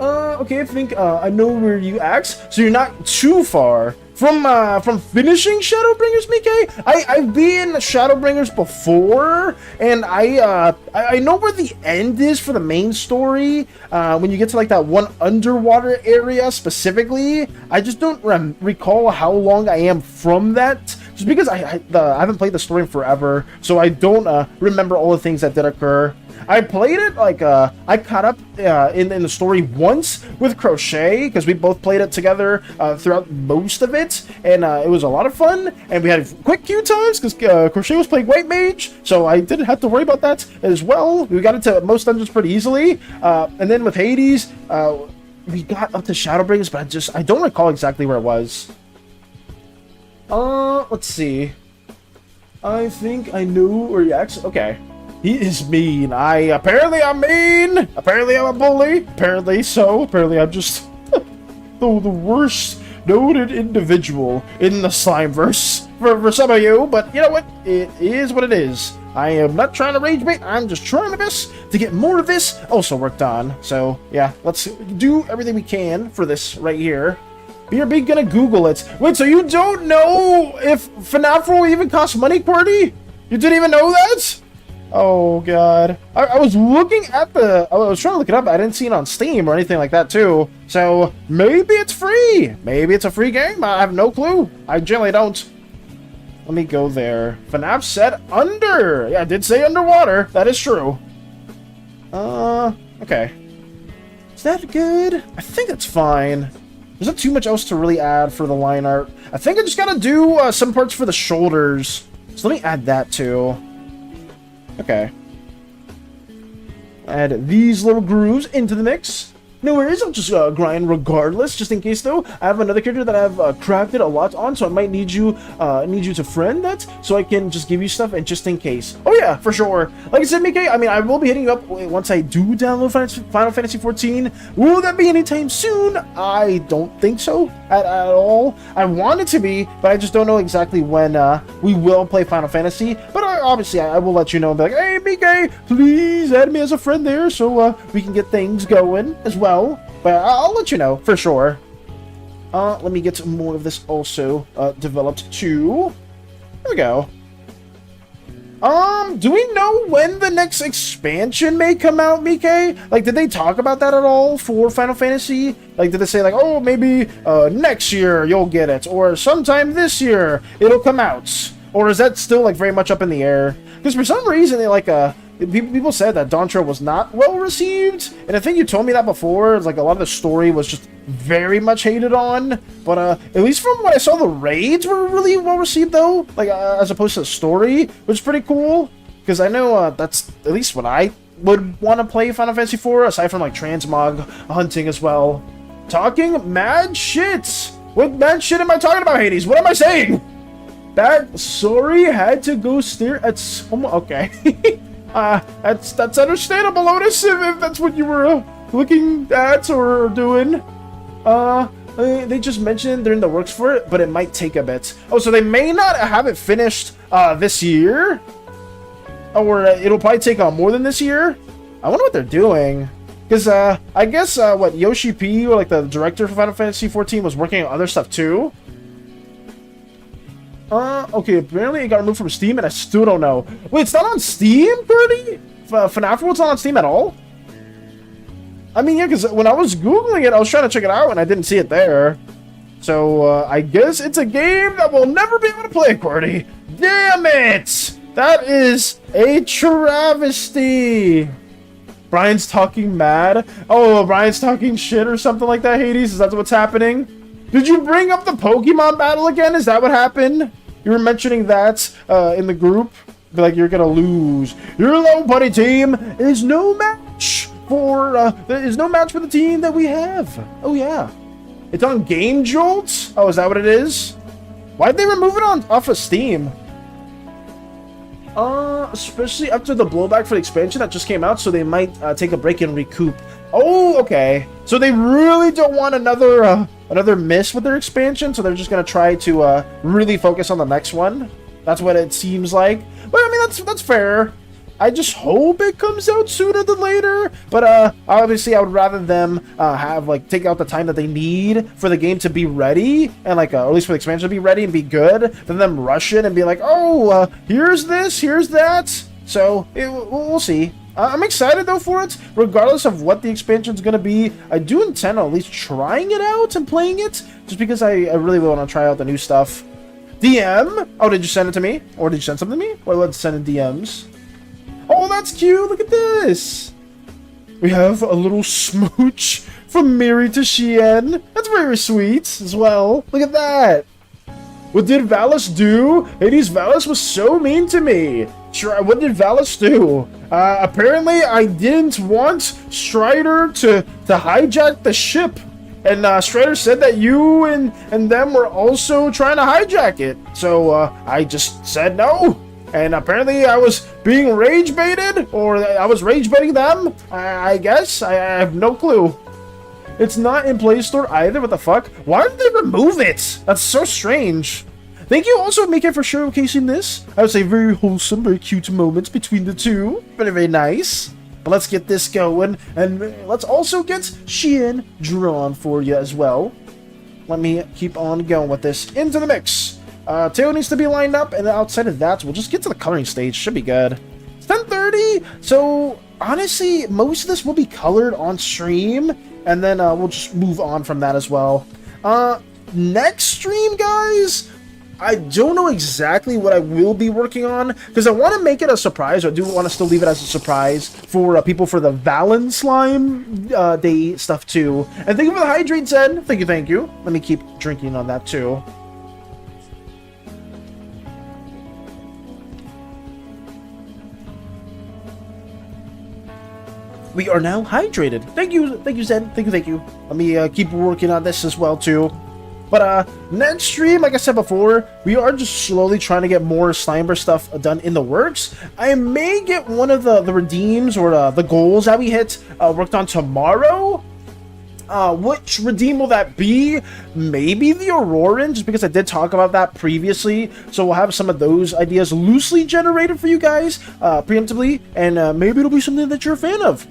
Okay, I think I know where you act. So you're not too far from finishing Shadowbringers, Mike. I've been Shadowbringers before, and I know where the end is for the main story. When you get to like that one underwater area specifically, I just don't recall how long I am from that. Just because I haven't played the story in forever, so I don't remember all the things that did occur. I played it like I caught up in the story once with Crochet, because we both played it together throughout most of it, and it was a lot of fun, and we had quick queue times because Crochet was playing White Mage, so I didn't have to worry about that as well. We got into most dungeons pretty easily, and then with Hades, we got up to Shadowbringers, but I don't recall exactly where it was. Let's see. I think I knew where you actually... Okay. He is mean. Apparently I'm mean. Apparently I'm a bully. Apparently so. Apparently I'm just the worst noted individual in the Slimeverse for some of you. But you know what? It is what it is. I am not trying to rage bait. I'm just trying my best to get more of this also worked on. So yeah, let's do everything we can for this right here. BRB gonna Google it. Wait, so you don't know if FNAF will even cost money, Qwerty? You didn't even know that? Oh god. I was looking at I was trying to look it up. I didn't see it on Steam or anything like that too. So maybe it's free. Maybe it's a free game. I have no clue. I generally don't. Let me go there. FNAF said under. Yeah, I did say underwater. That is true. Okay. Is that good? I think that's fine. There's not too much else to really add for the line art. I think I just gotta do some parts for the shoulders. So let me add that too. Okay. Add these little grooves into the mix. No worries, I'll just grind regardless, just in case though. I have another character that I've crafted a lot on, so I might need you to friend that, so I can just give you stuff, and just in case. Oh yeah, for sure. Like I said, Mickey, I mean, I will be hitting you up once I do download Final Fantasy 14. Will that be anytime soon? I don't think so at all. I want it to be, but I just don't know exactly when we will play Final Fantasy. But obviously, I will let you know and be like, hey, Mickey, please add me as a friend there, so we can get things going as well. But I'll let you know for sure. Let me get some more of this also developed too. There we go. Do we know when the next expansion may come out, Mickey? Like, did they talk about that at all for Final Fantasy? Like, did they say like, oh, maybe next year you'll get it, or sometime this year it'll come out, or is that still like very much up in the air? Because for some reason they like people said that Dawntrail was not well received, and I think you told me that before. It's like a lot of the story was just very much hated on, but at least from what I saw, the raids were really well received though, like as opposed to the story, which is pretty cool, because I know that's at least what I would want to play Final Fantasy 4, aside from like transmog hunting as well. Talking mad shit. What mad shit am I talking about, Hades? What am I saying? Sorry, had to go stare at someone. Okay. That's understandable, Otis, if that's what you were looking at or doing. They just mentioned they're in the works for it, but it might take a bit. Oh, so they may not have it finished this year? Or it'll probably take on more than this year? I wonder what they're doing. Because I guess what Yoshi P, or like the director for Final Fantasy 14, was working on other stuff too. Okay, apparently it got removed from Steam, and I still don't know. Wait, it's not on Steam, Birdie? FNAF World's not on Steam at all? I mean, yeah, because when I was Googling it, I was trying to check it out, and I didn't see it there. So, I guess it's a game that we'll never be able to play, Qwerty. Damn it! That is a travesty! Brian's talking mad? Oh, Brian's talking shit or something like that, Hades? Is that what's happening? Did you bring up the Pokemon battle again? Is that what happened? You were mentioning that in the group. Be like, you're gonna lose. Your low buddy team is no match for the team that we have. Oh yeah, it's on Game Jolt. Oh, is that what it is? Why'd they remove it off of Steam? Especially after the blowback for the expansion that just came out, so they might take a break and recoup. Oh, okay. So they really don't want another miss with their expansion, so they're just gonna try to really focus on the next one. That's what it seems like. But I mean, that's fair. I just hope it comes out sooner than later. But obviously, I would rather them have like take out the time that they need for the game to be ready, and like or at least for the expansion to be ready and be good, than them rush it and be like, oh, here's this, here's that. So we'll see. I'm excited though for it, regardless of what the expansion is going to be. I do intend on at least trying it out and playing it, just because I really want to try out the new stuff. DM? Oh, did you send it to me? Or did you send something to me? Or let's send in DMs. Oh, that's cute. Look at this. We have a little smooch from Miri to Shien. That's very sweet as well. Look at that. What did Valis do? Hades, Valis was so mean to me. What did Valis do? Apparently, I didn't want Strider to hijack the ship. And Strider said that you and them were also trying to hijack it. So I just said no. and apparently I was being rage baited, or I was rage baiting them. I guess I have no clue. It's not in Play Store either. What the fuck? Why did they remove it? That's so strange. Thank you also, Mika, for showcasing this. I would say very wholesome, very cute moments between the two. Very, very nice. But let's get this going, and let's also get Xian drawn for you as well. Let me keep on going with this into the mix. Tail needs to be lined up, and outside of that, we'll just get to the coloring stage. Should be good. It's 10:30, so honestly, most of this will be colored on stream, and then we'll just move on from that as well. Next stream, guys, I don't know exactly what I will be working on, because I want to make it a surprise. I do want to still leave it as a surprise for people for the Valen Slime Day stuff too. And thank you for the hydrate, Zen. Thank you, thank you. Let me keep drinking on that too. We are now hydrated. Thank you, Zen. Thank you. Let me keep working on this as well too. But next stream, like I said before, we are just slowly trying to get more Slimeverse stuff done in the works. I may get one of the redeems or the goals that we hit worked on tomorrow. Which redeem will that be? Maybe the Auroran, just because I did talk about that previously. So we'll have some of those ideas loosely generated for you guys preemptively, and maybe it'll be something that you're a fan of.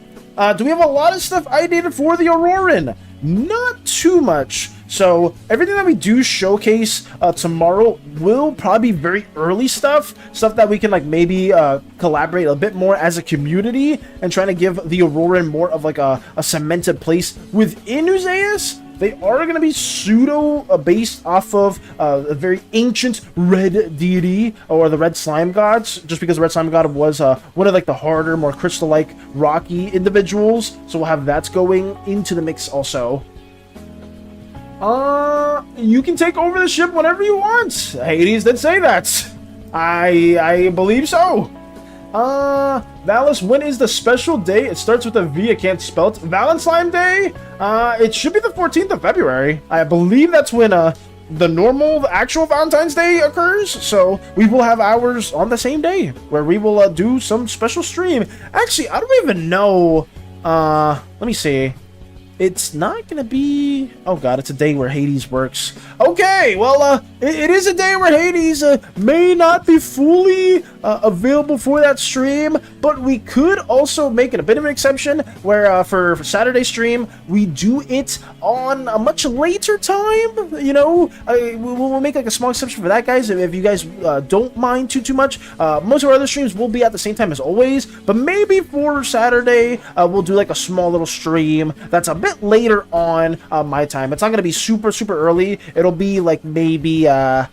Do we have a lot of stuff ideated for the Auroran? Not too much. So everything that we do showcase tomorrow will probably be very early stuff that we can like maybe collaborate a bit more as a community and trying to give the Auroran more of like a cemented place within Uzeus. They are going to be pseudo based off of a very ancient red deity or the red slime gods, just because the red slime god was one of like the harder, more crystal-like rocky individuals. So we'll have that going into the mix also. You can take over the ship whenever you want. Hades did say that. I believe so. Valis, when is the special day? It starts with a V, I can't spell it. Valentine Day? It should be the 14th of February. I believe that's when, the actual Valentine's Day occurs. So we will have ours on the same day where we will, do some special stream. Actually, I don't even know. Let me see. It's not gonna be... Oh god, it's a day where Hades works. Okay, well, it is a day where Hades may not be fully available for that stream, but we could also make it a bit of an exception where for Saturday stream, we do it on a much later time, you know? We'll make like a small exception for that, guys, if you guys don't mind too much. Most of our other streams will be at the same time as always, but maybe for Saturday, we'll do like a small little stream that's a bit later on my time. It's not gonna be super early. It'll be like maybe 5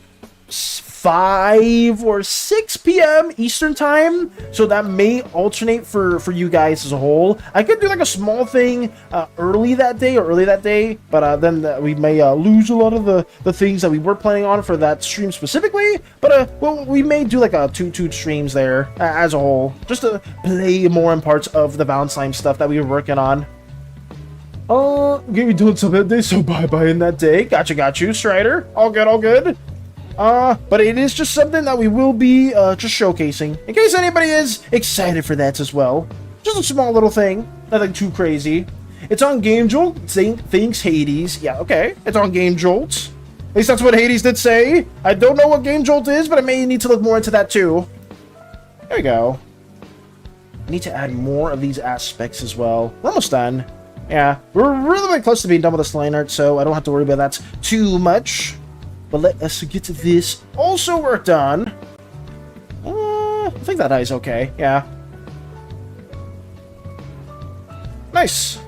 or 6 p.m. Eastern time, so that may alternate for you guys as a whole. I could do like a small thing early that day, but then we may lose a lot of the things that we were planning on for that stream specifically. But well, we may do like a two streams there as a whole, just to play more in parts of the Valentine stuff that we were working on. Gonna be doing some that day, so bye in that day. Got you, Strider. All good. But it is just something that we will be just showcasing in case anybody is excited for that as well. Just a small little thing, nothing too crazy. It's on Game Jolt. Thanks Hades. Yeah, okay. It's on Game Jolt. At least that's what Hades did say. I don't know what Game Jolt is, but I may need to look more into that too. There we go. I need to add more of these aspects as well. We're almost done. Yeah, we're really close to being done with this line art, so I don't have to worry about that too much. But let us get this also worked on. I think that eye's okay, yeah. Nice.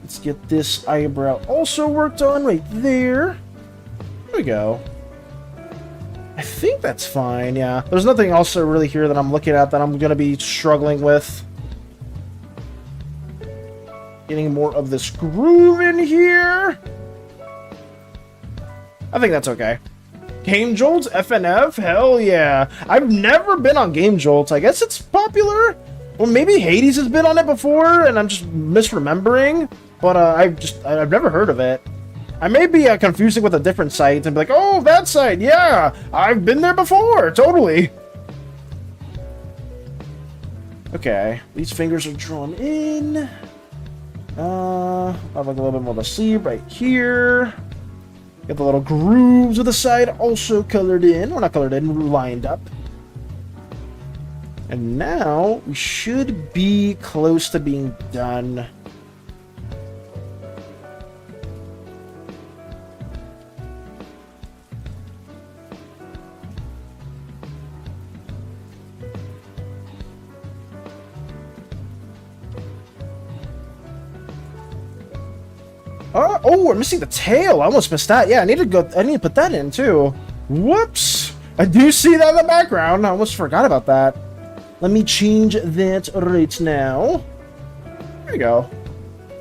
Let's get this eyebrow also worked on right there. There we go. I think that's fine, yeah. There's nothing else really here that I'm looking at that I'm going to be struggling with. Getting more of this groove in here. I think that's okay. Game Jolt, FNF? Hell yeah. I've never been on Game Jolt. I guess it's popular. Well, maybe Hades has been on it before and I'm just misremembering. But I've never heard of it. I may be confusing with a different site and be like, oh, that site, yeah, I've been there before, totally. Okay, these fingers are drawn in. I have like a little bit more of a sleeve right here. Get the little grooves of the side also colored in. Well, not colored in, lined up. And now we should be close to being done. Oh, we're missing the tail. I almost missed that. Yeah, I need to put that in too. Whoops. I do see that in the background. I almost forgot about that. Let me change that right now. There you go.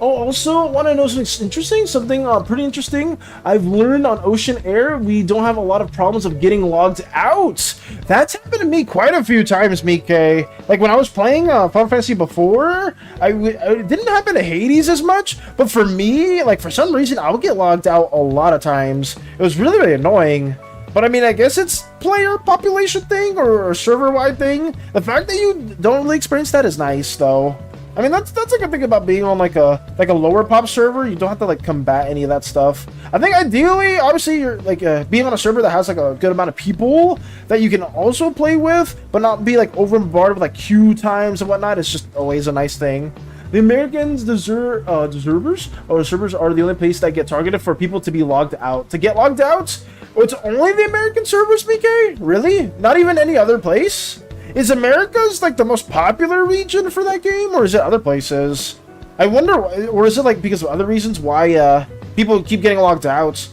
Oh, also, want to know something interesting? Something pretty interesting. I've learned on Ocean Air, we don't have a lot of problems of getting logged out. That's happened to me quite a few times, Mike. Like when I was playing Final Fantasy before, it didn't happen to Hades as much. But for me, like for some reason, I would get logged out a lot of times. It was really, really annoying. But I mean, I guess it's player population thing or a server-wide thing. The fact that you don't really experience that is nice, though. I mean, that's a good thing about being on like a lower pop server. You don't have to like combat any of that stuff. I think ideally, obviously, you're like being on a server that has like a good amount of people that you can also play with, but not be like over bombarded with like queue times and whatnot. It's just always a nice thing. The Americans servers are the only place that get targeted for people to be logged out. To get logged out, it's only the American servers, BK? Really? Not even any other place? Is America's like the most popular region for that game, or is it other places? I wonder, or is it like because of other reasons why people keep getting logged out?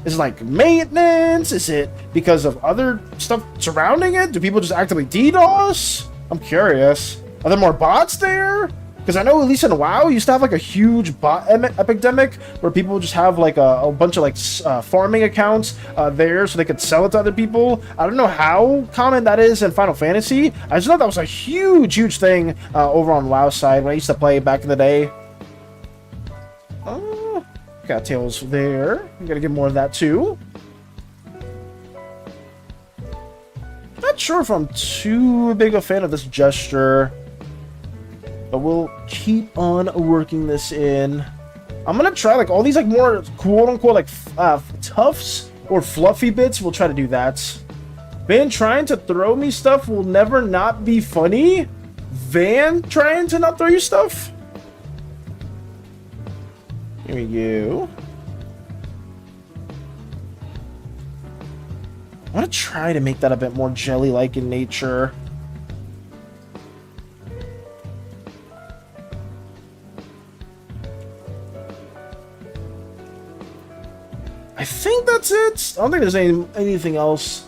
Is it like maintenance? Is it because of other stuff surrounding it? Do people just actively DDoS? I'm curious. Are there more bots there? Because I know at least in WoW, you used to have like a huge bot epidemic where people just have like a bunch of like farming accounts there so they could sell it to other people. I don't know how common that is in Final Fantasy. I just know that was a huge thing over on WoW side when I used to play back in the day. Got tails there. We gotta get more of that too. Not sure if I'm too big a fan of this gesture. But we'll keep on working this in. I'm gonna try like all these like more quote-unquote like tufts or fluffy bits. We'll try to do that. Van trying to throw me stuff will never not be funny. Van trying to not throw you stuff. Here we go. I want to try to make that a bit more jelly-like in nature. I think that's it. I don't think there's anything else.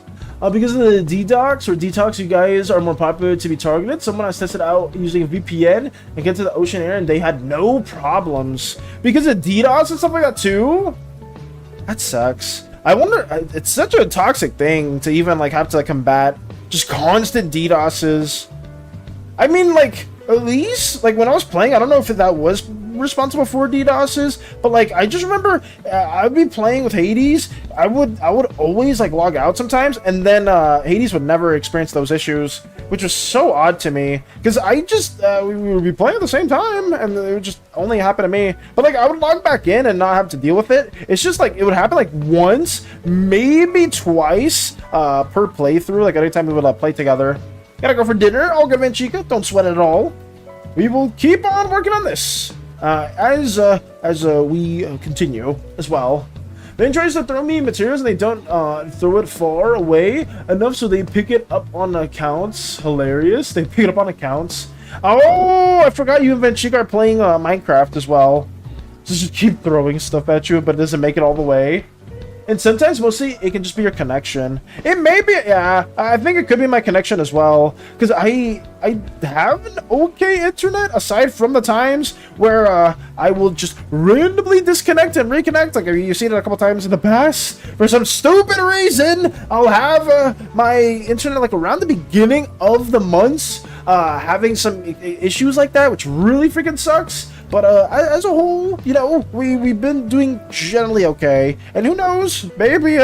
Because of the DDoS or detox, you guys are more popular to be targeted. Someone has tested out using a VPN and get to the Ocean Air, and they had no problems. Because of DDoS and stuff like that too? That sucks. I wonder, it's such a toxic thing to even like have to like, combat just constant DDoSes. I mean, like, at least, like, when I was playing, I don't know if that was responsible for DDoSes, but like I just remember I'd be playing with Hades. I would always like log out sometimes, and then Hades would never experience those issues, which was so odd to me because I just we would be playing at the same time, and it would just only happen to me. But like I would log back in and not have to deal with it. It's just like it would happen like once, maybe twice per playthrough. Like every time we would play together. Gotta go for dinner. All good, Manchica. Don't sweat it at all. We will keep on working on this. As we continue as well. Then tries to throw me materials and they don't throw it far away enough so they pick it up on accounts. Hilarious. They pick it up on accounts. Oh, I forgot you and Venchica are playing Minecraft as well. So just keep throwing stuff at you, but it doesn't make it all the way. And sometimes, mostly, it can just be your connection. It may be, yeah, I think it could be my connection as well. Because I have an okay internet, aside from the times where I will just randomly disconnect and reconnect. Like, you've seen it a couple times in the past. For some stupid reason, I'll have my internet, like, around the beginning of the months, having some issues like that, which really freaking sucks. But as a whole, you know, we've been doing generally okay. And who knows, maybe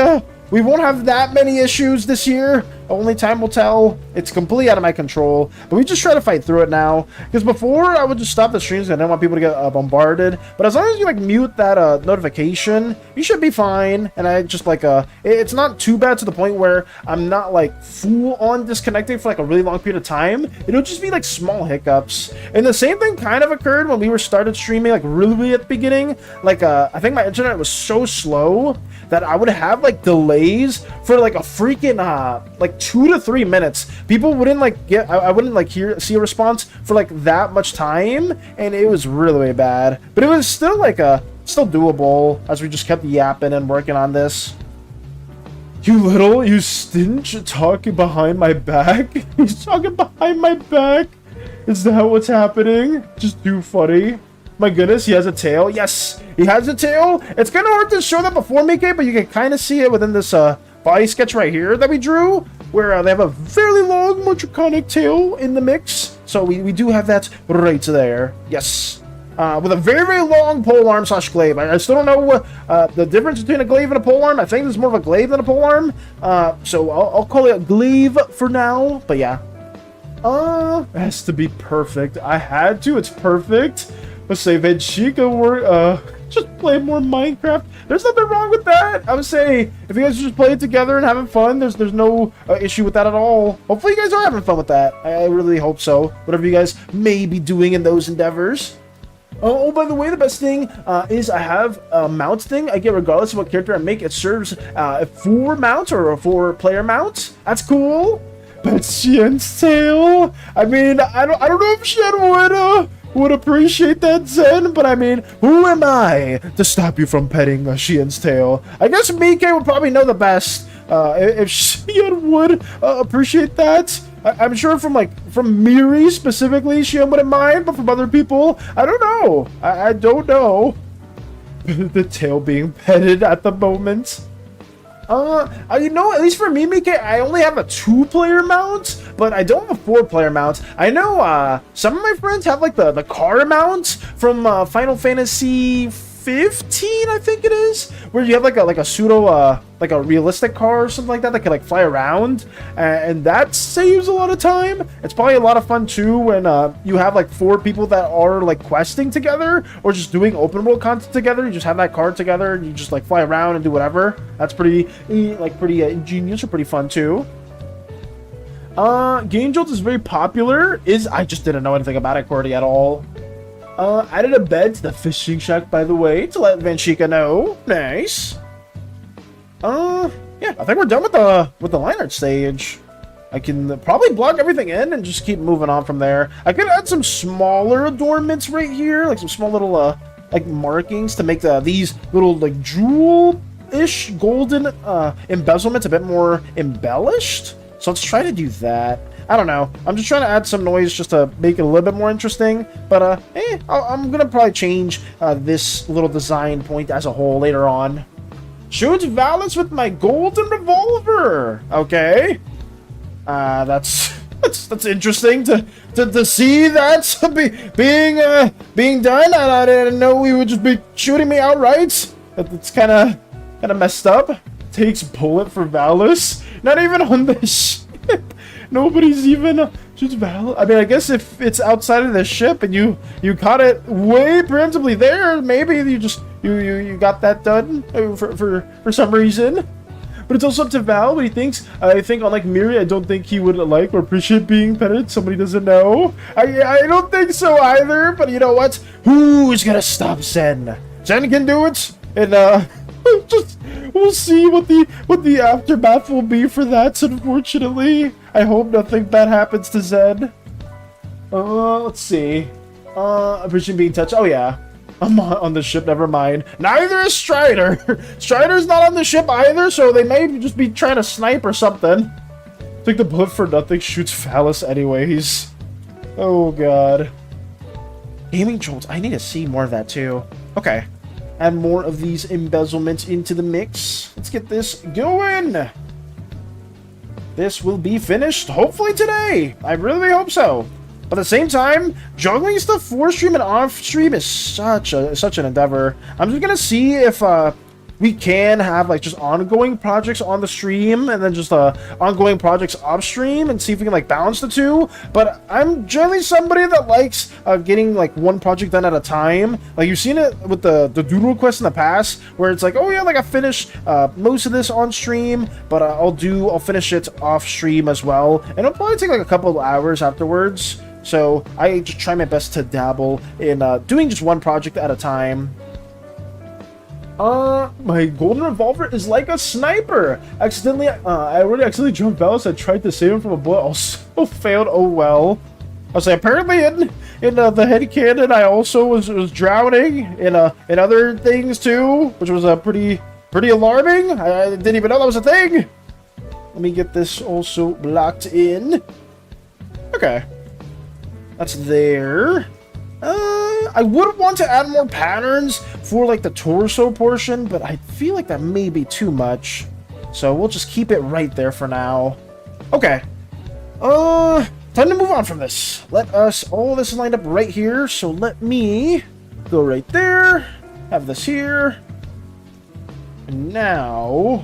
we won't have that many issues this year. Only time will tell. It's completely out of my control. But we just try to fight through it now. Because before, I would just stop the streams. I didn't want people to get bombarded. But as long as you, like, mute that notification, you should be fine. And I just, like, it's not too bad to the point where I'm not, like, full-on disconnecting for, like, a really long period of time. It'll just be, like, small hiccups. And the same thing kind of occurred when we started streaming, like, really at the beginning. Like, I think my internet was so slow that I would have, like, delays for, like, a freaking, like, 2 to 3 minutes. People wouldn't, like, I wouldn't, like, see a response for, like, that much time, and it was really bad. But it was still, like, still doable as we just kept yapping and working on this. You stinch talking behind my back? He's talking behind my back? Is that what's happening? Just too funny. My goodness, he has a tail. Yes, he has a tail. It's kind of hard to show that before Mickey, but you can kind of see it within this body sketch right here that we drew, where they have a fairly long, more draconic tail in the mix. So we do have that right there. Yes. With a very, very long polearm / glaive. I still don't know the difference between a glaive and a polearm. I think there's more of a glaive than a polearm. So I'll call it a glaive for now. But yeah. It has to be perfect. I had to. It's perfect. Let's say Chica were just play more Minecraft. There's nothing wrong with that. I would say if you guys just play it together and having fun, there's no issue with that at all. Hopefully you guys are having fun with that. I really hope so. Whatever you guys may be doing in those endeavors. Oh, by the way, the best thing is I have a mount thing I get regardless of what character I make. It serves 4 mounts or a 4-player mount. That's cool. But Xian's tail. I mean, I don't know if Xian would appreciate that, Zen, but I mean, who am I to stop you from petting Xian's tail? I guess Mike would probably know the best if Xian would appreciate that. I'm sure from Miri specifically, Xian wouldn't mind, but from other people, I don't know. I don't know. The tail being petted at the moment. You know, at least for me, Mike, I only have a 2-player mount, but I don't have a 4-player mount. I know some of my friends have like the car mount from Final Fantasy 15, I think it is, where you have like a pseudo like a realistic car or something like that can like fly around, and that saves a lot of time. It's probably a lot of fun too when you have like 4 people that are like questing together or just doing open world content together. You just have that car together and you just like fly around and do whatever. That's pretty ingenious or pretty fun too. Game Jolt is very popular. I just didn't know anything about it, Cordy, at all. Added a bed to the fishing shack, by the way, to let Vanchika know. Nice. Yeah, I think we're done with the line art stage. I can probably block everything in and just keep moving on from there. I could add some smaller adornments right here, like some small little like markings to make these little like jewel-ish golden embezzlements a bit more embellished. So let's try to do that. I don't know. I'm just trying to add some noise just to make it a little bit more interesting. But, I'm going to probably change this little design point as a whole later on. Shoots Valus with my golden revolver. Okay. That's interesting to see that being done. I didn't know he would just be shooting me outright. It's kind of messed up. Takes bullet for Valus. Not even on the ship. Nobody's even shoots Valus. I mean, I guess if it's outside of the ship and you caught it way preemptively there, maybe you got that done for some reason. But it's also up to Val what he thinks. I think, unlike Miri, I don't think he would like or appreciate being petted. Somebody doesn't know. I don't think so either. But you know what? Who's gonna stop Zen? Zen can do it, and we'll see what the aftermath will be for that. Unfortunately, I hope nothing bad happens to Zen. Let's see. Appreciate being touched. Oh yeah. I'm on the ship, never mind. Neither is Strider. Strider's not on the ship either, so they may just be trying to snipe or something. Take the bullet for nothing, shoots Phallus anyways. Oh god. Gaming Jolts, I need to see more of that too. Okay. Add more of these embezzlements into the mix. Let's get this going. This will be finished hopefully today. I really hope so. But at the same time, juggling stuff for stream and off stream is such an endeavor. I'm just gonna see if we can have like just ongoing projects on the stream and then just ongoing projects off stream and see if we can like balance the two. But I'm generally somebody that likes getting like one project done at a time. Like you've seen it with the doodle quest in the past, where it's like, oh yeah, like I finished most of this on stream, but I'll finish it off stream as well, and it'll probably take like a couple of hours afterwards. So I just try my best to dabble in doing just one project at a time. My golden revolver is like a sniper. I already accidentally jumped Valis. I tried to save him from a bullet, also failed. Oh well. I was like, apparently in the headcanon, I also was drowning in other things too, which was pretty alarming. I didn't even know that was a thing. Let me get this also blocked in. Okay. That's there. I would want to add more patterns for like the torso portion, but I feel like that may be too much. So we'll just keep it right there for now. Okay. Time to move on from this. All this is lined up right here, so let me go right there. Have this here. And now,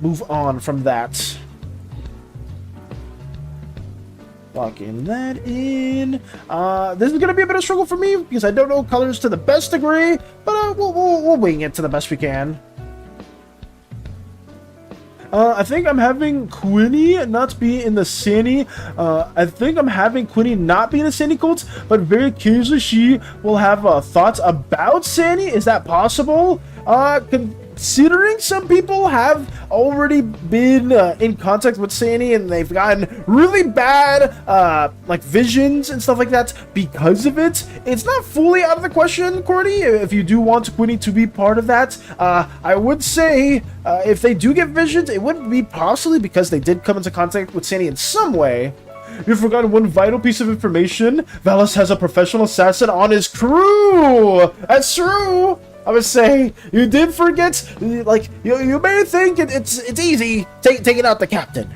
move on from that. Locking that in. This is gonna be a bit of a struggle for me because I don't know colors to the best degree, but we'll wing it to the best we can. I think I'm having Quinny not be in the SANI. I think I'm having Quinny not be in the SANI cults, but very occasionally she will have thoughts about SANI. Is that possible? Considering some people have already been in contact with SANI and they've gotten really bad like visions and stuff like that because of it, it's not fully out of the question, Cordy. If you do want Quinny to be part of that, I would say if they do get visions, it would be possibly because they did come into contact with SANI in some way. You've forgotten one vital piece of information. Valis has a professional assassin on his crew. That's true. I would say you did forget, like, you may think it's easy taking out the captain,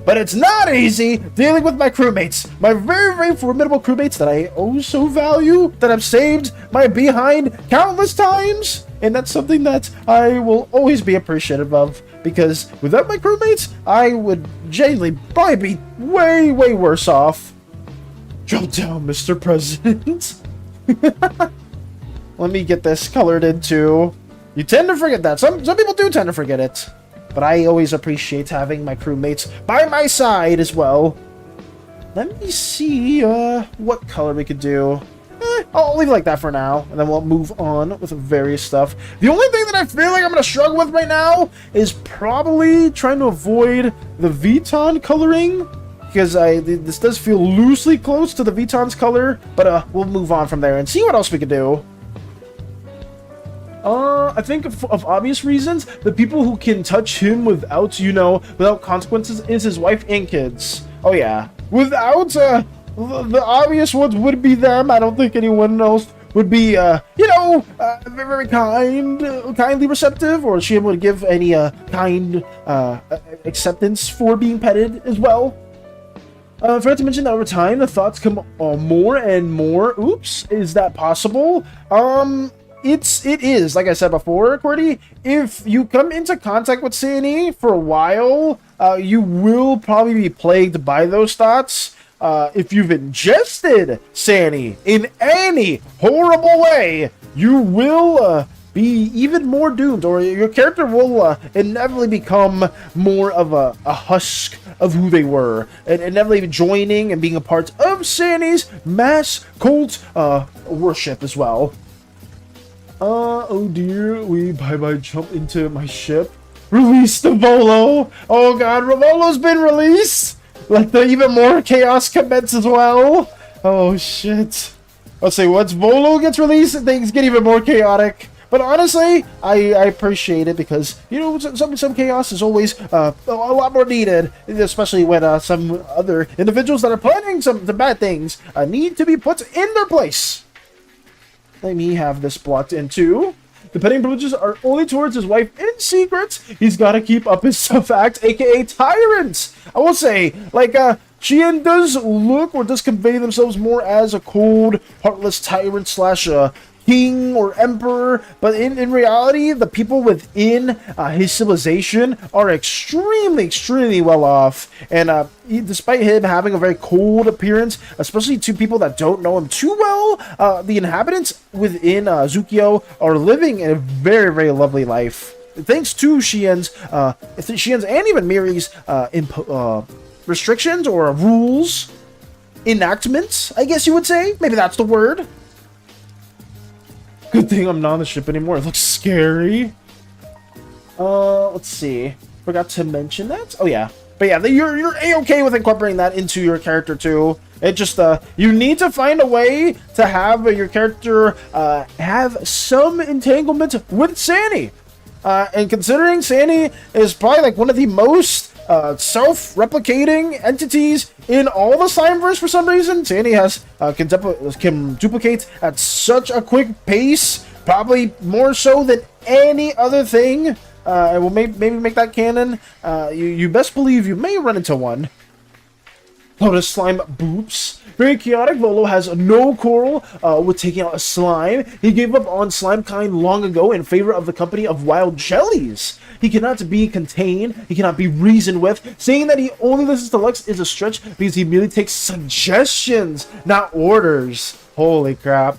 but it's not easy dealing with my crewmates, my very, very formidable crewmates that I oh so value, that I've saved my behind countless times, and that's something that I will always be appreciative of, because without my crewmates, I would genuinely probably be way, way worse off. Drop down, Mr. President. Let me get this colored in too. You tend to forget that. Some people do tend to forget it. But I always appreciate having my crewmates by my side as well. Let me see what color we could do. I'll leave it like that for now, and then we'll move on with various stuff. The only thing that I feel like I'm going to struggle with right now is probably trying to avoid the Vuitton coloring, because this does feel loosely close to the Vuitton's color, but we'll move on from there and see what else we can do. I think of obvious reasons, the people who can touch him without, without consequences is his wife and kids. Oh yeah. Without, the obvious ones would be them. I don't think anyone else would be, very, very kindly receptive, or she would give any, kind, acceptance for being petted as well. I forgot to mention that over time, the thoughts come more and more. Oops, is that possible? It is, like I said before, Cordy, if you come into contact with SANI for a while, you will probably be plagued by those thoughts. If you've ingested SANI in any horrible way, you will be even more doomed, or your character will inevitably become more of a husk of who they were, and inevitably joining and being a part of SANI's mass cult worship as well. Oh dear, we bye-bye jump into my ship. Release the Volo! Oh god, Volo's been released! Let the even more chaos commence as well! Oh shit. Let's say once Volo gets released, things get even more chaotic. But honestly, I appreciate it because, some chaos is always a lot more needed, especially when some other individuals that are planning some bad things need to be put in their place. Let me have this blocked in too. The petting privileges are only towards his wife in secret. He's got to keep up his tough act, aka tyrant. I will say, like, Shien does look or does convey themselves more as a cold, heartless tyrant slash king or emperor, but in reality, the people within his civilization are extremely well off. And despite him having a very cold appearance, especially to people that don't know him too well, the inhabitants within Zukio are living in a very lovely life. Thanks to Shien's and even Miri's restrictions or rules, enactments, I guess you would say. Maybe that's the word. Good thing I'm not on the ship anymore. It looks scary. Let's see. Forgot to mention that. Oh yeah, but yeah, you're a-okay with incorporating that into your character too. It just you need to find a way to have your character have some entanglement with SANI. And considering SANI is probably like one of the most self-replicating entities in all the Slimeverse for some reason, SANI has can duplicate at such a quick pace, probably more so than any other thing. And we'll maybe make that canon. You best believe you may run into one. Lotus Slime Boops. Very chaotic. Volo has no quarrel with taking out a slime. He gave up on Slimekind long ago in favor of the company of wild jellies. He cannot be contained. He cannot be reasoned with. Saying that he only listens to Lux is a stretch because he merely takes suggestions, not orders. Holy crap.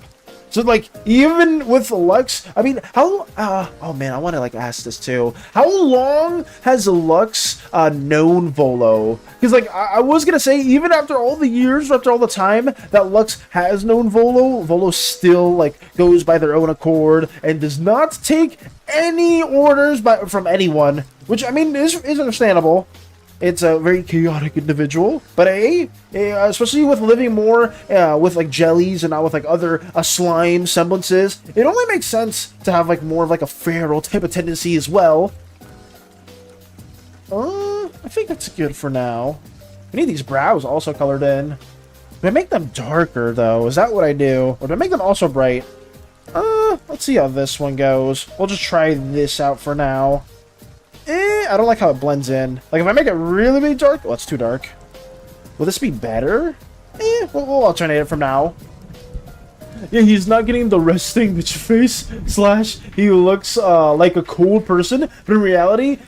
So, like, even with Lux, I mean, how, oh man, I want to, like, ask this too. How long has Lux, known Volo? Because, like, I was going to say, even after all the years, after all the time that Lux has known Volo, Volo still, like, goes by their own accord and does not take any orders from anyone, which, I mean, is understandable. It's a very chaotic individual, but especially with living more with like jellies and not with like other slime semblances, it only makes sense to have like more of like a feral type of tendency as well. I think that's good for now. We need these brows also colored in. Do I make them darker though? Is that what I do? Or do I make them also bright? Let's see how this one goes. We'll just try this out for now. I don't like how it blends in. Like, if I make it really dark... Oh, it's too dark. Will this be better? We'll alternate it from now. Yeah, he's not getting the resting bitch face / he looks like a cold person, but in reality,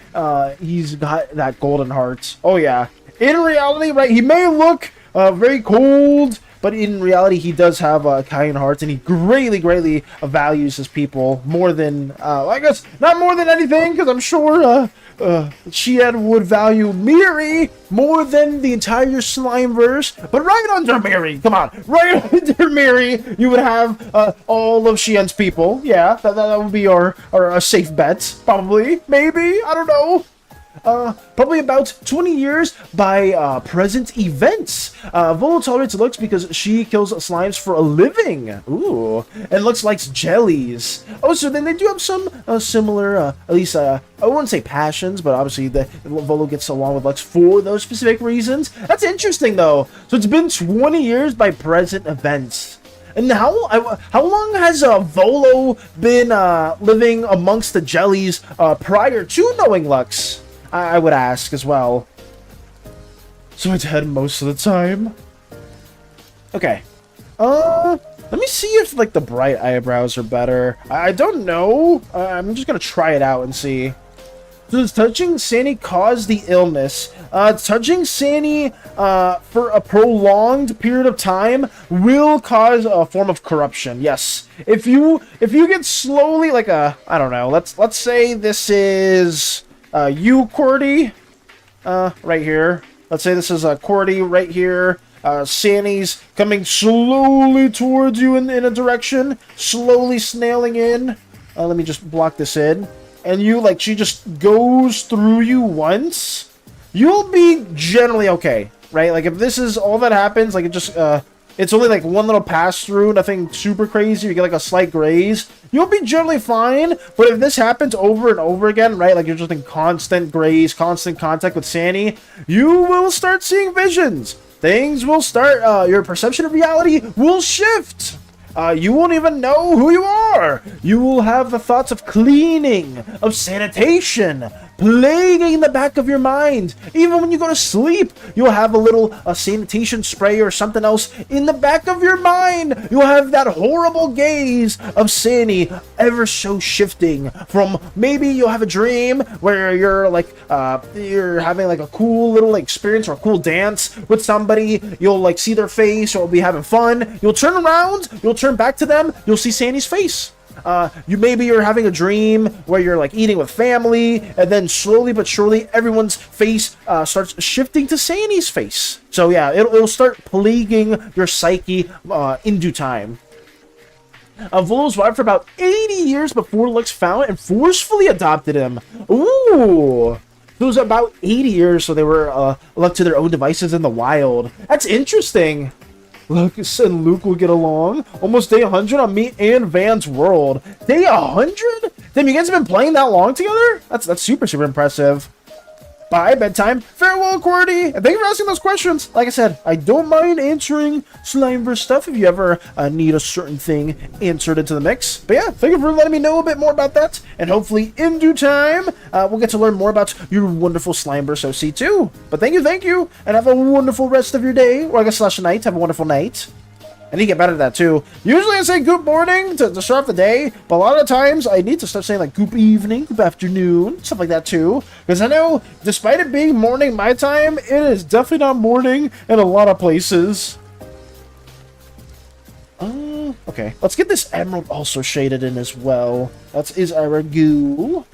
he's got that golden heart. Oh, yeah. In reality, right, he may look very cold, but in reality, he does have a kind heart, and he greatly values his people more than, I guess, not more than anything, because I'm sure Shien would value Miri more than the entire Slimeverse. But right under Miri, come on, right under Miri, you would have all of Shien's people. Yeah, that would be our safe bet, probably, maybe, I don't know. Probably about 20 years by present events. Volo tolerates Lux because she kills slimes for a living. Ooh. And Lux likes jellies. Oh, so then they do have some similar, at least, I wouldn't say passions, but obviously Volo gets along with Lux for those specific reasons. That's interesting, though. So it's been 20 years by present events. And how long has Volo been living amongst the jellies prior to knowing Lux? I would ask as well. So it's head most of the time. Okay. Let me see if like the bright eyebrows are better. I don't know. I'm just gonna try it out and see. So does touching SANI cause the illness? Touching SANI for a prolonged period of time will cause a form of corruption. Yes. If you get slowly like I don't know. Let's say this is you, Cordy, right here. Let's say this is Cordy right here. SANI's coming slowly towards you in a direction, slowly snailing in. Let me just block this in. And you, like, she just goes through you once. You'll be generally okay, right? Like, if this is all that happens, like, it just, it's only like one little pass through, nothing super crazy. You get like a slight graze. You'll be generally fine. But if this happens over and over again, right? Like you're just in constant graze, constant contact with SANI, you will start seeing visions. Things will start, your perception of reality will shift. You won't even know who you are. You will have the thoughts of cleaning, of sanitation, plaguing in the back of your mind. Even when you go to sleep, you'll have a little sanitation spray or something else in the back of your mind. You'll have that horrible gaze of SANI ever so shifting from maybe you'll have a dream where you're like you're having like a cool little experience or a cool dance with somebody. You'll like see their face or be having fun. You'll turn around, you'll turn back to them, you'll see SANI's face. You're having a dream where you're like eating with family, and then slowly but surely everyone's face starts shifting to SANI's face. So yeah, it'll start plaguing your psyche in due time. Volo survived for about 80 years before Lux found and forcefully adopted him. Ooh! It was about 80 years, so they were left to their own devices in the wild. That's interesting. Lucas and Luke will get along. Almost day 100 on me and Van's world. Day 100? Damn, you guys have been playing that long together? That's super, super impressive. Bye, bedtime. Farewell, QWERTY. And thank you for asking those questions. Like I said, I don't mind answering Slimeverse stuff if you ever need a certain thing answered into the mix. But yeah, thank you for letting me know a bit more about that. And hopefully, in due time, we'll get to learn more about your wonderful Slimeverse OC too. But thank you, and have a wonderful rest of your day, or I guess slash night. Have a wonderful night. I need to get better at that too. Usually I say goop morning to start off the day, but a lot of times I need to start saying like goop evening, goop afternoon, stuff like that too. Because I know, despite it being morning my time, it is definitely not morning in a lot of places. Okay, let's get this emerald also shaded in as well. That is our goo.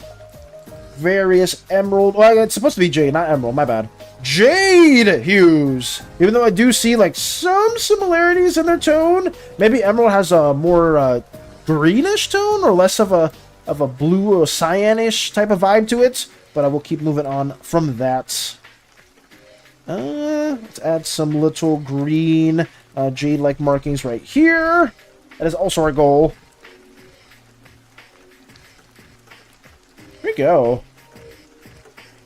Various emerald. Well, it's supposed to be jade, not emerald. My bad. Jade hues. Even though I do see like some similarities in their tone, maybe emerald has a more greenish tone or less of a blue or cyanish type of vibe to it. But I will keep moving on from that. Let's add some little green jade-like markings right here. That is also our goal. Here we go.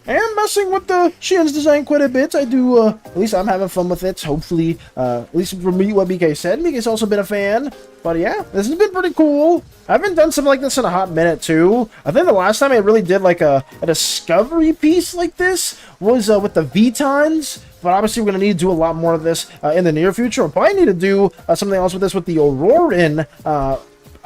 I am messing with the Shien's design quite a bit. I do, at least I'm having fun with it. Hopefully, at least for me, what BK said. BK's also been a fan. But yeah, this has been pretty cool. I haven't done something like this in a hot minute, too. I think the last time I really did, like, a discovery piece like this was with the Vitons. But obviously, we're going to need to do a lot more of this in the near future. We'll probably need to do something else with this with the Auroran,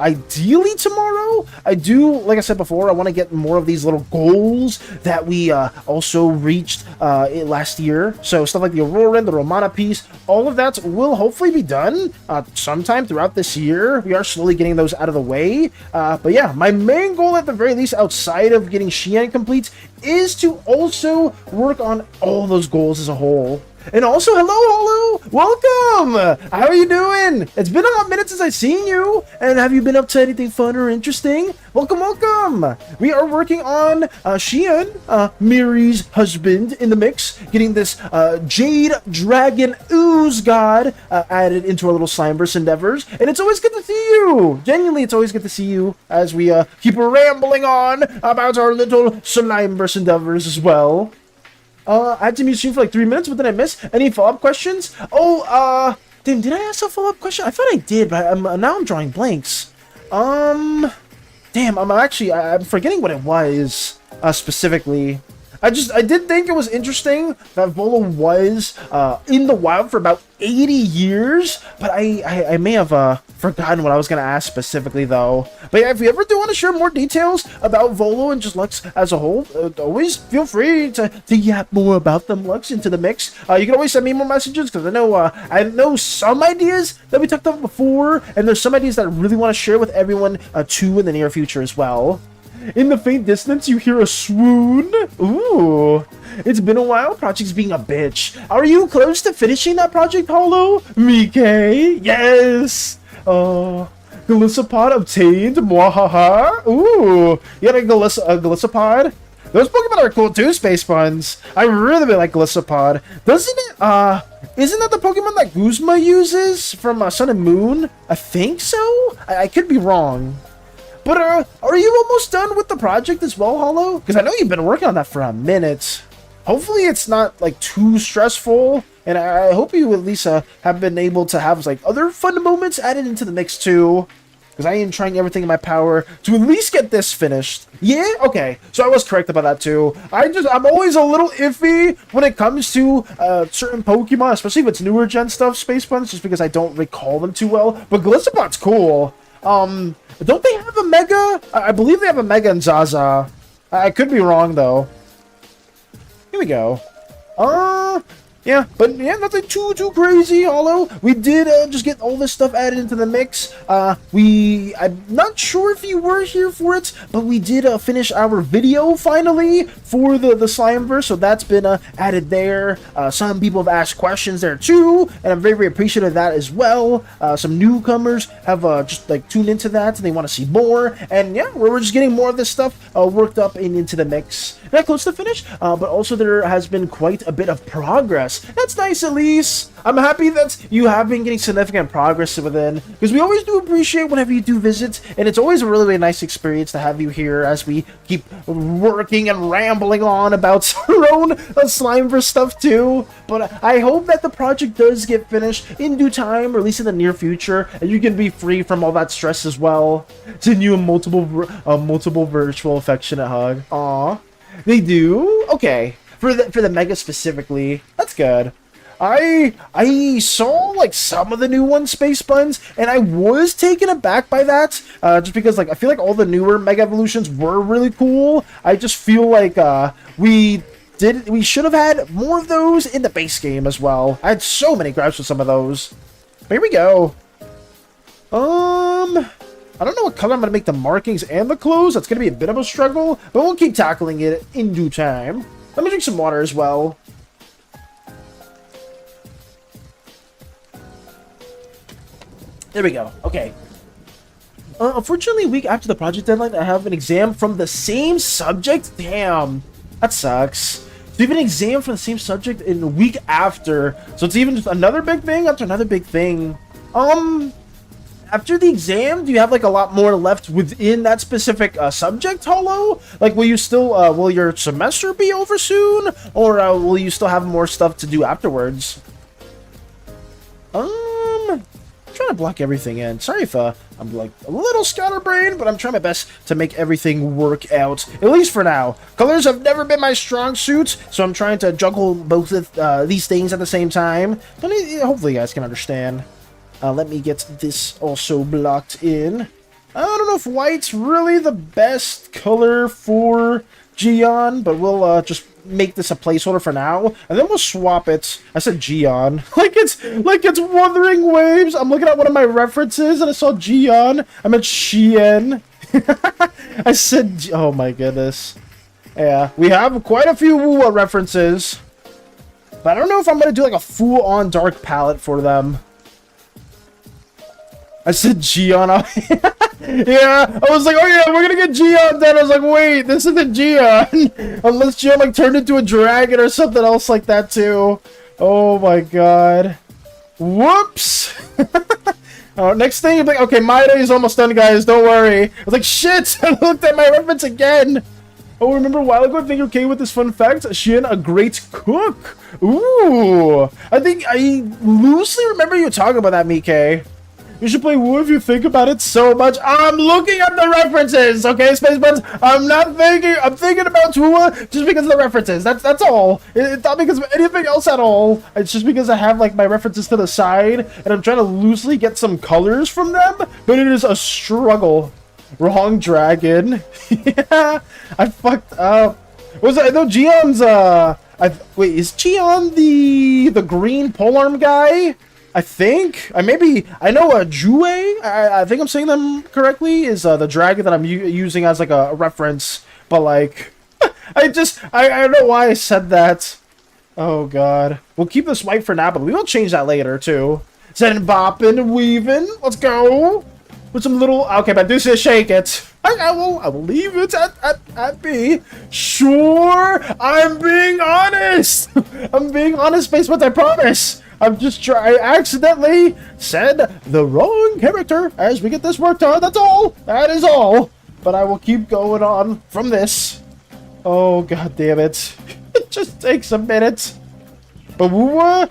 ideally tomorrow. I do, like I said before, I want to get more of these little goals that we also reached last year. So stuff like the Auroran, the Romana piece, all of that will hopefully be done sometime throughout this year. We are slowly getting those out of the way. But yeah, my main goal at the very least outside of getting Shien complete is to also work on all those goals as a whole. And also, hello, welcome! How are you doing? It's been a hot minute since I've seen you, and have you been up to anything fun or interesting? Welcome! We are working on Shien, Miri's husband, in the mix, getting this Jade Dragon Ooze God added into our little Slimeverse endeavors, and it's always good to see you! Genuinely, it's always good to see you as we keep rambling on about our little Slimeverse endeavors as well. I had to mute stream for like 3 minutes, but did I miss any follow-up questions? Oh, damn, did I ask a follow-up question? I thought I did, but now I'm drawing blanks. Damn, I'm forgetting what it was, specifically. I did think it was interesting that Volo was in the wild for about 80 years, but I may have forgotten what I was going to ask specifically, though. But yeah, if you ever do want to share more details about Volo and just Lux as a whole, always feel free to yap more about them, Lux, into the mix. You can always send me more messages, because I know some ideas that we talked about before, and there's some ideas that I really want to share with everyone, too, in the near future as well. In the faint distance, you hear a swoon. Ooh. It's been a while. Project's being a bitch. Are you close to finishing that project, Hollow? Mike? Yes. Galissapod obtained. Mwahaha. Ooh. You got a Galissapod? Those Pokemon are cool too, Space Buns. I really like Galissapod. Doesn't it, isn't that the Pokemon that Guzma uses from Sun and Moon? I think so? I could be wrong. But, are you almost done with the project as well, Hollow? Because I know you've been working on that for a minute. Hopefully it's not, like, too stressful. And I hope you at least have been able to have, like, other fun moments added into the mix, too. because I am trying everything in my power to at least get this finished. Yeah, okay, so I was correct about that too. I'm always a little iffy when it comes to certain Pokemon, especially if it's newer gen stuff, Space Buns, just because I don't recall them too well. But Glissabot's cool. Don't they have a Mega? I believe they have a Mega in Zaza. I could be wrong though. Here we go. Yeah, but yeah, nothing too crazy, although we did just get all this stuff added into the mix. I'm not sure if you were here for it, but we did finish our video finally for the Slimeverse, so that's been added there. Some people have asked questions there too, and I'm very appreciative of that as well. Some newcomers have just like tuned into that, and they want to see more, and yeah, we're just getting more of this stuff worked up into the mix. Not close to finish, but also there has been quite a bit of progress. That's nice, at least. I'm happy that you have been getting significant progress within, because we always do appreciate whenever you do visit, and it's always a really nice experience to have you here as we keep working and rambling on about our own Slimeverse stuff too. But I hope that the project does get finished in due time, or at least in the near future, and you can be free from all that stress as well. Send you a multiple virtual affectionate hug. Aww. They do? Okay. For the Mega specifically, that's good. I saw like some of the new ones, Space Buns, and I was taken aback by that. Just because like I feel like all the newer Mega Evolutions were really cool. I just feel like we should have had more of those in the base game as well. I had so many grabs with some of those. But here we go. I don't know what color I'm going to make the markings and the clothes. That's going to be a bit of a struggle, but we'll keep tackling it in due time. Let me drink some water as well. There we go. Okay. Unfortunately, a week after the project deadline, I have an exam from the same subject. Damn. That sucks. So you have an exam for the same subject in a week after. So it's even just another big thing after another big thing. After the exam, do you have like a lot more left within that specific subject, Holo? Like, will you still, will your semester be over soon? Or will you still have more stuff to do afterwards? I'm trying to block everything in. Sorry if I'm like a little scatterbrained, but I'm trying my best to make everything work out, at least for now. Colors have never been my strong suit, so I'm trying to juggle both of these things at the same time. But hopefully you guys can understand. Let me get this also blocked in. I don't know if white's really the best color for Gion, but we'll just make this a placeholder for now, and then we'll swap it. I said Gion, like it's Wuthering Waves. I'm looking at one of my references, and I saw Gion. I meant Shien. I said, oh my goodness. Yeah, we have quite a few references, but I don't know if I'm gonna do like a full-on dark palette for them. I said Gion. Yeah, I was like, oh yeah, we're gonna get Gion then. I was like, wait, this isn't Gion. Unless Gion like turned into a dragon or something else like that too. Oh my god. Whoops. Next thing, I'm like, okay, my day is almost done, guys. Don't worry. I was like, shit. I looked at my reference again. Oh, remember a while ago, I think you're okay with this fun fact? Shien, a great cook. Ooh. I think I loosely remember you talking about that, Mike. You should play Woo if you think about it so much. I'm looking at the references, okay, Space Buns? I'm not thinking. I'm thinking about Tua just because of the references. That's all. It's not because of anything else at all. It's just because I have like my references to the side, and I'm trying to loosely get some colors from them. But it is a struggle. Wrong dragon. Yeah, I fucked up. Was I know Gion's? Wait, is Gion the green polearm guy? I think. I know Jue, I think I'm saying them correctly, is the dragon that I'm using as like a reference, but like, I don't know why I said that. Oh god. We'll keep this white for now, but we will change that later too. Send bopping and weaving. Let's go. With some little, okay, but this is shake it. I will leave it at B. Sure, I'm being honest. I'm being honest, Space Buns, I promise. I accidentally said the wrong character as we get this worked on. That's all. That is all. But I will keep going on from this. Oh, god damn it. It just takes a minute. But Woowa,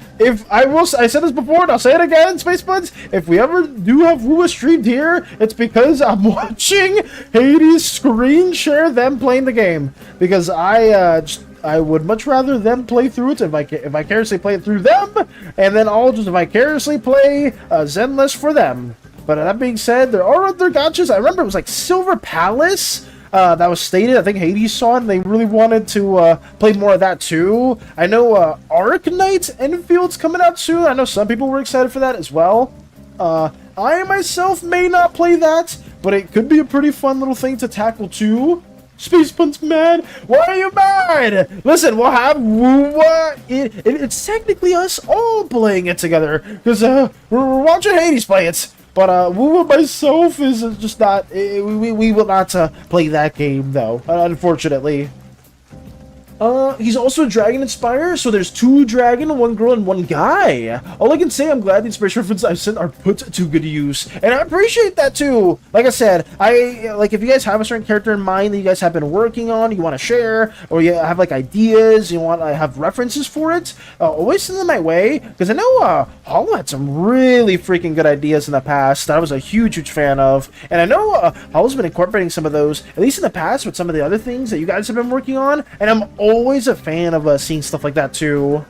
I said this before and I'll say it again, Space Buds, if we ever do have Woowa streamed here, it's because I'm watching Hades screen share them playing the game. Because I would much rather them play through it if vicariously play it through them, and then I'll just vicariously play Zenless for them. But that being said, there are other gotchas. I remember it was like Silver Palace that was stated. I think Hades saw it and they really wanted to play more of that too. I know Arc Knight Enfield's coming out soon. I know some people were excited for that as well. I myself may not play that, but it could be a pretty fun little thing to tackle too. Space Pun's mad. Why are you mad? Listen, we'll have Woowa. It's technically us all playing it together because we're watching Hades play it. But Woowa myself is just not. We will not play that game though, unfortunately. He's also dragon inspired, so there's 2 dragon, 1 girl, and 1 guy. All I can say, I'm glad the inspiration references I've sent are put to good use, and I appreciate that too. Like I said, if you guys have a certain character in mind that you guys have been working on, you want to share, or you have like ideas, you want to have references for it, always send them my way, because I know Hollow had some really freaking good ideas in the past that I was a huge fan of, and I know Hollow's been incorporating some of those, at least in the past, with some of the other things that you guys have been working on, and I'm always a fan of seeing stuff like that too.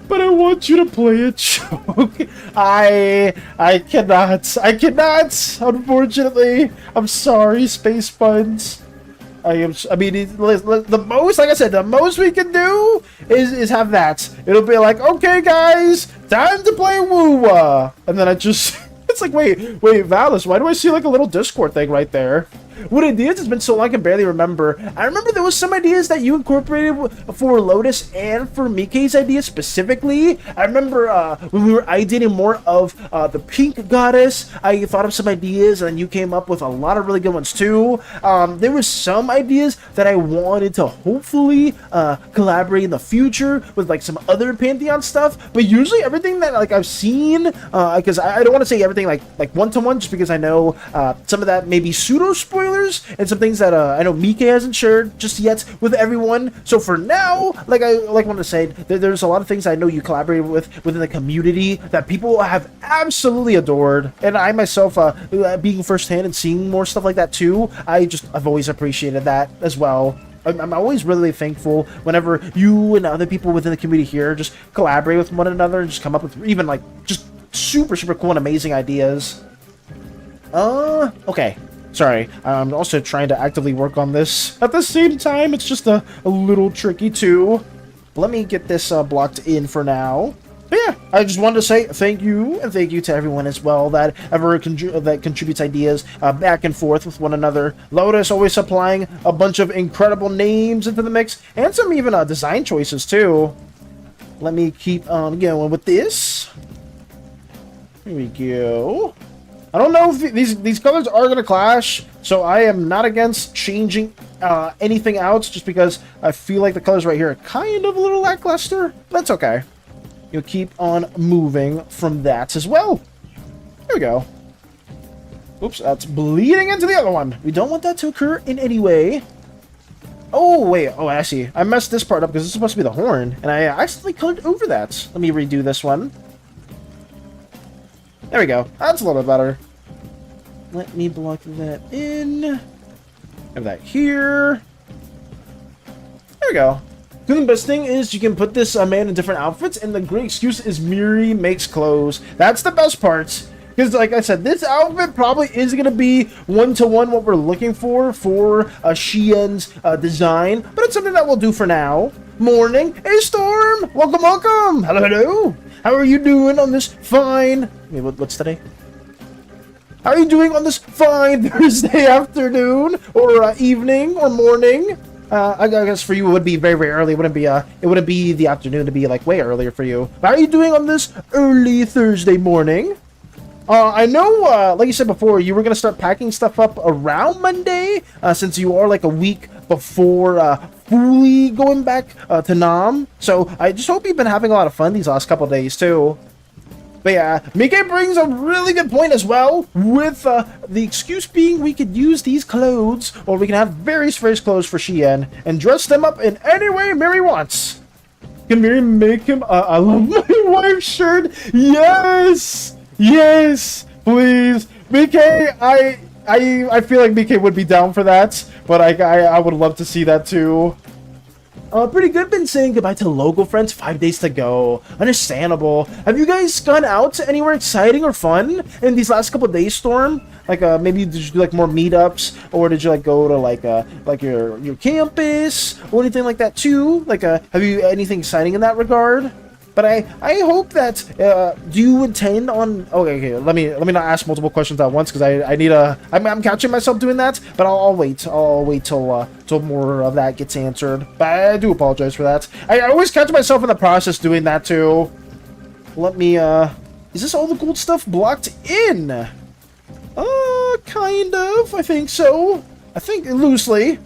But I want you to play it, Choke. I cannot, unfortunately. I'm sorry, Space Buns. I mean, the most, like I said, the most we can do is have that. It'll be like, okay, guys, time to play Woowa. And then I just, it's like, wait, Valis, why do I see like a little Discord thing right there? What ideas? It's been so long I can barely remember. I remember there was some ideas that you incorporated for Lotus and for Mike's ideas specifically. I remember when we were ideating more of the pink goddess, I thought of some ideas and you came up with a lot of really good ones too. There were some ideas that I wanted to hopefully collaborate in the future with like some other Pantheon stuff, but usually everything that like I've seen, because I don't want to say everything like one-to-one just because I know some of that may be pseudo-spoilers and some things that I know Mike hasn't shared just yet with everyone. So for now, like I want to say, there's a lot of things I know you collaborated with within the community that people have absolutely adored, and I myself, being firsthand and seeing more stuff like that too, I've always appreciated that as well. I'm always really thankful whenever you and other people within the community here just collaborate with one another and just come up with even like just super cool and amazing ideas. Okay. Sorry, I'm also trying to actively work on this. At the same time, it's just a little tricky too. Let me get this blocked in for now. But yeah, I just wanted to say thank you, and thank you to everyone as well that contributes ideas back and forth with one another. Lotus always supplying a bunch of incredible names into the mix, and some even design choices too. Let me keep on going with this. Here we go. I don't know if these colors are going to clash, so I am not against changing anything out just because I feel like the colors right here are kind of a little lackluster. That's okay. You'll keep on moving from that as well. There we go. Oops, that's bleeding into the other one. We don't want that to occur in any way. Oh, wait. Oh, I see. I messed this part up because it's supposed to be the horn, and I accidentally colored over that. Let me redo this one. There we go. That's a little bit better. Let me block that in. Have that here. There we go. The best thing is you can put this man in different outfits, and the great excuse is Miri makes clothes. That's the best part. Because, like I said, this outfit probably is going to be one-to-one what we're looking for Shien's design. But it's something that we'll do for now. Morning. Hey, Storm. Welcome, welcome. Hello, hello. How are you doing on this fine... Wait, what's today? How are you doing on this fine Thursday afternoon? Or evening? Or morning? I guess for you it would be very early. It wouldn't be the afternoon. To be like way earlier for you. But how are you doing on this early Thursday morning? I know, like you said before, you were going to start packing stuff up around Monday, since you are like a week before fully going back to Nam. So I just hope you've been having a lot of fun these last couple days too. But yeah, Mike brings a really good point as well, with the excuse being we could use these clothes, or we can have various clothes for Shien, and dress them up in any way Mary wants. Can Mary make him I love my wife shirt? Yes! Yes! Please! BK, I feel like BK would be down for that, but I would love to see that too. Pretty good. Been saying goodbye to local friends. 5 days to go. Understandable. Have you guys gone out to anywhere exciting or fun in these last couple of days, Storm? Like, maybe did you do like more meetups, or did you like go to like your campus or anything like that too? Like, have you anything exciting in that regard? But I hope that do you intend on okay, let me not ask multiple questions at once, because I need I'm catching myself doing that, but I'll wait till more of that gets answered. But I do apologize for that. I always catch myself in the process doing that too. Let me is this all the gold stuff blocked in? Kind of, I think so. I think loosely.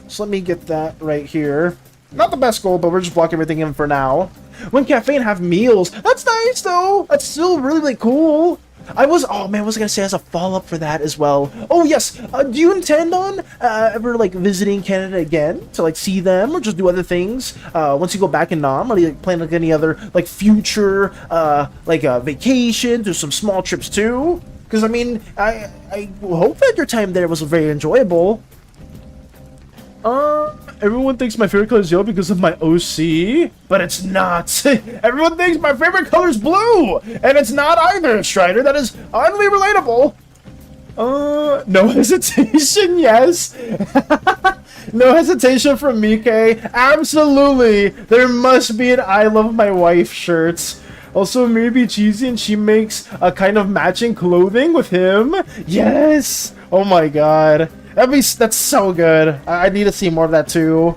So let me get that right here. Not the best goal, but we're just blocking everything in for now. When cafe and have meals. That's nice, though. That's still really cool. Oh man, I was gonna say as a follow-up for that as well. Oh yes, do you intend on ever like visiting Canada again to like see them or just do other things once you go back in Nam? Or do you like, plan like any other like future vacation, do some small trips too? Because I mean, I hope that your time there was very enjoyable. Everyone thinks my favorite color is yellow because of my OC, but it's not. Everyone thinks my favorite color is blue, and it's not either, Strider. That is oddly relatable. No hesitation, yes. No hesitation from Mike. Absolutely. There must be an I love my wife shirt. Also, maybe cheesy and she makes a kind of matching clothing with him. Yes. Oh my god. That's so good. I need to see more of that too.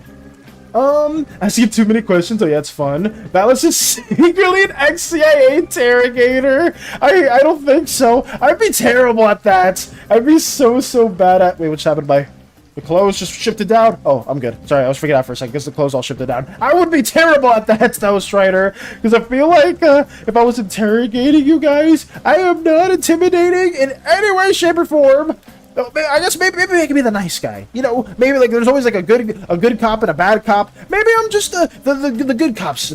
Asking too many questions. Oh yeah, it's fun. Valis is secretly an ex-CIA interrogator. I don't think so. I'd be terrible at that. I'd be so bad at. Wait, what happened? The clothes just shifted down. Oh, I'm good. Sorry, I was freaking out for a second because the clothes all shifted down. I would be terrible at that, though, Strider. Because I feel like if I was interrogating you guys, I am not intimidating in any way, shape, or form. I guess maybe I can be the nice guy. You know, maybe like there's always like a good cop and a bad cop. Maybe I'm just the good cops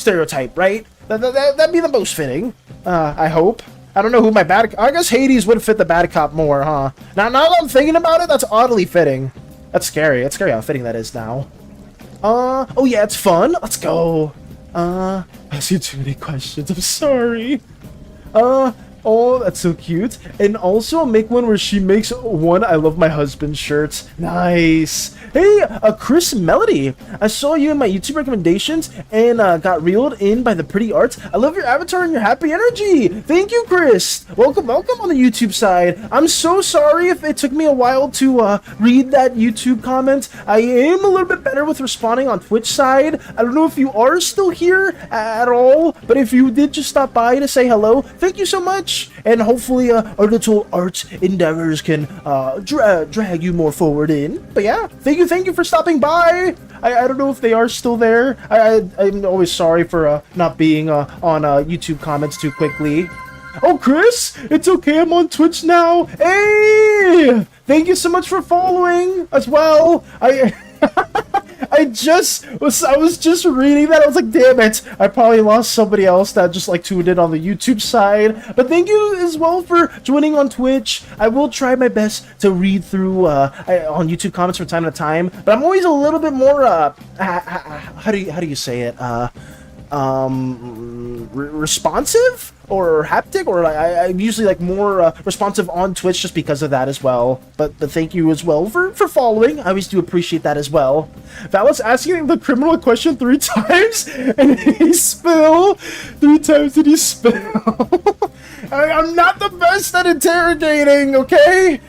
stereotype, right? That'd be the most fitting. I hope. I don't know who my bad. I guess Hades would fit the bad cop more, huh? Now that I'm thinking about it, that's oddly fitting. That's scary. That's scary how fitting that is now. Oh yeah, it's fun. Let's go. I see too many questions. I'm sorry. Oh, that's so cute. And also I'll make one where she makes one I love my husband shirts. Nice. Hey, Chris Melody. I saw you in my YouTube recommendations and got reeled in by the pretty art. I love your avatar and your happy energy. Thank you, Chris. Welcome on the YouTube side. I'm so sorry if it took me a while to read that YouTube comment. I am a little bit better with responding on Twitch side. I don't know if you are still here at all, but if you did just stop by to say hello, thank you so much. And hopefully our little art endeavors can drag you more forward in. But yeah, thank you for stopping by. I don't know if they are still there. I'm always sorry for not being on YouTube comments too quickly. Oh, Chris, it's okay. I'm on Twitch now. Hey, thank you so much for following as well. I was just reading that. I was like, damn it. I probably lost somebody else that just like tuned in on the YouTube side. But thank you as well for joining on Twitch. I will try my best to read through on YouTube comments from time to time. But I'm always a little bit more how do you say it? Responsive or haptic, or I'm usually like more responsive on Twitch just because of that as well. But thank you as well for following. I always do appreciate that as well. Valis asking the criminal a question 3 times and he spill. 3 times did he spill? I'm not the best at interrogating, okay?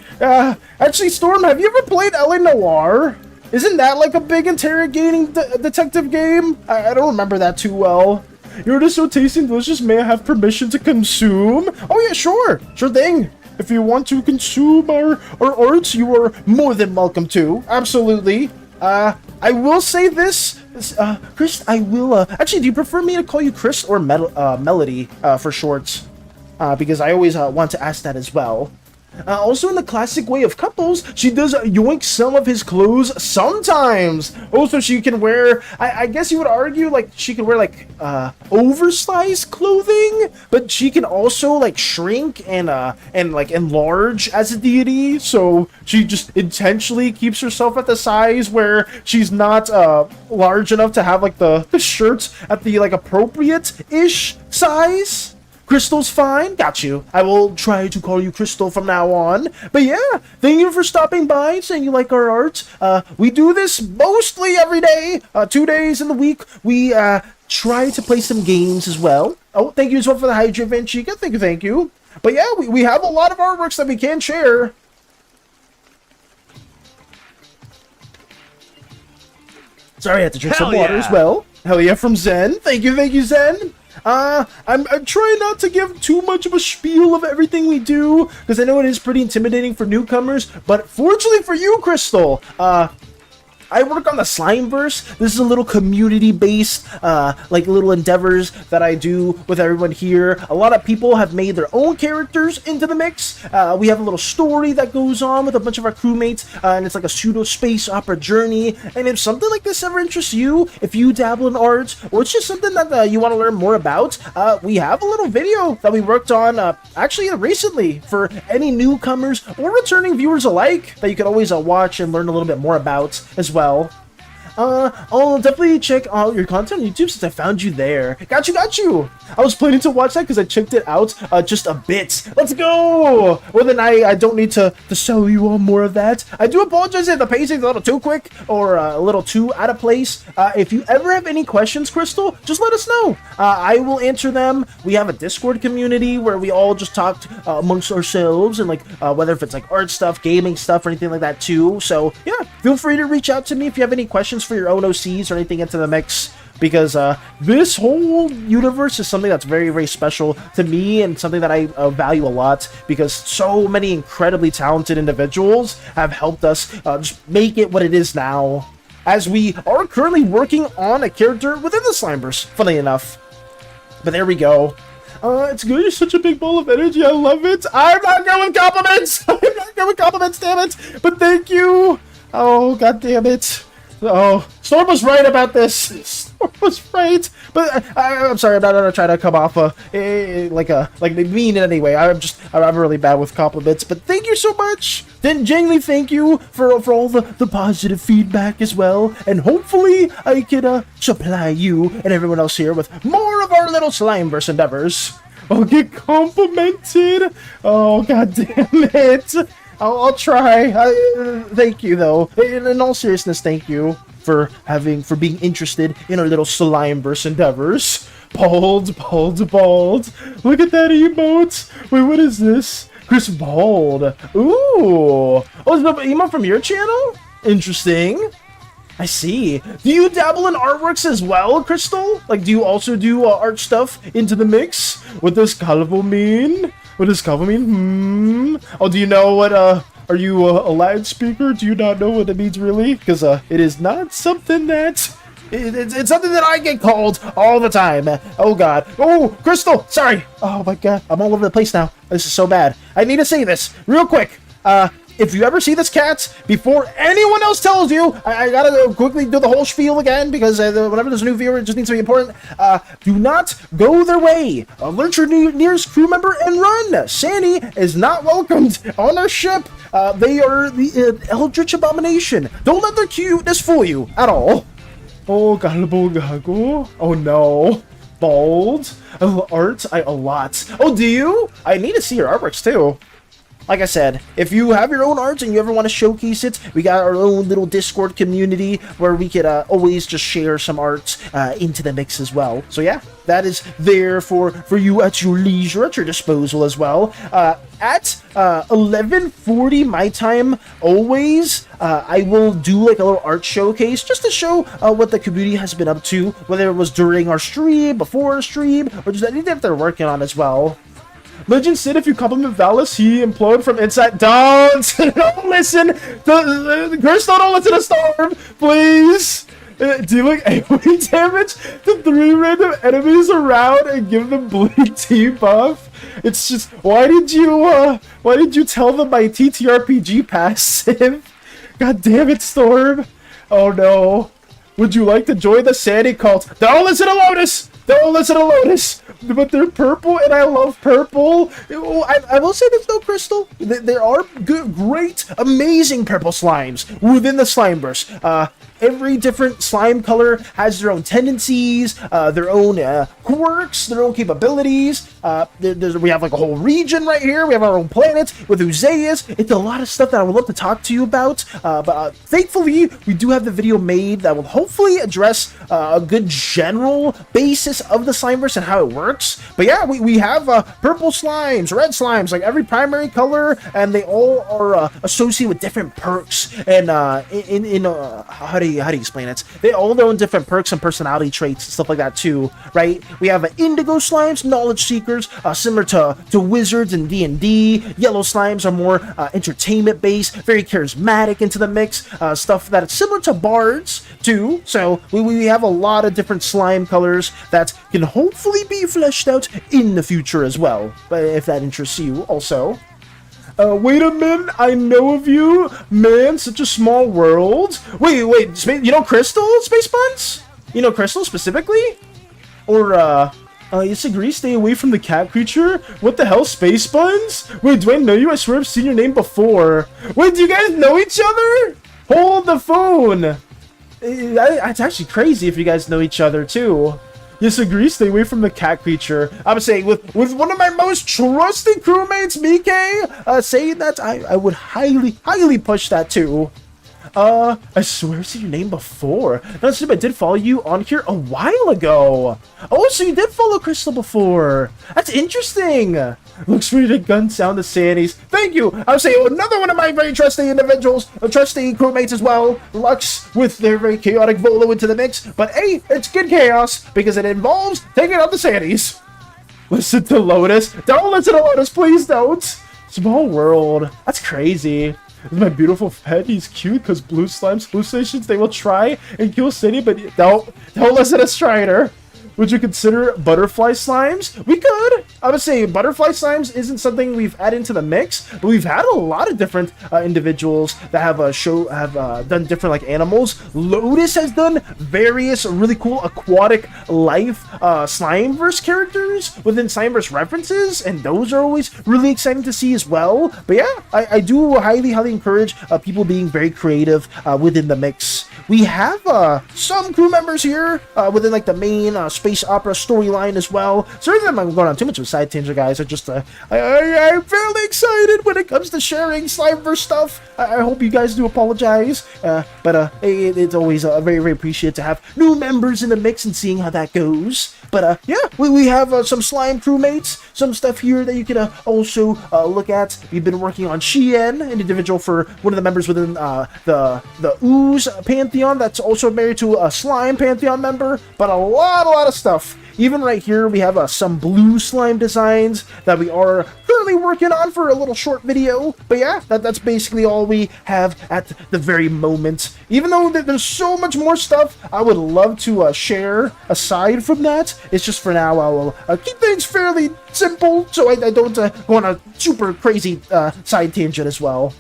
Actually, Storm, have you ever played LA Noire? Isn't that like a big interrogating detective game? I don't remember that too well. You're just so tasty and delicious. May I have permission to consume? Oh yeah, sure thing. If you want to consume our arts, you are more than welcome to. Absolutely. I will say this, Chris. I will. Actually, do you prefer me to call you Chris or Melody for short? Because I always want to ask that as well. Also, in the classic way of couples, she does yoink some of his clothes sometimes. Also, she can wear, I guess you would argue, like, she can wear, like, oversized clothing, but she can also, like, shrink and like, enlarge as a deity, so she just intentionally keeps herself at the size where she's not, large enough to have, like, the shirt at the, like, appropriate-ish size. Crystal's fine. Got you. I will try to call you Crystal from now on. But yeah, thank you for stopping by, saying you like our art. We do this mostly every day. 2 days in the week. We try to play some games as well. Oh, thank you as well for the Hydra event, Chica. Thank you. But yeah, we have a lot of artworks that we can share. Sorry, I had to drink some water as well. Hell yeah, from Zen. Thank you, Zen. I'm trying not to give too much of a spiel of everything we do, because I know it is pretty intimidating for newcomers, but fortunately for you, Crystal, I work on the Slimeverse. This is a little community-based, like, little endeavors that I do with everyone here. A lot of people have made their own characters into the mix. We have a little story that goes on with a bunch of our crewmates, and it's like a pseudo-space opera journey. And if something like this ever interests you, if you dabble in art, or it's just something that you want to learn more about, we have a little video that we worked on, actually recently, for any newcomers or returning viewers alike, that you can always watch and learn a little bit more about as well. I'll definitely check out your content on YouTube since I found you there. Got you! I was planning to watch that because I checked it out just a bit. Let's go! Well, then I don't need to show you all more of that. I do apologize if the pacing's a little too quick or a little too out of place. If you ever have any questions, Crystal, just let us know. I will answer them. We have a Discord community where we all just talk amongst ourselves, and like whether if it's like art stuff, gaming stuff, or anything like that too. So yeah, feel free to reach out to me if you have any questions for your own OCs or anything into the mix, because this whole universe is something that's very, very special to me, and something that I value a lot, because so many incredibly talented individuals have helped us just make it what it is now, as we are currently working on a character within the Slimeverse, funnily enough. But there we go. It's good. You're such a big ball of energy. I love it. I'm not going compliments. I'm not going compliments, damn it. But thank you. Oh, god damn it. Oh, Storm was right about this. Storm was right. But I'm sorry, I'm not gonna try to come off like mean in any way. I'm really bad with compliments. But thank you so much. Then genuinely thank you for all the positive feedback as well. And hopefully I can supply you and everyone else here with more of our little Slimeverse endeavors. I'll get complimented. Oh, god damn it. I'll try. Thank you, though. In all seriousness, thank you for being interested in our little Slimeverse endeavors. Bald. Look at that emote. Wait, what is this? Chris Bald. Ooh. Oh, is that an emote from your channel? Interesting. I see. Do you dabble in artworks as well, Crystal? Like, do you also do art stuff into the mix? What does Calvo mean? What does Calvo mean? Oh, do you know what, are you a loudspeaker? Do you not know what it means, really? Because, it is not something that... It's something that I get called all the time. Oh, God. Oh, Crystal! Sorry! Oh, my God. I'm all over the place now. This is so bad. I need to say this real quick. If you ever see this cat, before anyone else tells you, I gotta quickly do the whole spiel again, because whenever there's a new viewer, it just needs to be important. Do not go their way. Alert your nearest crew member and run. SANI is not welcomed on our ship. They are the Eldritch Abomination. Don't let their cuteness fool you at all. Oh, gago. Oh, no. Bald. I love art. A lot. Oh, do you? I need to see your artworks, too. Like I said, if you have your own art and you ever want to showcase it, we got our own little Discord community where we could always just share some art into the mix as well. So yeah, that is there for you at your leisure, at your disposal as well. At 11:40 my time, always, I will do like a little art showcase just to show what the community has been up to, whether it was during our stream, before our stream, or just anything that they're working on as well. Legend said if you compliment Valis, he implode from inside. Don't listen. Crystal, don't listen to Storm, please. Dealing AoE damage to 3 random enemies around and give them bleed debuff. It's just, why did you tell them my TTRPG passive? God damn it, Storm. Oh no. Would you like to join the SANI cult? Don't listen to Lotus! Don't listen to Lotus! But they're purple, and I love purple. I will say this though, Crystal. There are good, great, amazing purple slimes within the Slimeverse. Every different slime color has their own tendencies, their own quirks, their own capabilities. We have like a whole region right here. We have our own planet with Uzeus. It's a lot of stuff that I would love to talk to you about. But thankfully, we do have the video made that will hopefully address a good general basis of the Slimeverse and how it works. But yeah, we have purple slimes, red slimes, like every primary color, and they all are associated with different perks. And how do you explain it? They all their own different perks and personality traits and stuff like that too, right? We have indigo slimes, knowledge seekers, similar to wizards and D&D. Yellow slimes are more entertainment based, very charismatic into the mix, stuff that's similar to bards too. So we have a lot of different slime colors that can hopefully be fleshed out in the future as well, but if that interests you also. Wait a minute, I know of you. Man, such a small world. Wait, you know Crystal, Space Buns? You know Crystal specifically? Or, yes, agree, stay away from the cat creature? What the hell, Space Buns? Wait, do I know you? I swear I've seen your name before. Wait, do you guys know each other? Hold the phone. It's actually crazy if you guys know each other, too. Yes, agree, stay away from the cat creature. I would say with one of my most trusted crewmates, Mike, saying that, I would highly push that too. I swear I've seen your name before. No, I did follow you on here a while ago. Oh, so you did follow Crystal before. That's interesting. Looks ready to gun sound the SANIs. Thank you. I would say another one of my very trusty individuals, trusty crewmates as well. Lux with their very chaotic Volo into the mix. But hey, it's good chaos because it involves taking out the SANIs. Listen to Lotus. Don't listen to Lotus, please don't. Small world. That's crazy. This is my beautiful pet. He's cute because blue slimes hallucinations. They will try and kill City, but don't listen to Strider. Would you consider butterfly slimes? We could. I would say butterfly slimes isn't something we've added into the mix, but we've had a lot of different individuals that have done different like animals. Lotus has done various really cool aquatic life Slimeverse characters within Slimeverse references, and those are always really exciting to see as well. But yeah, I do highly encourage people being very creative within the mix. We have some crew members here within like the main space opera storyline as well. Sorry that I'm going on too much of a side tangent, guys. I'm fairly excited when it comes to sharing Slimeverse stuff. I hope you guys do apologize, but it's always very appreciated to have new members in the mix and seeing how that goes. But yeah, we have some slime crewmates, some stuff here that you can also look at. We've been working on Shien, an individual for one of the members within the Ooze Pantheon that's also married to a Slime Pantheon member, but a lot of stuff. Even right here, we have some blue slime designs that we are currently working on for a little short video. But yeah, that's basically all we have at the very moment. Even though there's so much more stuff I would love to share aside from that, it's just for now I will keep things fairly simple so I don't go on a super crazy side tangent as well.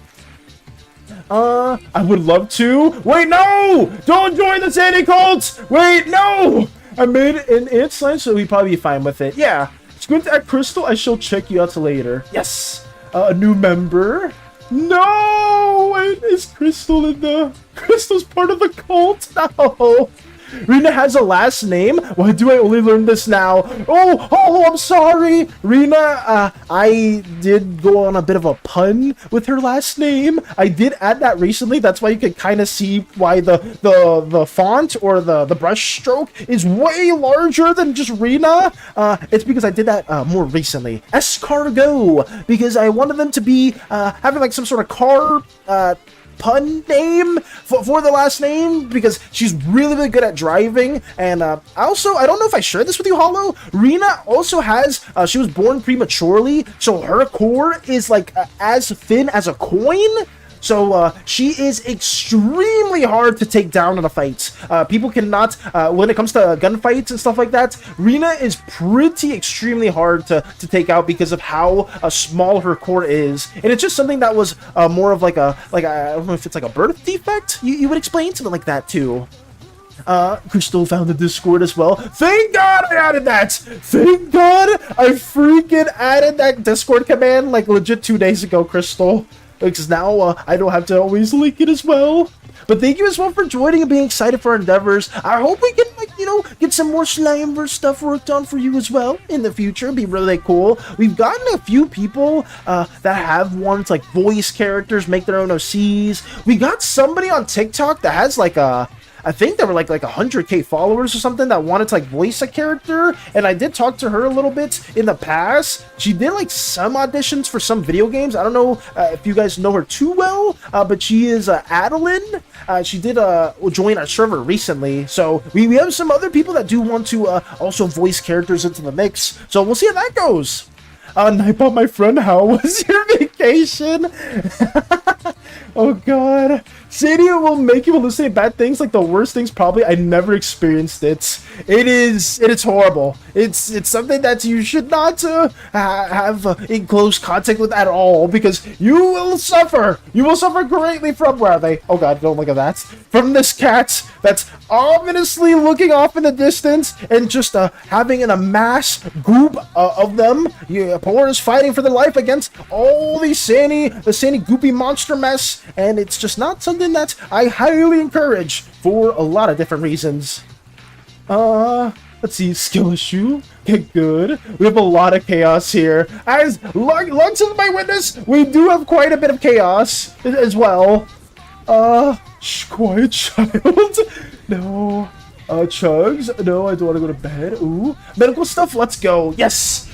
I would love to. Wait, no! Don't join the SANI cult! Wait, no! I made an ant slime, so he'd probably be fine with it. Yeah. It's going to add Crystal. I shall check you out later. Yes. A new member. No! Wait, is Crystal in the... Crystal's part of the cult? No! Rena has a last name? Why do I only learn this now? Oh, I'm sorry. Rena, I did go on a bit of a pun with her last name. I did add that recently. That's why you can kind of see why the font or the brush stroke is way larger than just Rena. It's because I did that more recently. Escargot, because I wanted them to be having like some sort of car pun name for the last name, because she's really good at driving. And also, I don't know if I shared this with you, Hollow. Rena also has she was born prematurely, so her core is like as thin as a coin. So she is extremely hard to take down in a fight. People cannot, when it comes to gunfights and stuff like that, Rina is pretty extremely hard to take out because of how small her core is. And it's just something that was more of like a, I don't know if it's like a birth defect, you would explain, something like that too. Crystal found the Discord as well. Thank God I added that! Thank God I freaking added that Discord command like legit 2 days ago, Crystal. Because now I don't have to always link it as well. But thank you as well for joining and being excited for our endeavors. I hope we can, like, you know, get some more Slimeverse stuff worked on for you as well in the future. It'd be really cool. We've gotten a few people that have wanted to, like, voice characters, make their own OCs. We got somebody on TikTok that has like a, I think there were like 100k followers or something that wanted to like voice a character, and I did talk to her a little bit in the past. She did like some auditions for some video games. I don't know if you guys know her too well, but she is Adeline. She did join our server recently, so we have some other people that do want to also voice characters into the mix. So we'll see how that goes. Nightbot, my friend, how was your vacation? Oh god. SANI will make you hallucinate bad things, like the worst things probably. I never experienced it. It's horrible. It's something that you should not have in close contact with at all, because you will suffer. You will suffer greatly from, where are they? Oh god, don't look at that. From this cat that's ominously looking off in the distance and just having a mass group of them. Poor is fighting for their life against all these the SANI goopy monster mess, and it's just not something that I highly encourage for a lot of different reasons. Let's see, skill issue. Okay, good. We have a lot of chaos here. As Lux is my witness, we do have quite a bit of chaos as well. Quiet child. No. Chugs. No, I don't want to go to bed. Ooh. Medical stuff, let's go. Yes.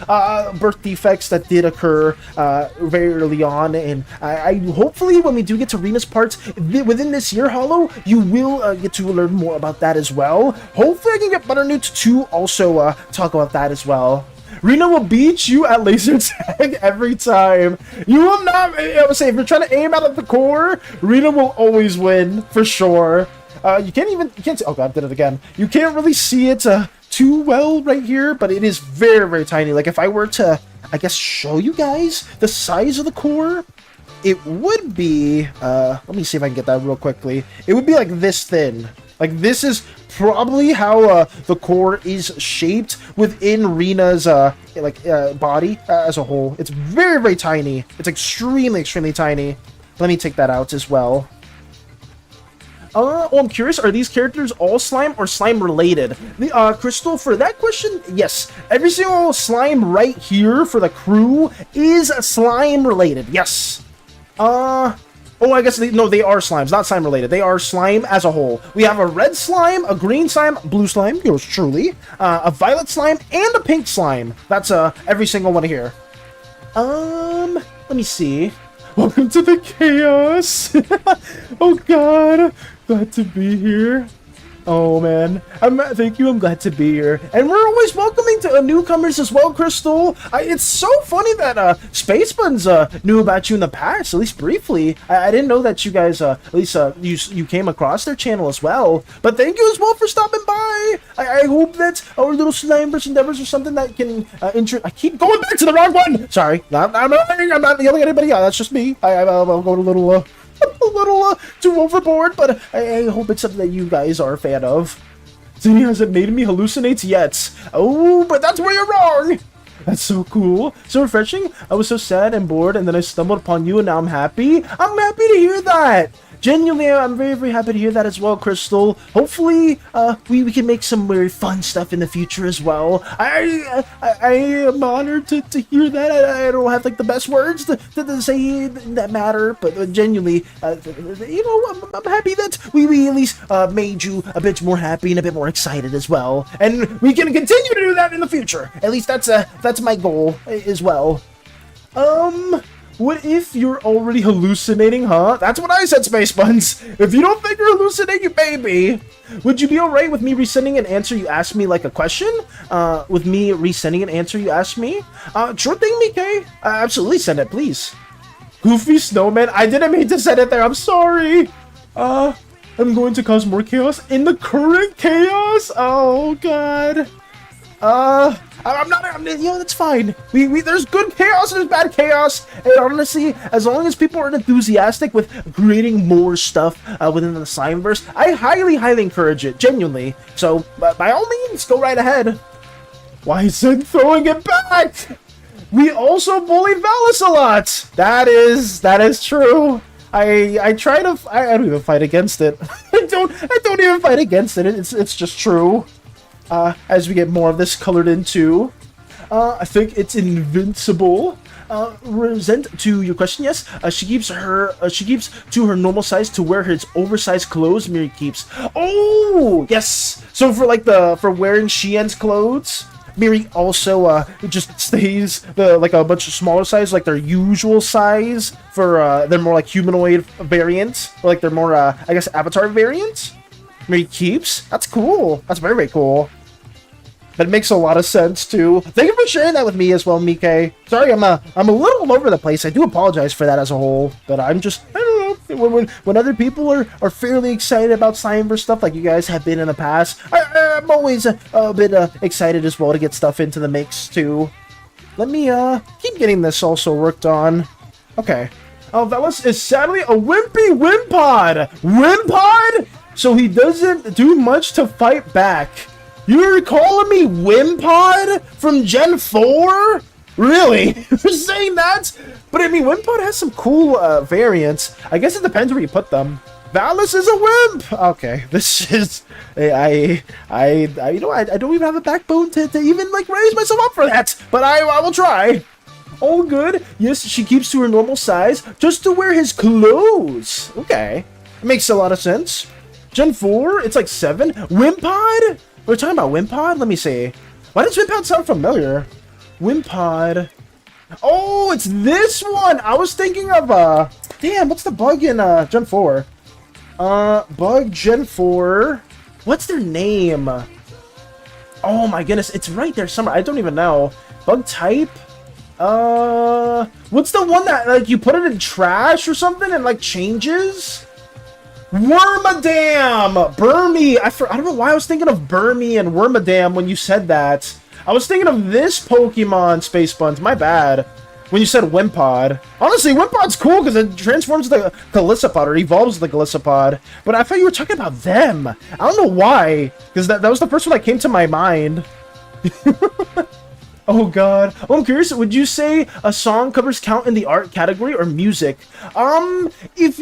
Birth defects that did occur very early on, and I hopefully when we do get to Rina's parts within this year, Hollow, you will get to learn more about that as well. Hopefully I can get Butternut to also talk about that as well. Rina will beat you at laser tag every time. You will not, I would say, if you're trying to aim out of the core, Rina will always win, for sure. You can't see, oh god, did it again. You can't really see it too well right here, but it is very, very tiny. Like, if I were to, I guess, show you guys the size of the core, it would be, let me see if I can get that real quickly. It would be like this thin. Like, this is probably how the core is shaped within Rina's body as a whole. It's very, very tiny. It's extremely, extremely tiny. Let me take that out as well. Oh, I'm curious, are these characters all slime or slime related? Crystal, for that question, yes. Every single slime right here for the crew is slime related, yes. Oh, I guess, no, they are slimes, not slime related. They are slime as a whole. We have a red slime, a green slime, blue slime, yours truly, a violet slime, and a pink slime. That's every single one here. Let me see. Welcome to the chaos. Oh god. Glad to be here. Oh man, thank you. I'm glad to be here, and we're always welcoming to newcomers as well, Crystal. It's so funny that Space Buns knew about you in the past, at least briefly. I didn't know that you guys at least you came across their channel as well. But thank you as well for stopping by. I hope that our little Slimeverse endeavors are something that can I keep going back to the wrong one. Sorry, I'm not yelling at anybody. That's just me. I'll go a little too overboard, but I hope it's something that you guys are a fan of. SANI hasn't made me hallucinate yet. Oh, but that's where you're wrong. That's so cool. So refreshing. I was so sad and bored, and then I stumbled upon you, and now I'm happy. I'm happy to hear that. Genuinely, I'm very, very happy to hear that as well, Crystal. Hopefully, we can make some very fun stuff in the future as well. I am honored to hear that. I don't have, like, the best words to say that matter, but genuinely, you know, I'm happy that we at least made you a bit more happy and a bit more excited as well. And we can continue to do that in the future. At least that's my goal as well. What if you're already hallucinating, huh? That's what I said, Space Buns. If you don't think you're hallucinating, you may be. Would you be alright with me resending an answer you asked me, like a question? With me resending an answer you asked me? Sure thing, Mickey. Absolutely, send it, please. Goofy Snowman. I didn't mean to set it there. I'm sorry. I'm going to cause more chaos in the current chaos. Oh God. I'm not. That's fine. There's good chaos and there's bad chaos. And honestly, as long as people are enthusiastic with creating more stuff within the Slimeverse, I highly encourage it. Genuinely. So, by all means, go right ahead. Why is it throwing it back? We also bully Valis a lot. That is true. I try to. I don't even fight against it. I don't even fight against it. It's just true. As we get more of this colored into, I think it's invincible. Resent to your question, yes. She keeps to her normal size to wear his oversized clothes. Miri keeps. Oh yes. So for wearing Shien's clothes, Miri also just stays like a bunch of smaller size, like their usual size for their more like humanoid variants, or like their more I guess avatar variants. Miri keeps. That's cool. That's very cool. That makes a lot of sense too. Thank you for sharing that with me as well, Mike. Sorry, I'm a little all over the place. I do apologize for that as a whole, but I don't know. When other people are fairly excited about Slimeverse stuff, like you guys have been in the past, I'm always a bit excited as well to get stuff into the mix too. Let me keep getting this also worked on. Okay. Valis is sadly a wimpy Wimpod. Wimpod? So he doesn't do much to fight back. You're calling me Wimpod from Gen 4? Really? You're saying that? But I mean, Wimpod has some cool variants. I guess it depends where you put them. Valis is a wimp! Okay, this is... I don't even have a backbone to even, like, raise myself up for that. But I will try. All good. Yes, she keeps to her normal size just to wear his clothes. Okay. It makes a lot of sense. Gen 4? It's like 7? Wimpod? We're talking about Wimpod? Let me see. Why does Wimpod sound familiar? Wimpod. Oh, it's this one! I was thinking of, damn, what's the bug in, Gen 4? Bug Gen 4. What's their name? Oh my goodness, it's right there somewhere. I don't even know. Bug type? What's the one that, like, you put it in trash or something and, like, changes? Wormadam! Burmy! I don't know why I was thinking of Burmy and Wormadam when you said that. I was thinking of this Pokemon, Space Buns. My bad. When you said Wimpod. Honestly, Wimpod's cool because it transforms the Golisopod or evolves the Golisopod. But I thought you were talking about them. I don't know why. Because that was the first one that came to my mind. Oh God. Well, I'm curious, would you say a song covers count in the art category or music? If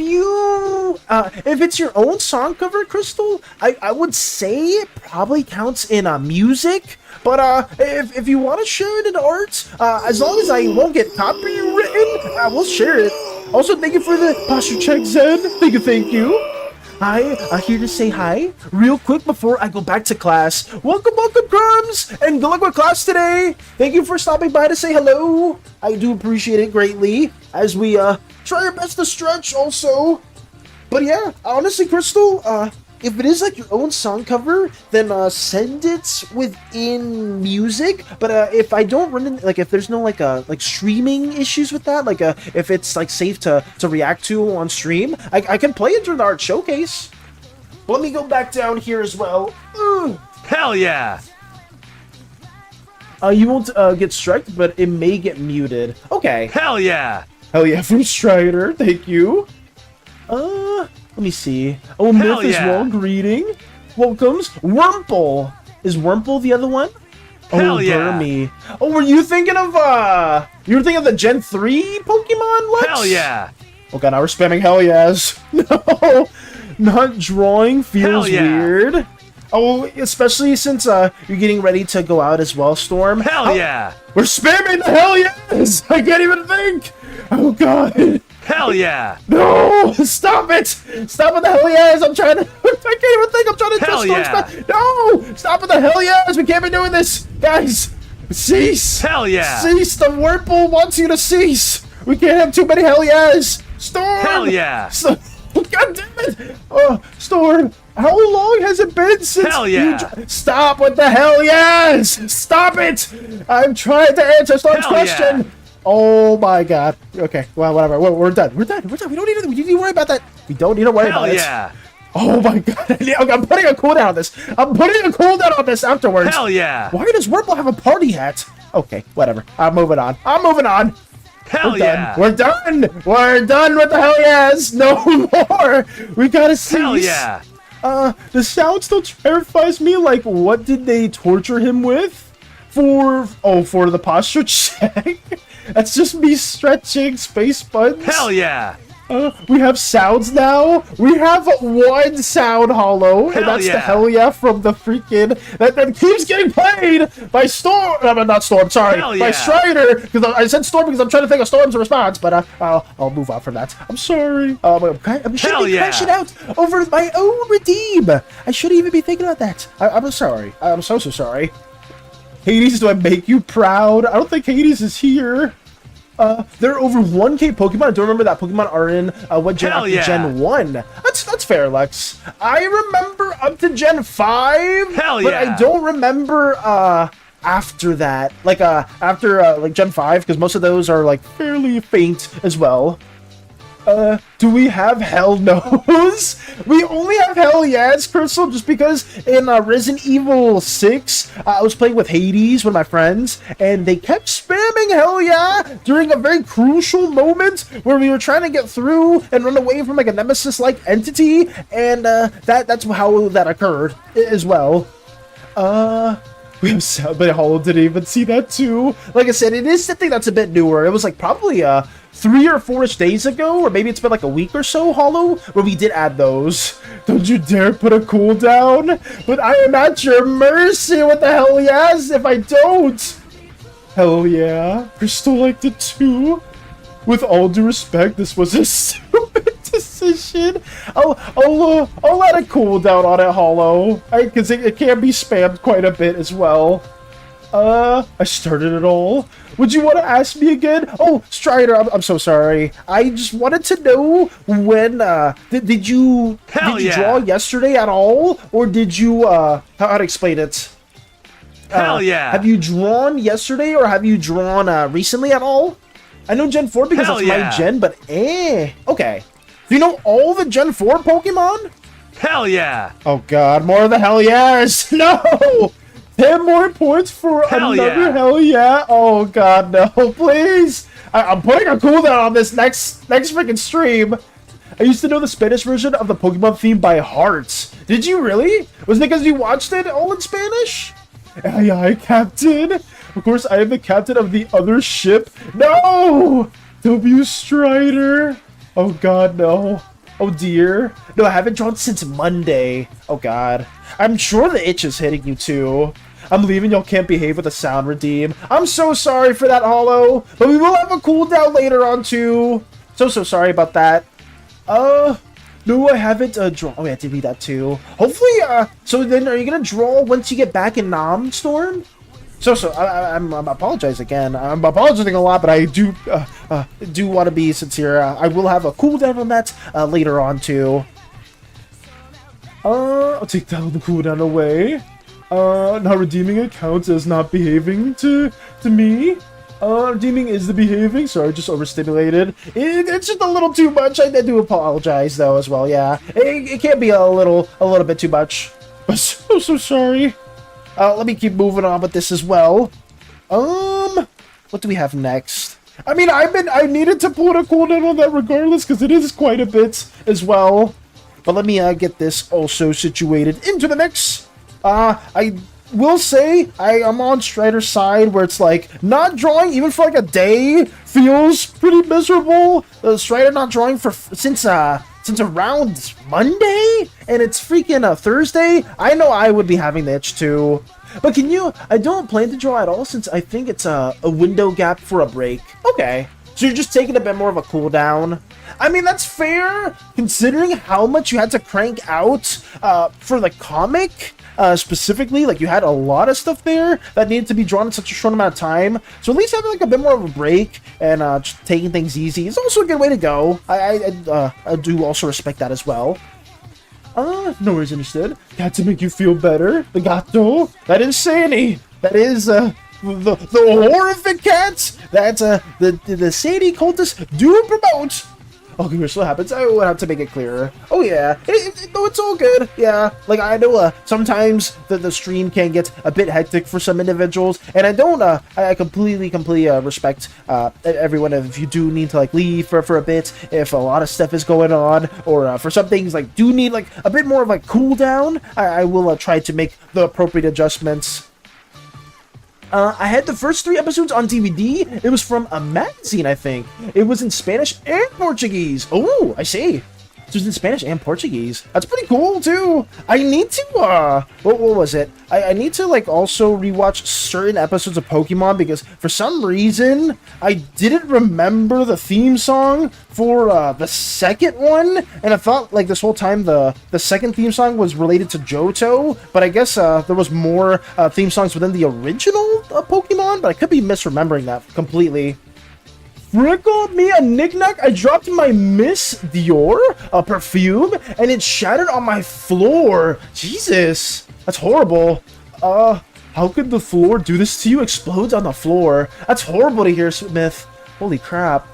it's your own song cover, Crystal, I would say it probably counts in music. But if you want to share it in art, as long as I won't get copywritten, I will share it. Also, thank you for the posture check, Zen. Thank you. Hi, here to say hi, real quick before I go back to class. Welcome, Crumbs, and good luck with class today. Thank you for stopping by to say hello. I do appreciate it greatly, as we try our best to stretch also. But yeah, honestly, Crystal, if it is like your own song cover, then send it within music. But if I don't run in, like, if there's no like streaming issues with that, like if it's like safe to react to on stream, I can play it during the art showcase. Let me go back down here as well. Hell yeah! You won't get striked, but it may get muted. Okay. Hell yeah! Hell yeah from Strider. Thank you. Let me see. Oh, Myth as well. Greeting. Welcomes. Wurmple. Is Wurmple the other one? Hell yeah. Burmy. Oh, were you thinking of, you were thinking of the Gen 3 Pokemon, Lex? Hell yeah. Okay, now we're spamming hell yes. No, not drawing feels weird. Oh, especially since, you're getting ready to go out as well, Storm. Hell yeah. We're spamming the hell yes. I can't even think. Oh, God. Hell yeah! No! Stop it! Stop with the hell yes! I'm trying to... I can't even think! I'm trying to... Hell yeah! No! Stop with the hell yes! We can't be doing this! Guys! Cease! Hell yeah! Cease! The Wurmple wants you to cease! We can't have too many hell yes! Storm! Hell yeah! God damn it! Oh, Storm! How long has it been since hell yeah! Stop with the hell yes! Stop it! I'm trying to answer Storm's question! Yeah. Oh my god. Okay, well, whatever. We're done. We're done. We're done. We don't need to worry about that. We don't need to worry about it. yeah! Oh my god. I'm putting a cooldown on this. I'm putting a cooldown on this afterwards. Hell yeah! Why does Wurple have a party hat? Okay, whatever. I'm moving on. I'm moving on. Hell We're yeah! done. We're done. We're done with the hell yes. No more. We gotta cease. Hell yeah! The sound still terrifies me. Like, what did they torture him with? For the posture check. That's just me stretching space buttons. Hell yeah! We have sounds now. We have one sound hollow, and that's the hell yeah from the freaking that keeps getting played by Storm. Not Storm. Sorry, by Strider. Because I said Storm because I'm trying to think of Storm's response, but I'll move on from that. I'm sorry. I'm crashing out over my own redeem. I shouldn't even be thinking about that. I'm sorry. I'm so sorry. Hades, do I make you proud? I don't think Hades is here. There are over 1K Pokemon. I don't remember that Pokemon are in what gen after Gen 1. That's fair, Lex. I remember up to Gen 5, but I don't remember after that. Like after like Gen 5, because most of those are like fairly faint as well. Do we have hell no's? We only have hell yes, Crystal, just because in Resident Evil 6, I was playing with Hades, one of my friends, and they kept spamming hell yeah during a very crucial moment where we were trying to get through and run away from like a nemesis-like entity, and that's how that occurred as well. We have sound, but Hollow didn't even see that too. Like I said, it is something that's a bit newer. It was like probably 3 or 4-ish days ago, or maybe it's been like a week or so, Hollow, where we did add those. Don't you dare put a cooldown, but I am at your mercy with the hell yes if I don't. Hell yeah. Crystal liked it too. With all due respect, this was a stupid decision. I'll let it cool down on it, Hollow, because it can be spammed quite a bit as well. I started it all. Would you want to ask me again? Oh, Strider, I'm so sorry. I just wanted to know when did you draw yesterday at all, or did you how to explain it? Hell yeah! Have you drawn yesterday, or have you drawn recently at all? I know Gen 4 because that's my gen, but okay. Do you know all the Gen 4 Pokemon? Hell yeah! Oh god, more of the hell yes! No! 10 more points for another hell yeah! Oh god, no, please! I'm putting a cooldown on this next freaking stream. I used to know the Spanish version of the Pokemon theme by heart. Did you really? Was it because you watched it all in Spanish? Aye, aye, Captain. Of course, I am the captain of the other ship. No! W Strider. Oh god, no. Oh dear. No, I haven't drawn since Monday. Oh god. I'm sure the itch is hitting you too. I'm leaving, y'all can't behave with a sound redeem. I'm so sorry for that, Hollow. But we will have a cooldown later on too. So sorry about that. No, I haven't drawn. Oh, yeah, I did read that too. Hopefully, so then are you gonna draw once you get back in Nom, Storm? I'm apologize again. I'm apologizing a lot, but I do want to be sincere. I will have a cooldown on that later on too. I'll take down the cooldown away. Not redeeming it counts as not behaving to me. Redeeming is the behaving. Sorry, just overstimulated. It's just a little too much. I do apologize though as well. Yeah, it can be a little bit too much. But so sorry. Let me keep moving on with this as well. What do we have next? I mean, I needed to put a cooldown on that regardless, because it is quite a bit as well. But let me get this also situated into the mix. I will say I'm on Strider's side, where it's like not drawing even for like a day feels pretty miserable. Strider not drawing since around Monday, and it's freaking Thursday. I know I would be having the itch too. But I don't plan to draw at all, since I think it's a window gap for a break. Okay, so you're just taking a bit more of a cooldown. I mean, that's fair, considering how much you had to crank out for the comic. Specifically, like you had a lot of stuff there that needed to be drawn in such a short amount of time. So at least having like a bit more of a break and just taking things easy is also a good way to go. I do also respect that as well. No worries, understood. Got to make you feel better. The gato. That is SANI. That is the horrific cats that the SANI cultists do promote. Okay, here's what happens. I would have to make it clearer. Oh yeah, no, it's all good. Yeah, like I know sometimes the stream can get a bit hectic for some individuals, and I don't. I completely respect everyone. If you do need to like leave for a bit, if a lot of stuff is going on, or for some things like do need like a bit more of like cool down, I will try to make the appropriate adjustments. I had the first 3 episodes on DVD. It was from a magazine, I think. It was in Spanish and Portuguese. Oh, I see. It was in Spanish and Portuguese. That's pretty cool, too. I need to, what was it? I need to, like, also rewatch certain episodes of Pokemon because for some reason, I didn't remember the theme song for, the second one. And I thought, like, this whole time the second theme song was related to Johto. But I guess, there was more, theme songs within the original Pokemon. But I could be misremembering that completely. Frickled me a knickknack. I dropped my Miss Dior perfume and it shattered on my floor. Jesus, that's horrible. How could the floor do this to you? Explodes on the floor. That's horrible to hear, Smith. Holy crap.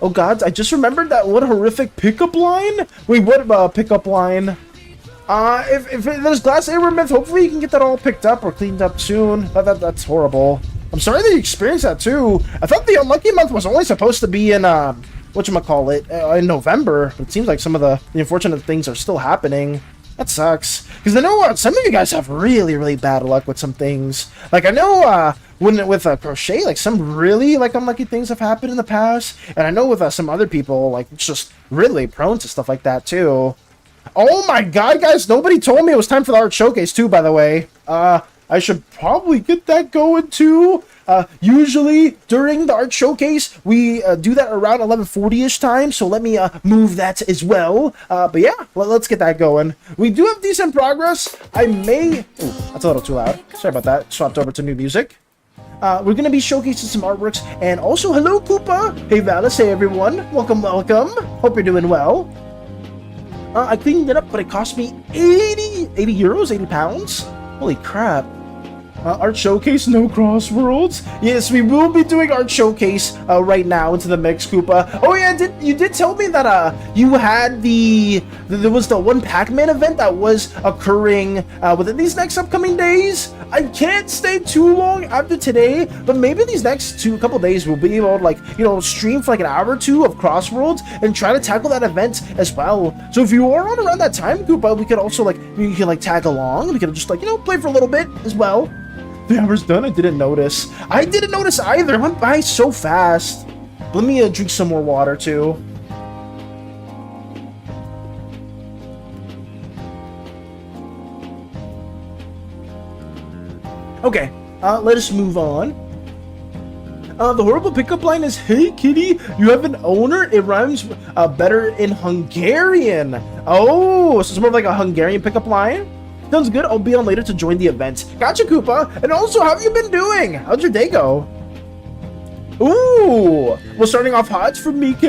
Oh god, I just remembered that one horrific pickup line. Wait, what pickup line? If there's glass air myth, hopefully you can get that all picked up or cleaned up soon. That's horrible. I'm sorry that you experienced that too. I thought the unlucky month was only supposed to be in whatchamacallit, in November. But it seems like some of the unfortunate things are still happening. That sucks. Because I know some of you guys have really bad luck with some things. Like I know with crochet, like some really like unlucky things have happened in the past. And I know with some other people, like it's just really prone to stuff like that too. Oh my god, guys, nobody told me it was time for the art showcase too, by the way. I should probably get that going too. Usually during the art showcase, we do that around 11:40ish time, so let me move that as well. But yeah, let's get that going. We do have decent progress. I may... Ooh, that's a little too loud. Sorry about that. Swapped over to new music. We're going to be showcasing some artworks, and also, hello, Koopa! Hey, Valis, hey, everyone. Welcome. Hope you're doing well. I cleaned it up, but it cost me 80 euros, 80 pounds. Holy crap. Art Showcase, no Crossworlds. Yes, we will be doing Art Showcase right now into the mix, Koopa. Oh yeah, you did tell me that you had there was the one Pac-Man event that was occurring within these next upcoming days. I can't stay too long after today, but maybe these next couple days we'll be able to, like, you know, stream for like an hour or two of Crossworlds and try to tackle that event as well. So if you are on around that time, Koopa, we could also we could tag along. We could just play for a little bit as well. The hour's done. I didn't notice. I didn't notice either. It went by so fast. Let me drink some more water too. Okay, let us move on. The horrible pickup line is, "Hey kitty, you have an owner?" It rhymes better in Hungarian. Oh, so it's more of like a Hungarian pickup line? Sounds good. I'll be on later to join the event. Gotcha, Koopa. And also, how have you been doing? How'd your day go? Ooh, we're starting off hot for Mike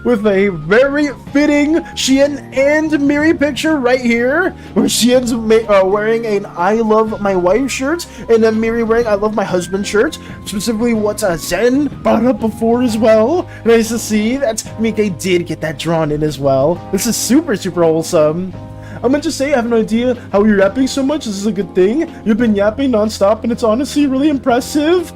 with a very fitting Xian and Miri picture right here, where Xian's wearing an "I love my wife" shirt, and then Miri wearing "I love my husband" shirt. Specifically, what Zen brought up before as well. Nice to see that Mike did get that drawn in as well. This is super wholesome. I'm gonna just say, I have no idea how you're yapping so much. This is a good thing. You've been yapping non-stop, and it's honestly really impressive.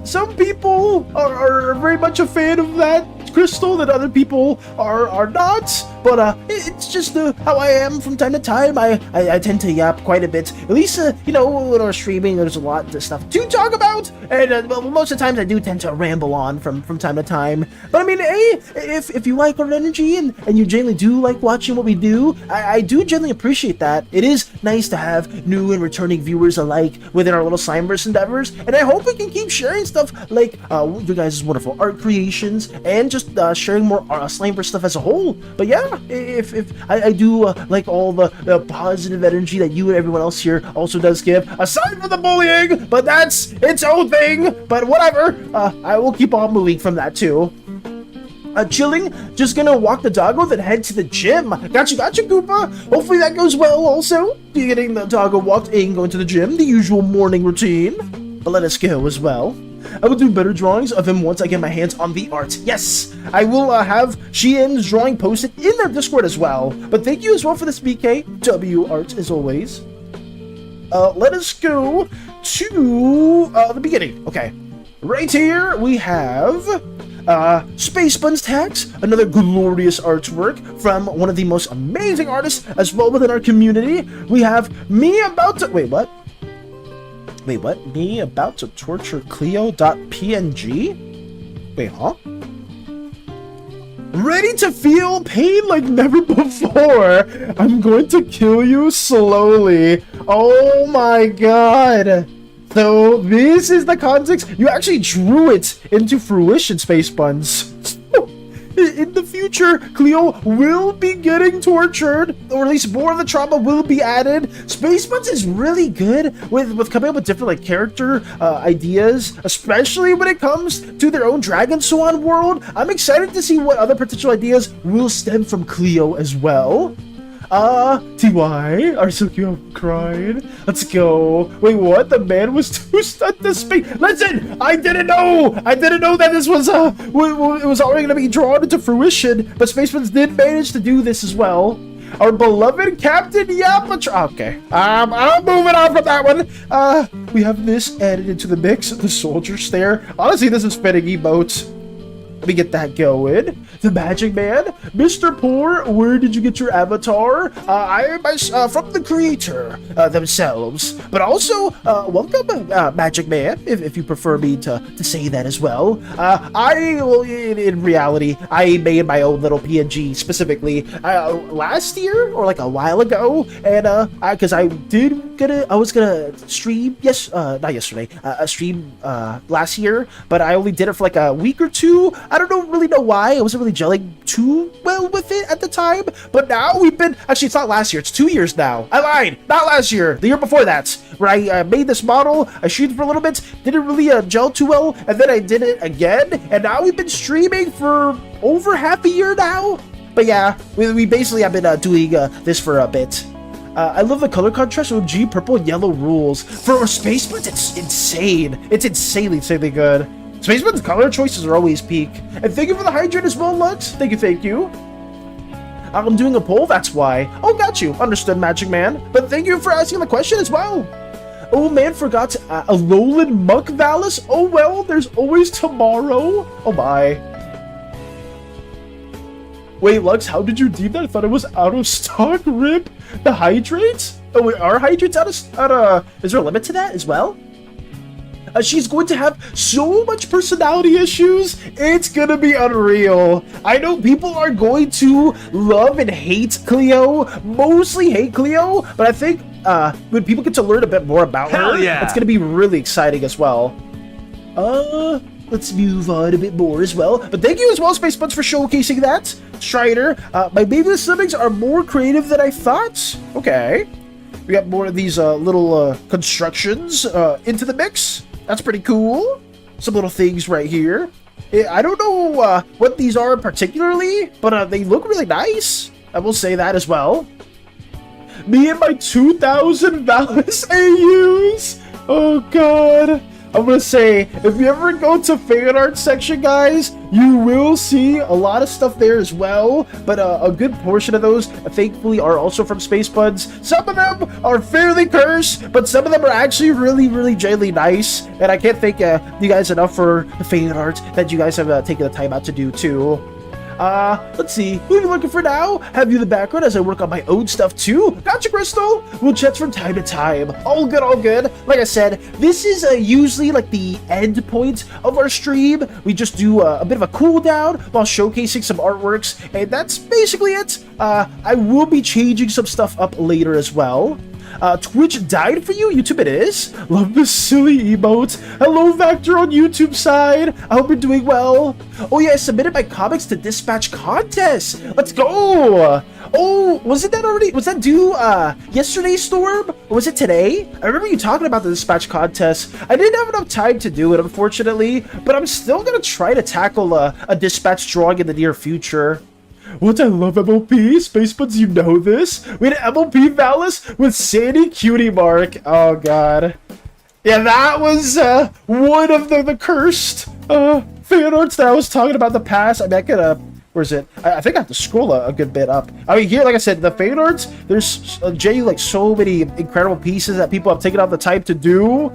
Some people are very much a fan of that, Crystal, that other people are not. But it's just how I am from time to time. I tend to yap quite a bit. At least, you know, when we're streaming, there's a lot of stuff to talk about. And well, most of the times I do tend to ramble on from time to time. But I mean, hey, if you like our energy and you generally do like watching what we do, I do generally appreciate that. It is nice to have new and returning viewers alike within our little Slimeverse endeavors. And I hope we can keep sharing stuff like you guys' wonderful art creations and just sharing more Slimeverse stuff as a whole. But yeah, if I do like all the positive energy that you and everyone else here also does give, aside from the bullying, but that's its own thing. But whatever, I will keep on moving from that too. Chilling, just gonna walk the doggo, then head to the gym. Gotcha, Koopa. Hopefully that goes well also. Getting the doggo walked in, going to the gym, the usual morning routine. but let us go as well. I will do better drawings of him once I get my hands on the art. Yes, I will have Sheehan's drawing posted in their Discord as well. But thank you as well for this BKW art as always. Let us go to the beginning. Okay, right here we have Space Buns Tags, another glorious artwork from one of the most amazing artists as well within our community. We have me about to wait, what? Me about to torture Cleo.png? Wait, huh? Ready to feel pain like never before. I'm going to kill you slowly. Oh my god. So this is the context. You actually drew it into fruition, Space Buns. In the future, Cleo will be getting tortured, or at least more of the trauma will be added. Space Buns is really good with coming up with different like character ideas, especially when it comes to their own Dragon Swan world. I'm excited to see what other potential ideas will stem from Cleo as well. TY, are so cute, I'm crying. Let's go. Wait, what? The man was too stunned to speak. Listen, I didn't know that this was, it was already going to be drawn into fruition, but Spaceman's did manage to do this as well. Our beloved Captain Yapatra. Okay, I'm moving on from that one. We have this added into the mix. The soldier stare. Honestly, this is fitting emote. Let me get that going. The Magic Man, Mr. Poor, where did you get your avatar? I am from the creator themselves, but also welcome, Magic Man, if you prefer me to say that as well. In reality, I made my own little PNG specifically last year or like a while ago, and because I was gonna stream not yesterday, stream last year, but I only did it for like a week or two. I don't really know why. I wasn't really gelling too well with it at the time, but now we've been, actually it's not last year, it's 2 years now. I lied, not last year, the year before that, where I made this model, I streamed for a little bit, didn't really gel too well, and then I did it again, and now we've been streaming for over half a year now. But yeah, we basically have been doing this for a bit. I love the color contrast. OG purple and yellow rules. For Space Buns, it's insane. It's insanely good. Spaceman's color choices are always peak. And thank you for the hydrant as well, Lux. Thank you. I'm doing a poll, that's why. Oh, got you. Understood, Magic Man. But thank you for asking the question as well. Oh, man, forgot a Alolan Muck Valis. Oh, well, there's always tomorrow. Oh, my. Wait, Lux, how did you deem that? I thought it was out of stock. Rip. The hydrates? Oh, wait, are hydrates out of... Is there a limit to that as well? She's going to have so much personality issues. It's gonna be unreal. I know people are going to love and hate Cleo, mostly hate Cleo, but I think when people get to learn a bit more about her, it's gonna be really exciting as well. Let's move on a bit more as well. But thank you as well, Space Buns, for showcasing that. Strider, my baby siblings are more creative than I thought. Okay. We got more of these little constructions into the mix. That's pretty cool. Some little things right here. I don't know what these are particularly, but they look really nice. I will say that as well. Me and my 2,000 Valis AUs. Oh, God. I'm gonna say, if you ever go to fan art section, guys, you will see a lot of stuff there as well, but a good portion of those, thankfully, are also from Space Buns. Some of them are fairly cursed, but some of them are actually really genuinely nice, and I can't thank you guys enough for the fan art that you guys have taken the time out to do, too. Let's see. Who are you looking for now? Have you in the background as I work on my own stuff too? Gotcha, Crystal. We'll chat from time to time. All good, all good. Like I said, this is usually like the end point of our stream. We just do a bit of a cooldown while showcasing some artworks, and that's basically it. I will be changing some stuff up later as well. Twitch died for you? YouTube it is. Love this silly emote. Hello, Vector on YouTube side. I hope you're doing well. Oh yeah, I submitted my comics to Dispatch contest. Let's go. Oh, wasn't that already? Was that due yesterday, Storm? Or was it today? I remember you talking about the Dispatch contest. I didn't have enough time to do it, unfortunately, but I'm still gonna try to tackle a Dispatch drawing in the near future. What, I love MOP? Space Buns, you know this? We had MOP Valis with SANI Cutie Mark. Oh, God. Yeah, that was one of the cursed fan arts that I was talking about in the past. I mean, I could where is it? I think I have to scroll a good bit up. I mean, here, like I said, the fan arts, there's genuinely like so many incredible pieces that people have taken out the time to do.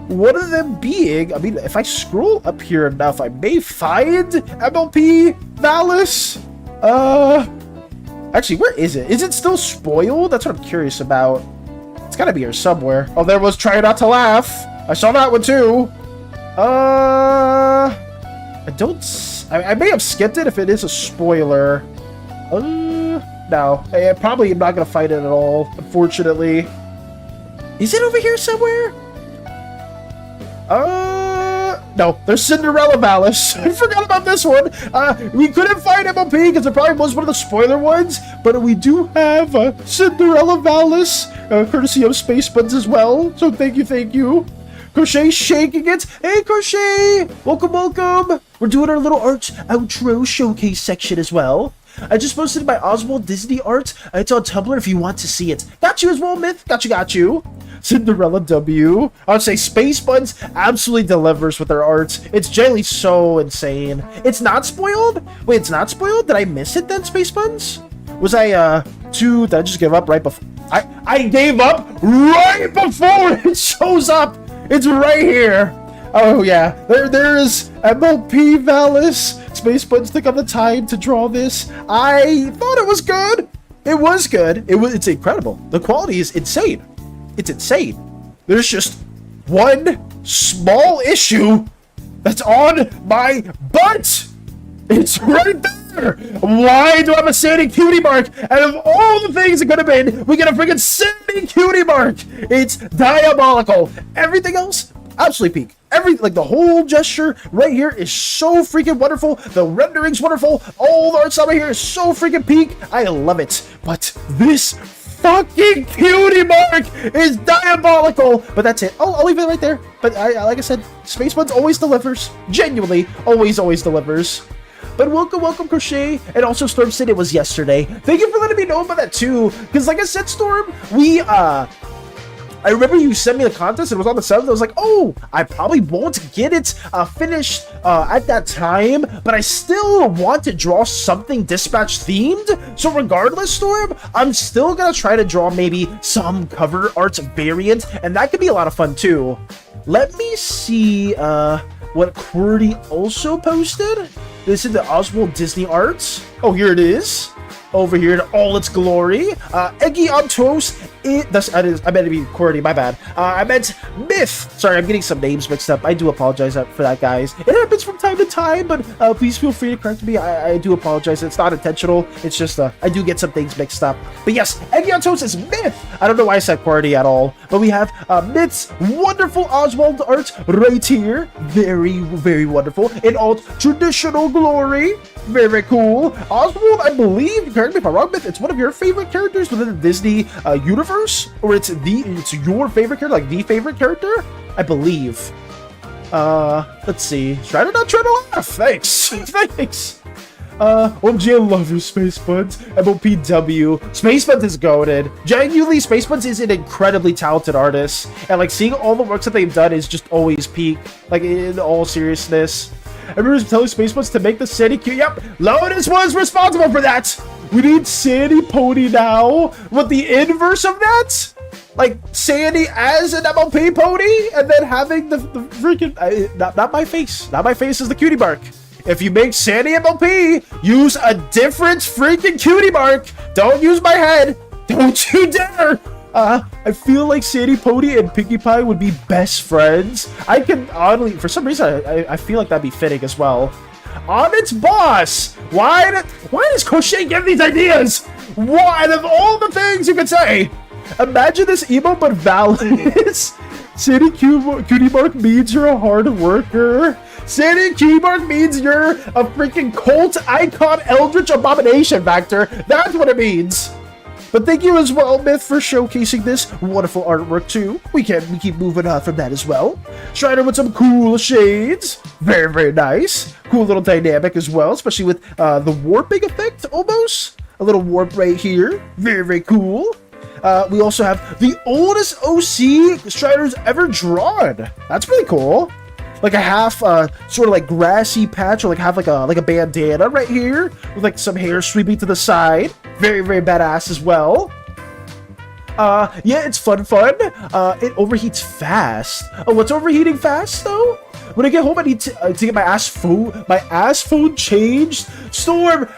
One of them being, I mean, if I scroll up here enough, I may find MLP Valis. Actually, where is it? Is it still spoiled? That's what I'm curious about. It's gotta be here somewhere. Oh, there was Try Not to Laugh. I saw that one too. I may have skipped it if it is a spoiler. No. I probably am not gonna fight it at all, unfortunately. Is it over here somewhere? No. There's Cinderella Valis. I forgot about this one. We couldn't find MLP because it probably was one of the spoiler ones, but we do have Cinderella Valis, courtesy of Space Buds as well. So thank you. Crochet shaking it. Hey, Crochet! Welcome. We're doing our little art outro showcase section as well. I just posted my Oswald Disney art. It's on Tumblr if you want to see it. Got you as well, Myth. Got you. Cinderella W. I would say Space Buds absolutely delivers with their art. It's generally so insane. It's not spoiled? Wait, it's not spoiled? Did I miss it then, Space Buds? Was I, did I just give up right before? I gave up right before it shows up. It's right here. Oh yeah, there is MLP Valis. Space Buds took up the time to draw this. I thought it was good. It was good. It's incredible. The quality is insane. It's insane. There's just one small issue that's on my butt. It's right there. Why do I have a SANI cutie mark? Out of all the things it could have been, we get a freaking SANI cutie mark. It's diabolical. Everything else, absolutely peak. Like the whole gesture right here is so freaking wonderful. The rendering's wonderful. All the art style right here is so freaking peak. I love it. But this fucking cutie mark is diabolical. But that's it. I'll leave it right there. But like I said, Space Buds always delivers. Genuinely, always delivers. But welcome, Crochet, and also Storm said it was yesterday. Thank you for letting me know about that too, because like I said, Storm, I remember you sent me the contest, and it was on the 7th. I was like, oh, I probably won't get it finished at that time, but I still want to draw something Dispatch themed. So regardless, Storm, I'm still gonna try to draw maybe some cover art variant, and that could be a lot of fun too. Let me see what QWERTY also posted. This is the Oswald Disney Arts. Oh, here it is. Over here in all its glory. Eggy on Toast. I meant to be QWERTY, my bad. I meant Myth. Sorry, I'm getting some names mixed up. I do apologize for that, guys. It happens from time to time, but please feel free to correct me. I do apologize. It's not intentional. It's just I do get some things mixed up. But yes, Eggy on Toast is Myth. I don't know why I said QWERTY at all, but we have Myth's wonderful Oswald art right here. Very wonderful. In all traditional glory. Very cool. Oswald, I believe, correct me if I'm wrong, Myth, it's one of your favorite characters within the Disney universe, or it's your favorite character, like the favorite character, I believe. Let's see. Try to laugh. Thanks. Thanks. OMG, I love you, Space Buds. MOPW. Space Buds is goated. Genuinely, Space Buds is an incredibly talented artist, and like seeing all the works that they've done is just always peak. Like in all seriousness. I remember telling Space Buds to make the SANI cute. Yep, Lotus was responsible for that. We need SANI Pony now. What, the inverse of that? Like SANI as an MLP pony, and then having the freaking not my face. Not my face is the cutie mark. If you make SANI MLP, use a different freaking cutie mark. Don't use my head. Don't you dare. I feel like SANI Pony and Pinkie Pie would be best friends. I can oddly, for some reason, I feel like that'd be fitting as well. On its boss. Why does Crochet give these ideas? What of all the things you could say? Imagine this emo but valid. SANI cutie mark means you're a hard worker. SANI cutie mark means you're a freaking cult icon eldritch abomination factor. That's what it means. But thank you as well, Myth, for showcasing this wonderful artwork too. We keep moving on from that as well. Strider with some cool shades. Very nice. Cool little dynamic as well, especially with the warping effect almost. A little warp right here. Very cool. We also have the oldest OC Striders ever drawn. That's pretty cool. Like a half, sort of like grassy patch, or like have like a bandana right here with like some hair sweeping to the side. Very, very badass as well. Yeah, it's fun. It overheats fast. Oh, what's overheating fast though? When I get home, I need to get my ass phone changed. Storm,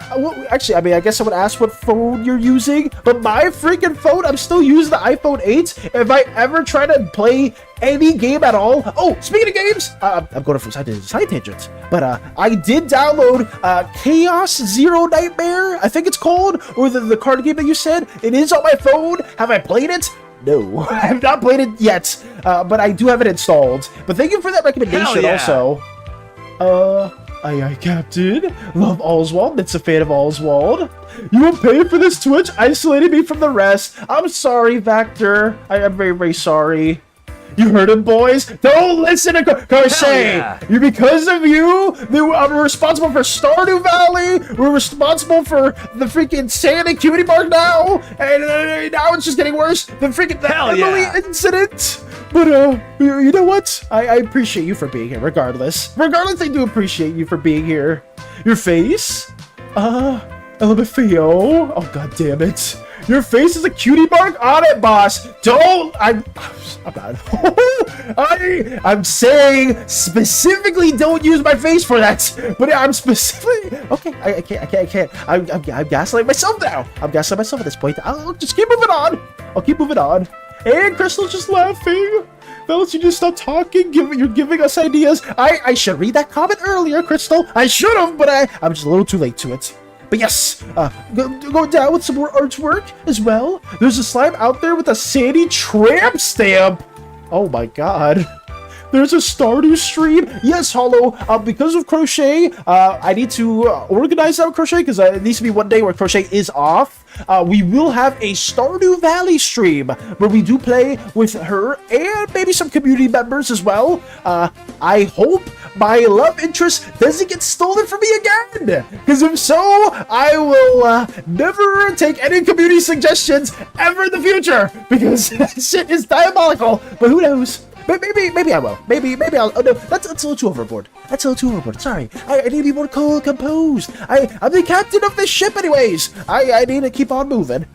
actually, I mean, I guess I would ask what phone you're using, but my freaking phone, I'm still using the iPhone 8. If I ever try to play any game at all, oh, speaking of games, I'm going from side to side tangents, but I did download Chaos Zero Nightmare, I think it's called, or the card game that you said. It is on my phone. Have I played it? No, I have not played it yet, but I do have it installed. But thank you for that recommendation also. Aye, Captain. Love Oswald. It's a fan of Oswald. You will pay for this Twitch isolating me from the rest. I'm sorry, Vector. I am very, very sorry. You heard him, boys. Don't listen to Crochet. Yeah. Because of you, we're responsible for Stardew Valley. We're responsible for the freaking SANI cutie mark now, and now it's just getting worse. The freaking Emily incident. But you know what? I appreciate you for being here, regardless. Regardless, I do appreciate you for being here. Your face, LMFAO. Oh, god damn it. Your face is a cutie mark on it, boss. Don't. I'm bad. I'm saying specifically don't use my face for that. But I'm specifically okay. I can't. I'm gaslighting myself now. I'm gaslighting myself at this point. I'll just keep moving on. I'll keep moving on. And Crystal's just laughing. Fellas, you just stop talking. You're giving us ideas. I should read that comment earlier, Crystal. I should have, but I'm just a little too late to it. But yes, go down with some more artwork as well. There's a slime out there with a SANI tramp stamp. Oh my god. There's a Stardew stream. Yes, Hollow. Because of Crochet, I need to organize that with Crochet because it needs to be one day where Crochet is off. We will have a Stardew Valley stream where we do play with her and maybe some community members as well. I hope my love interest doesn't get stolen from me again, because if so, I will never take any community suggestions ever in the future, because that shit is diabolical. But who knows? Maybe I will. Maybe I'll. Oh no, that's a little too overboard. That's a little too overboard. Sorry, I need to be more cool and composed. I'm the captain of this ship, anyways. I need to keep on moving.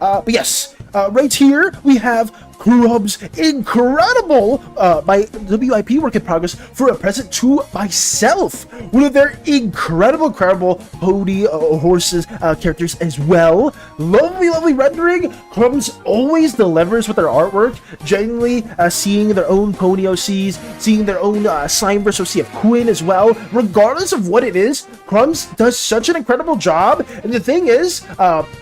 But yes, right here we have Crumb's incredible my WIP work in progress for a present to myself. One of their incredible pony horses characters as well. Lovely rendering. Crumbs always delivers with their artwork. Genuinely seeing their own pony OCs, seeing their own Slimeverse OC of Quinn as well. Regardless of what it is, Crumbs does such an incredible job. And the thing is,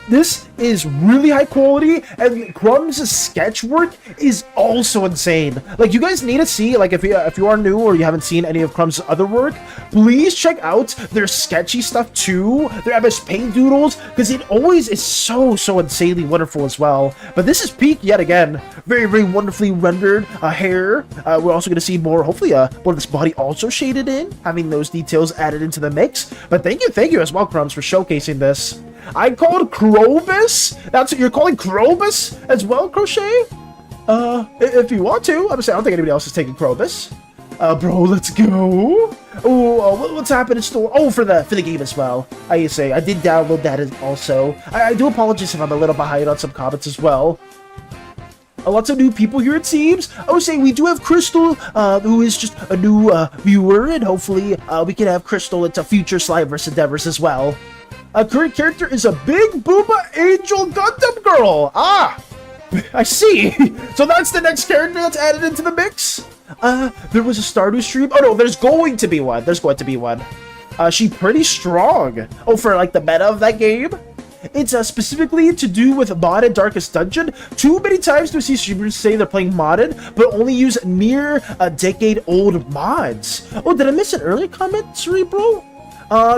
this is really high quality, and Crumbs' sketch work is also insane. Like, you guys need to see, like, if you are new or you haven't seen any of Crumbs' other work, please check out their sketchy stuff too, their MS Paint doodles, because it always is so insanely wonderful as well. But this is peak yet again. Very wonderfully rendered hair. We're also going to see more, hopefully, more of this body also shaded in, having those details added into the mix. But thank you as well, Crumbs, for showcasing this. I called Krobus. That's what you're calling Krobus as well, Crochet? If you want to. I'm saying I don't think anybody else is taking Krobus. Bro, let's go. Oh, what's happening in store? Oh, for the game as well. I say I did download that also. I do apologize if I'm a little behind on some comments as well. Lots of new people here, it seems. I was saying we do have Crystal, who is just a new viewer, and hopefully we can have Crystal into future Slimeverse endeavors as well. Current character is a big booba angel Gundam girl. Ah, I see. So that's the next character that's added into the mix. There was a Stardew stream. Oh no, there's going to be one. She's pretty strong. Oh, for like the meta of that game. It's specifically to do with modded Darkest Dungeon. Too many times to see streamers say they're playing modded, but only use near a decade-old mods. Oh, did I miss an earlier comment, Cerebral?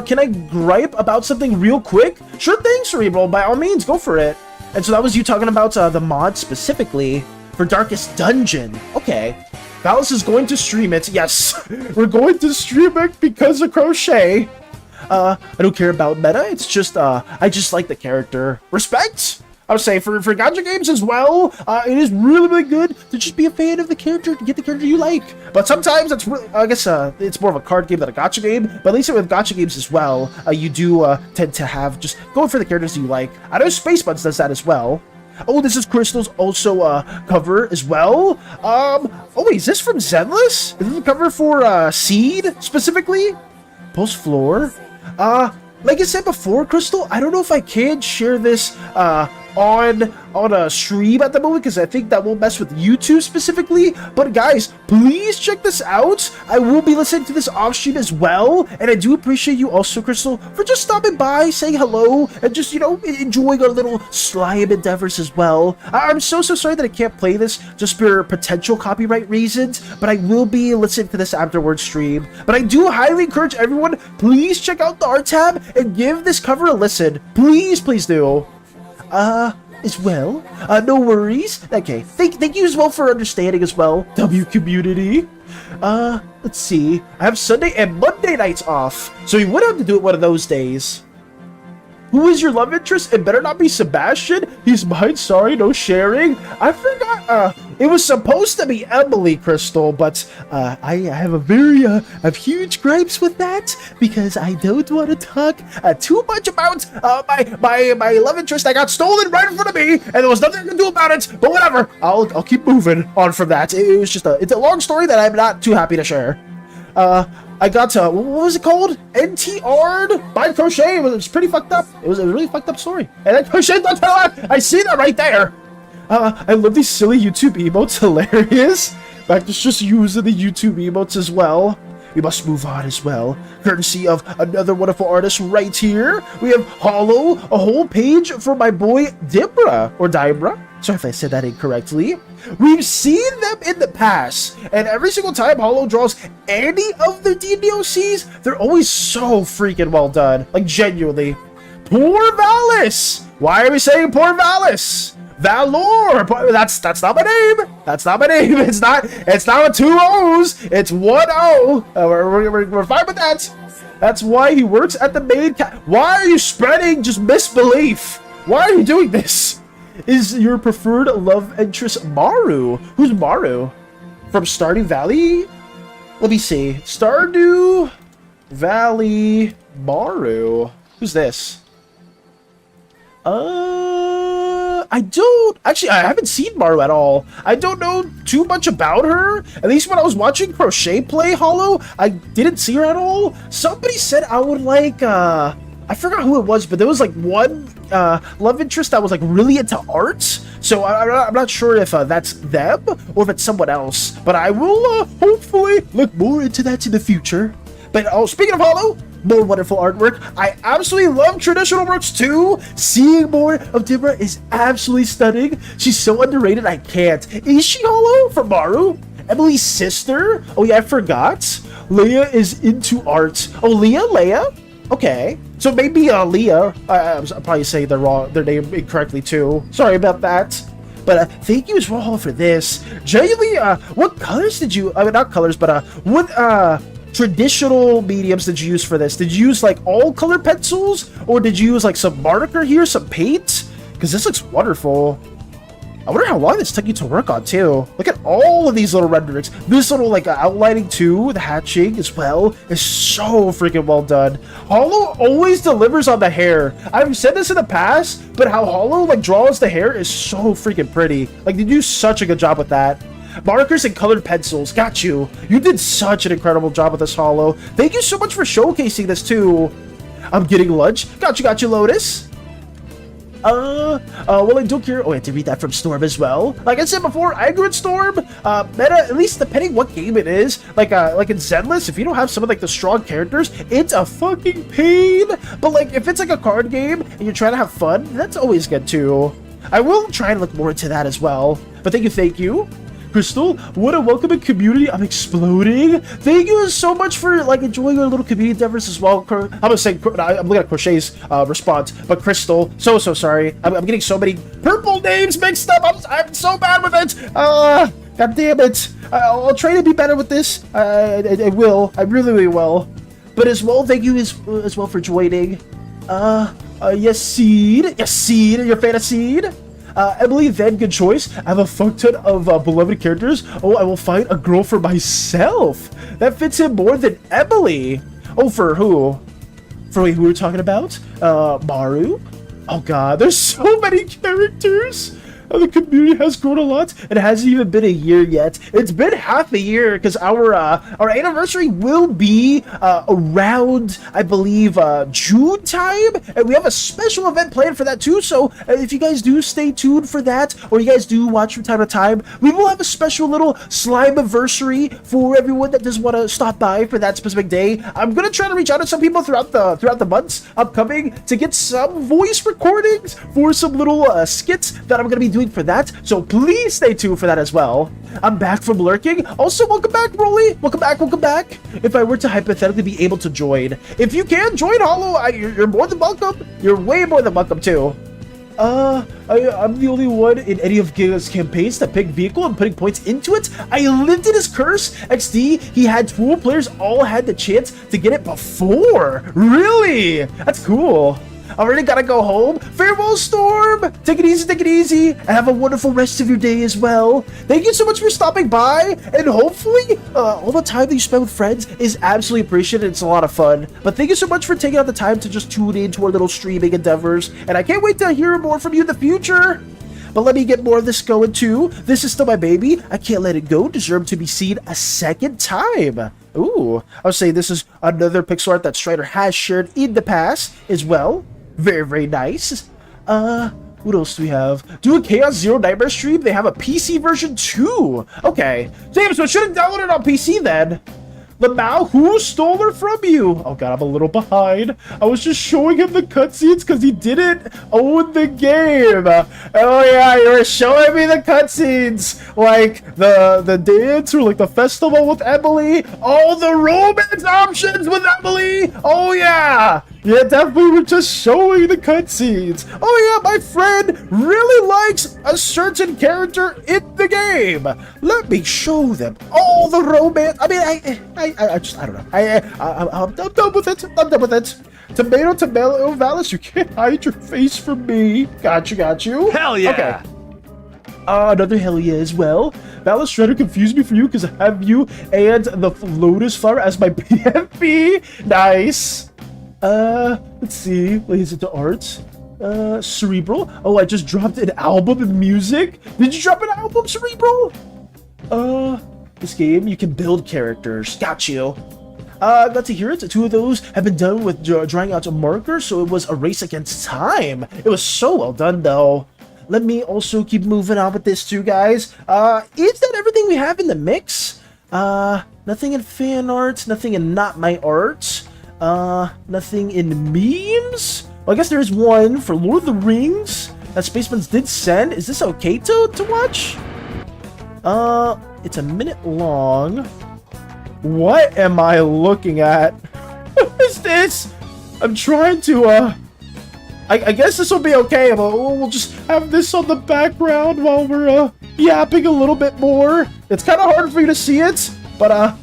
Can I gripe about something real quick? Sure thing, Cerebral. By all means, go for it. And so that was you talking about the mod specifically for Darkest Dungeon. Okay. Valis is going to stream it. Yes, we're going to stream it because of Crochet. I don't care about meta. It's just, I just like the character. Respect? I would say for gacha games as well, it is really, really good to just be a fan of the character, to get the character you like. But sometimes it's really, I guess it's more of a card game than a gacha game. But at least with gacha games as well, you do tend to have just going for the characters you like. I know Space Buds does that as well. Oh, this is Crystal's also cover as well. Oh wait, is this from Zenless? Is this a cover for Seed specifically? Post Floor. Like I said before, Crystal, I don't know if I can share this on a stream at the moment because I think that will mess with YouTube specifically. But guys, please check this out. I will be listening to this off stream as well, and I do appreciate you also, Crystal, for just stopping by, saying hello, and just, you know, enjoying our little slime endeavors as well. I'm so sorry that I can't play this just for potential copyright reasons, but I will be listening to this afterwards stream. But I do highly encourage everyone, please check out the art tab and give this cover a listen. Please do. As well. No worries. Okay. Thank you as well for understanding as well. W community. Let's see. I have Sunday and Monday nights off, so you would have to do it one of those days. Who is your love interest? It better not be Sebastian. He's mine. Sorry, no sharing. I forgot. It was supposed to be Emily, Crystal, but I have I have huge gripes with that because I don't want to talk too much about my love interest that got stolen right in front of me, and there was nothing I can do about it. But whatever. I'll keep moving on from that. It was just it's a long story that I'm not too happy to share. I got to, what was it called? NTR'd by Crochet. It was pretty fucked up. It was a really fucked up story. And then Crochet, I see that right there. I love these silly YouTube emotes. Hilarious. In fact, it's just using the YouTube emotes as well. We must move on as well. Courtesy of another wonderful artist right here. We have Hollow, a whole page for my boy Dibra, or Dibra. Sorry if I said that incorrectly. We've seen them in the past, and every single time Hollow draws any of their DLCs, they're always so freaking well done. Like, genuinely. Poor Valis! Why are we saying poor Valis? Valor! That's not my name! That's not my name! It's not with 2 O's! It's 1 O! We're fine with that! That's why he works at the main Why are you spreading just misbelief? Why are you doing this? Is your preferred love interest Maru? Who's Maru? From Stardew Valley? Let me see. Stardew Valley Maru. Who's this? I don't... Actually, I haven't seen Maru at all. I don't know too much about her. At least when I was watching Crochet play Hollow, I didn't see her at all. Somebody said I would like, I forgot who it was, but there was like one love interest that was like really into art. So I'm not sure if that's them or if it's someone else. But I will hopefully look more into that in the future. But speaking of Hollow, more wonderful artwork. I absolutely love traditional works too. Seeing more of Dibra is absolutely stunning. She's so underrated, I can't. Is she Hollow from Maru? Emily's sister? Oh yeah, I forgot. Leia is into art. Oh, Leia? Okay. So maybe Leah. I'm probably saying their name incorrectly too. Sorry about that. But thank you as well for this. Genuinely, what colors did you... I mean, not colors, but what traditional mediums did you use for this? Did you use like all color pencils, or did you use like some marker here, some paint? Because this looks wonderful. I wonder how long this took you to work on too. Look at all of these little renderings. This little like outlining too, the hatching as well is so freaking well done. Hollow always delivers on the hair. I've said this in the past, but how Hollow like draws the hair is so freaking pretty. Like they do such a good job with that. Markers and colored pencils, got you. You did such an incredible job with this Hollow. Thank you so much for showcasing this too. I'm getting lunch. Got you, Lotus. Well, I don't care. Oh, I had to read that from Storm as well. Like I said before, Anger and Storm, meta, at least depending what game it is, like in Zenless, if you don't have some of like the strong characters, it's a fucking pain. But like, if it's like a card game and you're trying to have fun, that's always good too. I will try and look more into that as well. But thank you. Crystal, what a welcoming community. I'm exploding. Thank you so much for like enjoying our little community endeavors as well. I'm looking at Crochet's response, but Crystal, so sorry. I'm getting so many purple names mixed up. I'm so bad with it. God damn it. I'll try to be better with this. I will. I really will. But as well, thank you as well for joining. Yes, Seed. Yes, Seed. You're a fan of Seed? Emily, then good choice. I have a fuck ton of beloved characters. Oh, I will find a girl for myself. That fits him more than Emily. Oh, for who? For wait, who are we talking about? Maru? Oh god, there's so many characters. The community has grown a lot. It hasn't even been a year yet. It's been half a year because our anniversary will be around, I believe, June time, and we have a special event planned for that too. So if you guys do stay tuned for that, or you guys do watch from time to time, we will have a special little Slimeversary for everyone that does want to stop by for that specific day. I'm gonna try to reach out to some people throughout the months upcoming to get some voice recordings for some little skits that I'm gonna be doing for that, so please stay tuned for that as well. I'm back from lurking. Also, welcome back, Broly. Welcome back. If I were to hypothetically be able to join, if you can join Hollow, you're more than welcome. You're way more than welcome too. I'm the only one in any of Giga's campaigns to pick vehicle and putting points into it. I lifted his curse. XD, he had 12 players all had the chance to get it before. Really? That's cool. Already gotta go home. Farewell, Storm. Take it easy. And have a wonderful rest of your day as well. Thank you so much for stopping by. And hopefully, all the time that you spend with friends is absolutely appreciated. It's a lot of fun. But thank you so much for taking out the time to just tune into our little streaming endeavors. And I can't wait to hear more from you in the future. But let me get more of this going too. This is still my baby. I can't let it go. Deserve to be seen a second time. Ooh, I'll say this is another pixel art that Strider has shared in the past as well. Very nice. What else do we have? Do a Chaos Zero Nightmare stream. They have a PC version too. Okay. James, so I should have downloaded it on PC then. Lamau, who stole her from you? Oh god, I'm a little behind. I was just showing him the cutscenes because he didn't own the game. Oh yeah, you were showing me the cutscenes. Like the dance or like the festival with Emily. All the romance options with Emily. Oh yeah. Yeah, definitely we're just showing the cutscenes. Oh yeah, my friend really likes a certain character in the game. Let me show them all the romance. I mean, I don't know. I'm done with it. I'm done with it. Tomato, Valis, you can't hide your face from me. Got you. Hell yeah. Okay. Another hell yeah as well. Valis Shredder confused me for you because I have you and the Lotus Flower as my PFP. Nice. Let's see. What is it to art? Cerebral. Oh, I just dropped an album of music. Did you drop an album, Cerebral? This game, you can build characters. Got you. Got to hear it. Two of those have been done with drawing out a marker, so it was a race against time. It was so well done, though. Let me also keep moving on with this too, guys. Is that everything we have in the mix? Nothing in fan art, nothing in not my art. Nothing in memes? Well, I guess there is one for Lord of the Rings that Spacemans did send. Is this okay to watch? It's a minute long. What am I looking at? What is this? I'm trying to, I guess this will be okay, but we'll just have this on the background while we're, yapping a little bit more. It's kind of hard for you to see it. But, I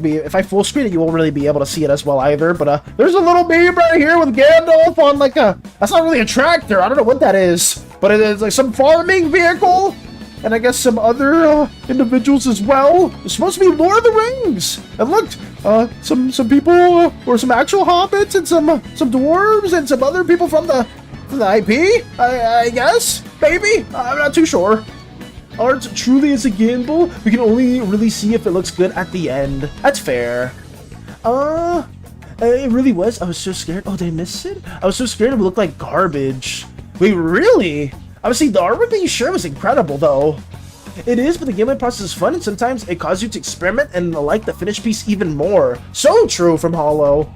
mean, if I full screen it, you won't really be able to see it as well either. But, there's a little meme right here with Gandalf on, like, that's not really a tractor. I don't know what that is. But it is, like, some farming vehicle. And I guess some other, individuals as well. It's supposed to be Lord of the Rings. And look, some people, or some actual hobbits, and some dwarves, and some other people from the IP, I guess? Maybe? I'm not too sure. Art truly is a gamble. We can only really see if it looks good at the end. That's fair. It really was. I was so scared. Oh, did I miss it? I was so scared it would look like garbage. Wait, really? Obviously, the artwork being shared was incredible, though. It is, but the gameplay process is fun, and sometimes it causes you to experiment and like the finished piece even more. So true from Hollow.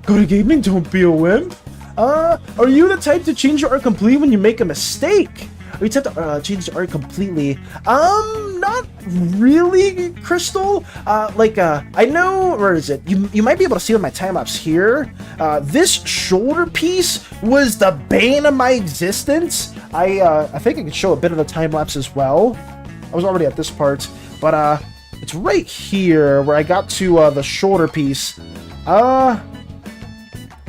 Go to gaming, don't be a wimp. Are you the type to change your art completely when you make a mistake? Are you the type to change the art completely? Not really, Crystal. I know, where is it? You might be able to see on my time-lapse here. This shoulder piece was the bane of my existence. I think I could show a bit of the time-lapse as well. I was already at this part, but it's right here where I got to the shoulder piece.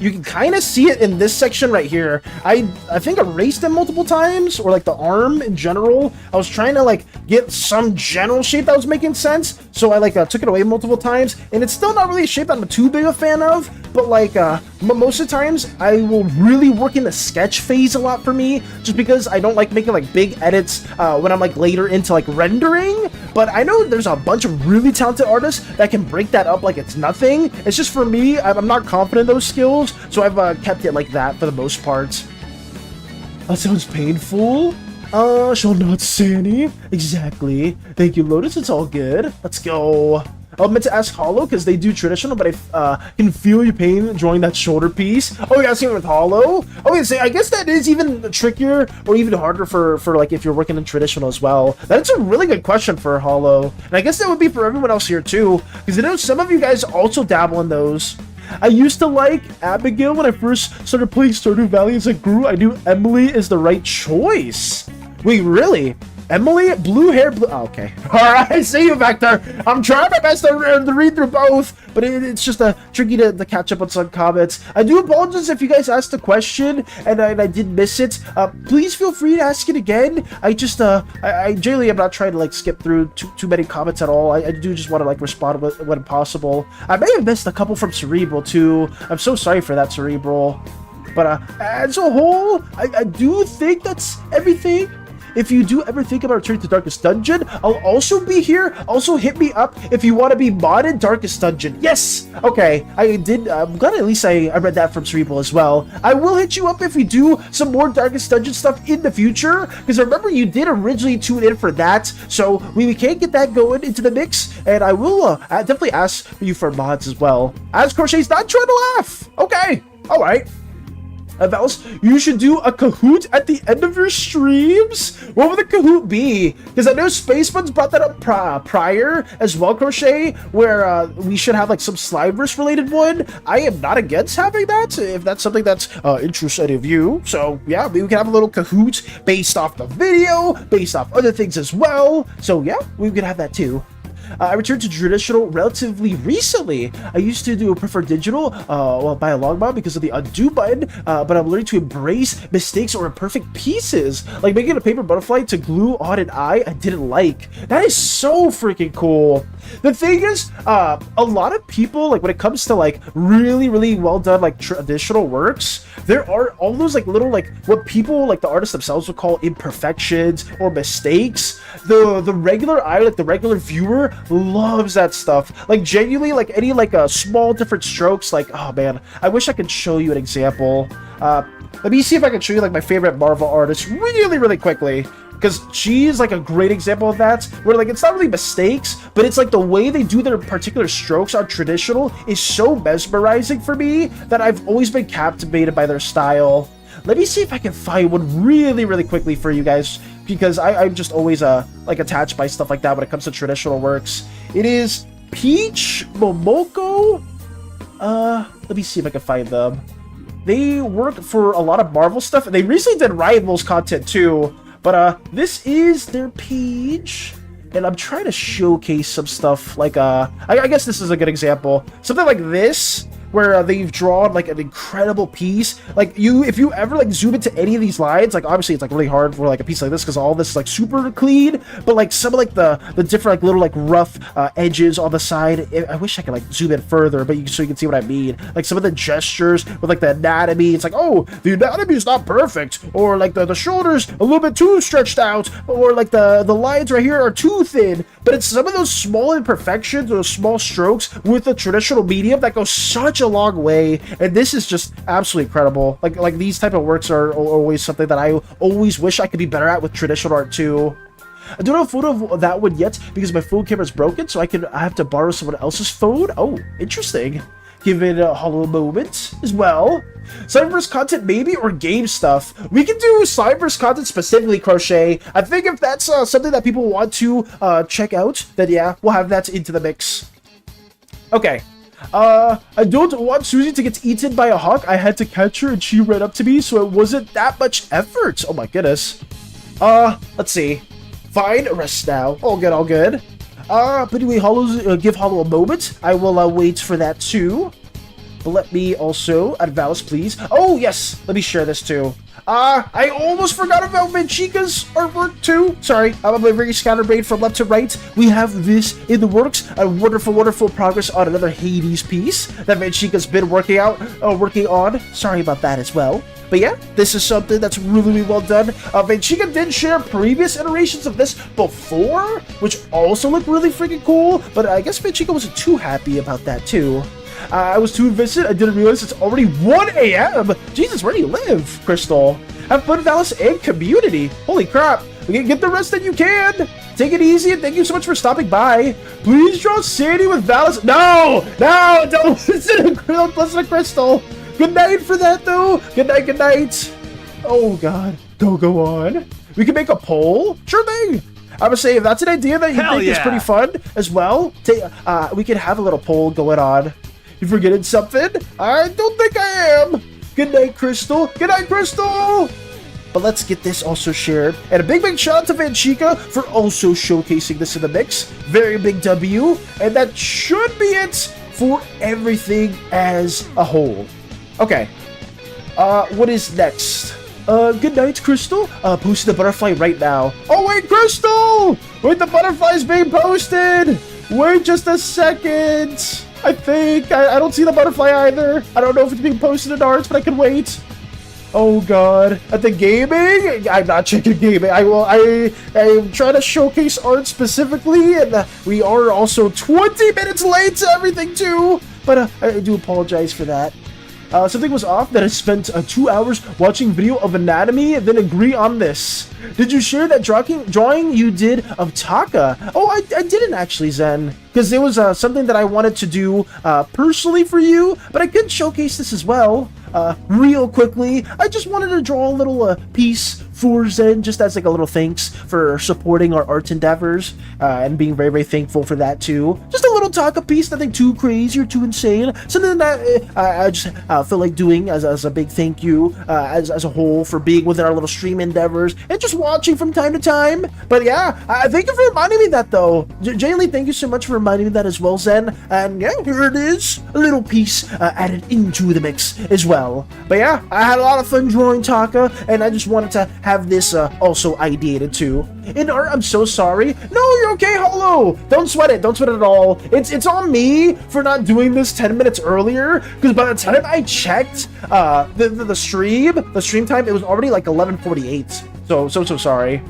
You can kind of see it in this section right here. I think I erased them multiple times, or like the arm in general. I was trying to like get some general shape that was making sense, so I like took it away multiple times, and it's still not really a shape that I'm too big a fan of, but like most of the times I will really work in the sketch phase a lot for me, just because I don't like making like big edits when I'm like later into like rendering. But I know there's a bunch of really talented artists that can break that up like it's nothing. It's just for me, I'm not confident in those skills, so I've kept it like that for the most part. That sounds painful. Shall not SANI. Exactly. Thank you, Lotus. It's all good. Let's go. I meant to ask Hollow because they do traditional, but I can feel your pain drawing that shoulder piece. Oh, yeah, same with Hollow. Oh, yeah, so I guess that is even trickier or even harder for like if you're working in traditional as well. That's a really good question for Hollow, and I guess that would be for everyone else here too, because I know some of you guys also dabble in those. I used to like Abigail when I first started playing Stardew Valley. As I grew, I knew Emily is the right choice. Wait, really? Emily? Blue hair, blue... Oh, okay. Alright, see you back there. I'm trying my best to read through both, but it's just tricky to catch up on some comments. I do apologize if you guys asked a question and I did miss it. Please feel free to ask it again. I just, I generally am not trying to like skip through too many comments at all. I do just want to like respond when possible. I may have missed a couple from Cerebral too. I'm so sorry for that, Cerebral. But as a whole, I do think that's everything. If you do ever think about returning to Darkest Dungeon, I'll also be here. Also hit me up if you want to be modded Darkest Dungeon. Yes! Okay, I did. I'm glad at least I read that from Cerebral as well. I will hit you up if we do some more Darkest Dungeon stuff in the future, because I remember you did originally tune in for that, so we can't get that going into the mix, and I will definitely ask you for mods as well. As Crochet's not trying to laugh. Okay, alright. Else, you should do a Kahoot at the end of your streams. What would the Kahoot be? Because I know Spaceman's brought that up prior as well, Crochet, where we should have like some Slimeverse related one. I am not against having that if that's something that's interesting of you. So yeah, maybe we can have a little Kahoot based off the video, based off other things as well. So yeah, we could have that too. I returned to traditional relatively recently. I used to prefer digital by a long while because of the undo button, but I'm learning to embrace mistakes or imperfect pieces, like making a paper butterfly to glue on an eye I didn't like. That is so freaking cool. The thing is, a lot of people, like when it comes to like really well done like traditional works, there are all those like little like what people like the artists themselves would call imperfections or mistakes. The regular eye, like the regular viewer, loves that stuff. Like genuinely, like any like small different strokes. Like, oh man, I wish I could show you an example. Let me see if I can show you like my favorite Marvel artist really quickly, because she's like a great example of that, where like it's not really mistakes, but it's like the way they do their particular strokes on traditional is so mesmerizing for me that I've always been captivated by their style. Let me see if I can find one really quickly for you guys, because I'm just always like attached by stuff like that when it comes to traditional works. It is Peach Momoko. Let me see if I can find them. They work for a lot of Marvel stuff, and they recently did Rivals content too. But this is their page, and I'm trying to showcase some stuff like I guess this is a good example. Something like this, where they've drawn like an incredible piece. Like if you ever like zoom into any of these lines, like obviously it's like really hard for like a piece like this because all this is like super clean, but like some of like the different like little like rough edges on the side, I wish I could like zoom in further, but so you can see what I mean. Like some of the gestures with like the anatomy, it's like, oh, the anatomy is not perfect, or like the shoulders a little bit too stretched out, or like the lines right here are too thin. But it's some of those small imperfections, those small strokes with the traditional medium that goes such a long way, and this is just absolutely incredible. Like these type of works are always something that I always wish I could be better at with traditional art too. I don't have a photo of that one yet because my phone camera is broken, so I have to borrow someone else's phone. Oh, interesting. Give it a hollow moment as well. Slimeverse content maybe, or game stuff. We can do Slimeverse content specifically, Crochet. I think if that's something that people want to check out, then yeah, we'll have that into the mix. Okay. I don't want Susie to get eaten by a hawk. I had to catch her and she ran up to me, so it wasn't that much effort. Oh my goodness. Let's see. Fine, rest now. All good, all good. But anyway, give Hollow a moment. I will wait for that too. But let me also add Valis, please. Oh, yes. Let me share this too. I almost forgot about Manchika's artwork too. Sorry, I'm very scatterbrained from left to right. We have this in the works. A wonderful, wonderful progress on another Hades piece that Manchika's been working on. Sorry about that as well. But yeah, this is something that's really, really well done. Manchika did share previous iterations of this before, which also looked really freaking cool. But I guess Manchika wasn't too happy about that too. I was too invested. I didn't realize it's already 1 a.m. Jesus, where do you live, Crystal? Have fun, Valis, and community. Holy crap. Get the rest that you can. Take it easy, and thank you so much for stopping by. Please draw SANI with Valis. No, don't listen to Crystal. Good night for that, though. Good night, good night. Oh, God. Go on. We can make a poll. Sure thing. I would say if that's an idea that you think is pretty fun as well, we could have a little poll going on. You forgetting something? I don't think I am. Good night, Crystal. Good night, Crystal. But let's get this also shared. And a big shout out to Manchika for also showcasing this in the mix. Very big W. And that should be it for everything as a whole. Okay. What is next? Good night, Crystal. Posting the butterfly right now. Oh, wait, Crystal! Wait, the butterfly's being posted! Wait just a second. I think. I don't see the butterfly either. I don't know if it's being posted in arts, but I can wait. Oh, God. At the gaming? I'm not checking gaming. I'm trying to showcase art specifically, and we are also 20 minutes late to everything, too. But I do apologize for that. Something was off that I spent 2 hours watching video of anatomy and then agree on this. Did you share that drawing you did of Taka? Oh, I didn't actually, Zen. Because it was something that I wanted to do personally for you, but I could showcase this as well. Real quickly, I just wanted to draw a little piece for Zen, just as like a little thanks for supporting our art endeavors and being very, very thankful for that too. Just a little Taka piece, nothing too crazy or too insane. Something that I just feel like doing as a big thank you as a whole for being within our little stream endeavors and just watching from time to time. But yeah, thank you for reminding me that though. Jaylee, thank you so much for reminding me that as well, Zen. And yeah, here it is, a little piece added into the mix as well. But yeah, I had a lot of fun drawing Taka, and I just wanted to have this also ideated too. In art, I'm so sorry. No, you're okay, Holo. Don't sweat it. Don't sweat it at all. It's on me for not doing this 10 minutes earlier, because by the time I checked the stream time, it was already like 11:48. So sorry.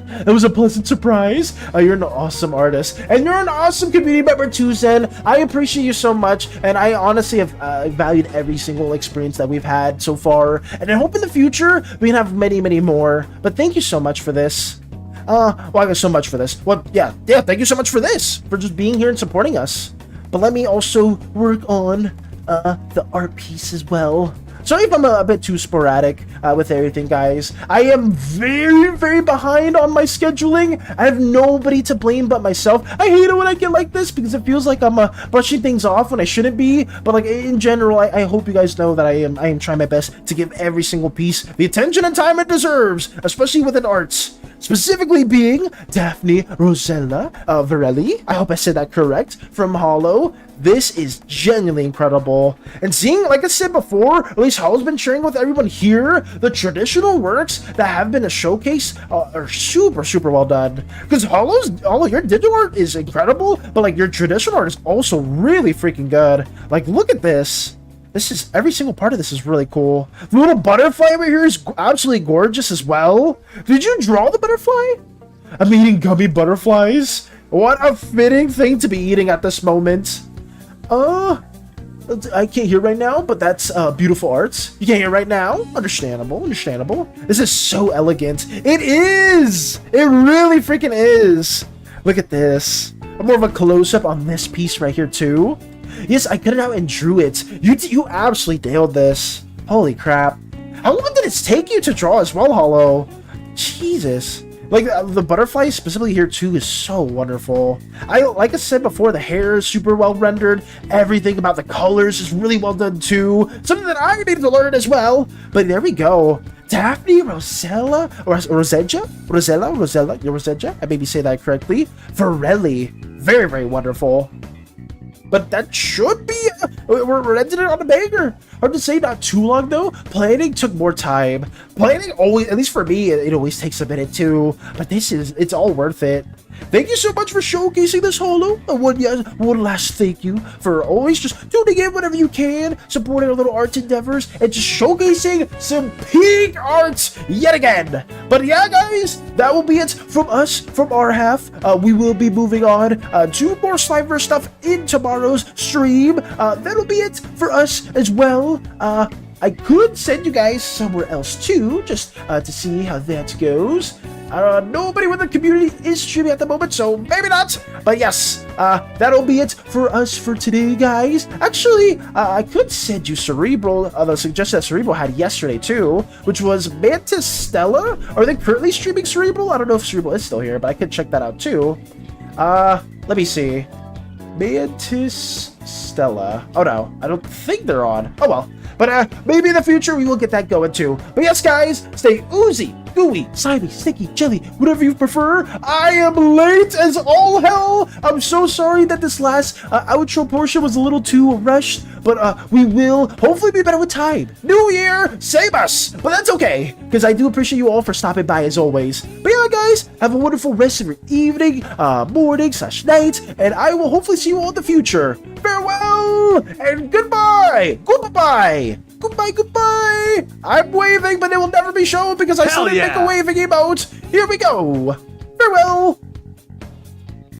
It was a pleasant surprise. You're an awesome artist, and you're an awesome community member too, Zen. I appreciate you so much, and I honestly have valued every single experience that we've had so far, and I hope in the future we can have many, many more. But thank you so much for this. Well, I got so much for this. Well, yeah, thank you so much for this, for just being here and supporting us. But let me also work on the art piece as well. Sorry if I'm a bit too sporadic with everything, guys. I am very, very behind on my scheduling. I have nobody to blame but myself. I hate it when I get like this because it feels like I'm brushing things off when I shouldn't be. But like in general, I hope you guys know that I am trying my best to give every single piece the attention and time it deserves, especially within arts. Specifically being Daphne Rosella Varelli. I hope I said that correct. From Hollow. This is genuinely incredible. And seeing, like I said before, at least Hollow's been sharing with everyone here, the traditional works that have been a showcase are super, super well done. Because Hollow, your digital art is incredible, but like your traditional art is also really freaking good. Like, look at this. This is, every single part of this is really cool. The little butterfly over here is absolutely gorgeous as well. Did you draw the butterfly? I'm eating gummy butterflies. What a fitting thing to be eating at this moment. I can't hear right now, but that's beautiful arts. You can't hear right now? Understandable. This is so elegant. It is! It really freaking is. Look at this. More of a close-up on this piece right here, too. Yes, I cut it out and drew it. You absolutely nailed this. Holy crap. How long did it take you to draw as well, Hollow? Jesus. Like, the butterfly specifically here, too, is so wonderful. Like I said before, the hair is super well rendered. Everything about the colors is really well done, too. Something that I needed to learn as well. But there we go. Daphne Rosella? Rosella? I maybe say that correctly. Varelli. Very, very wonderful. but that should be, we're ending it on a banger. Hard to say, not too long though. Planning took more time. Planning always, at least for me, it always takes a minute too, but it's all worth it. Thank you so much for showcasing this holo. One last thank you for always just tuning in whenever you can, supporting our little art endeavors, and just showcasing some peak arts yet again. But yeah, guys, that will be it from us, from our half. We will be moving on to more Slimeverse stuff in tomorrow's stream. That'll be it for us as well. I could send you guys somewhere else too, just to see how that goes. Nobody with the community is streaming at the moment, so maybe not. But yes, that'll be it for us for today, guys. Actually, I could send you Cerebral, the suggestion that Cerebral had yesterday too, which was Mantis Stella. Are they currently streaming Cerebral? I don't know if Cerebral is still here, but I could check that out too. Let me see. Mantis Stella. Oh no, I don't think they're on. Oh well. But maybe in the future we will get that going too. But yes, guys, stay oozy, gooey, slimy, sticky, jelly, whatever you prefer. I am late as all hell. I'm so sorry that this last outro portion was a little too rushed, but we will hopefully be better with time. New year, save us. But that's okay, because I do appreciate you all for stopping by as always. But yeah, guys, have a wonderful rest of your evening, morning/night, and I will hopefully see you all in the future. Farewell and goodbye. Goodbye. Goodbye, goodbye! I'm waving, but it will never be shown because I still didn't make a waving emote. Here we go. Farewell!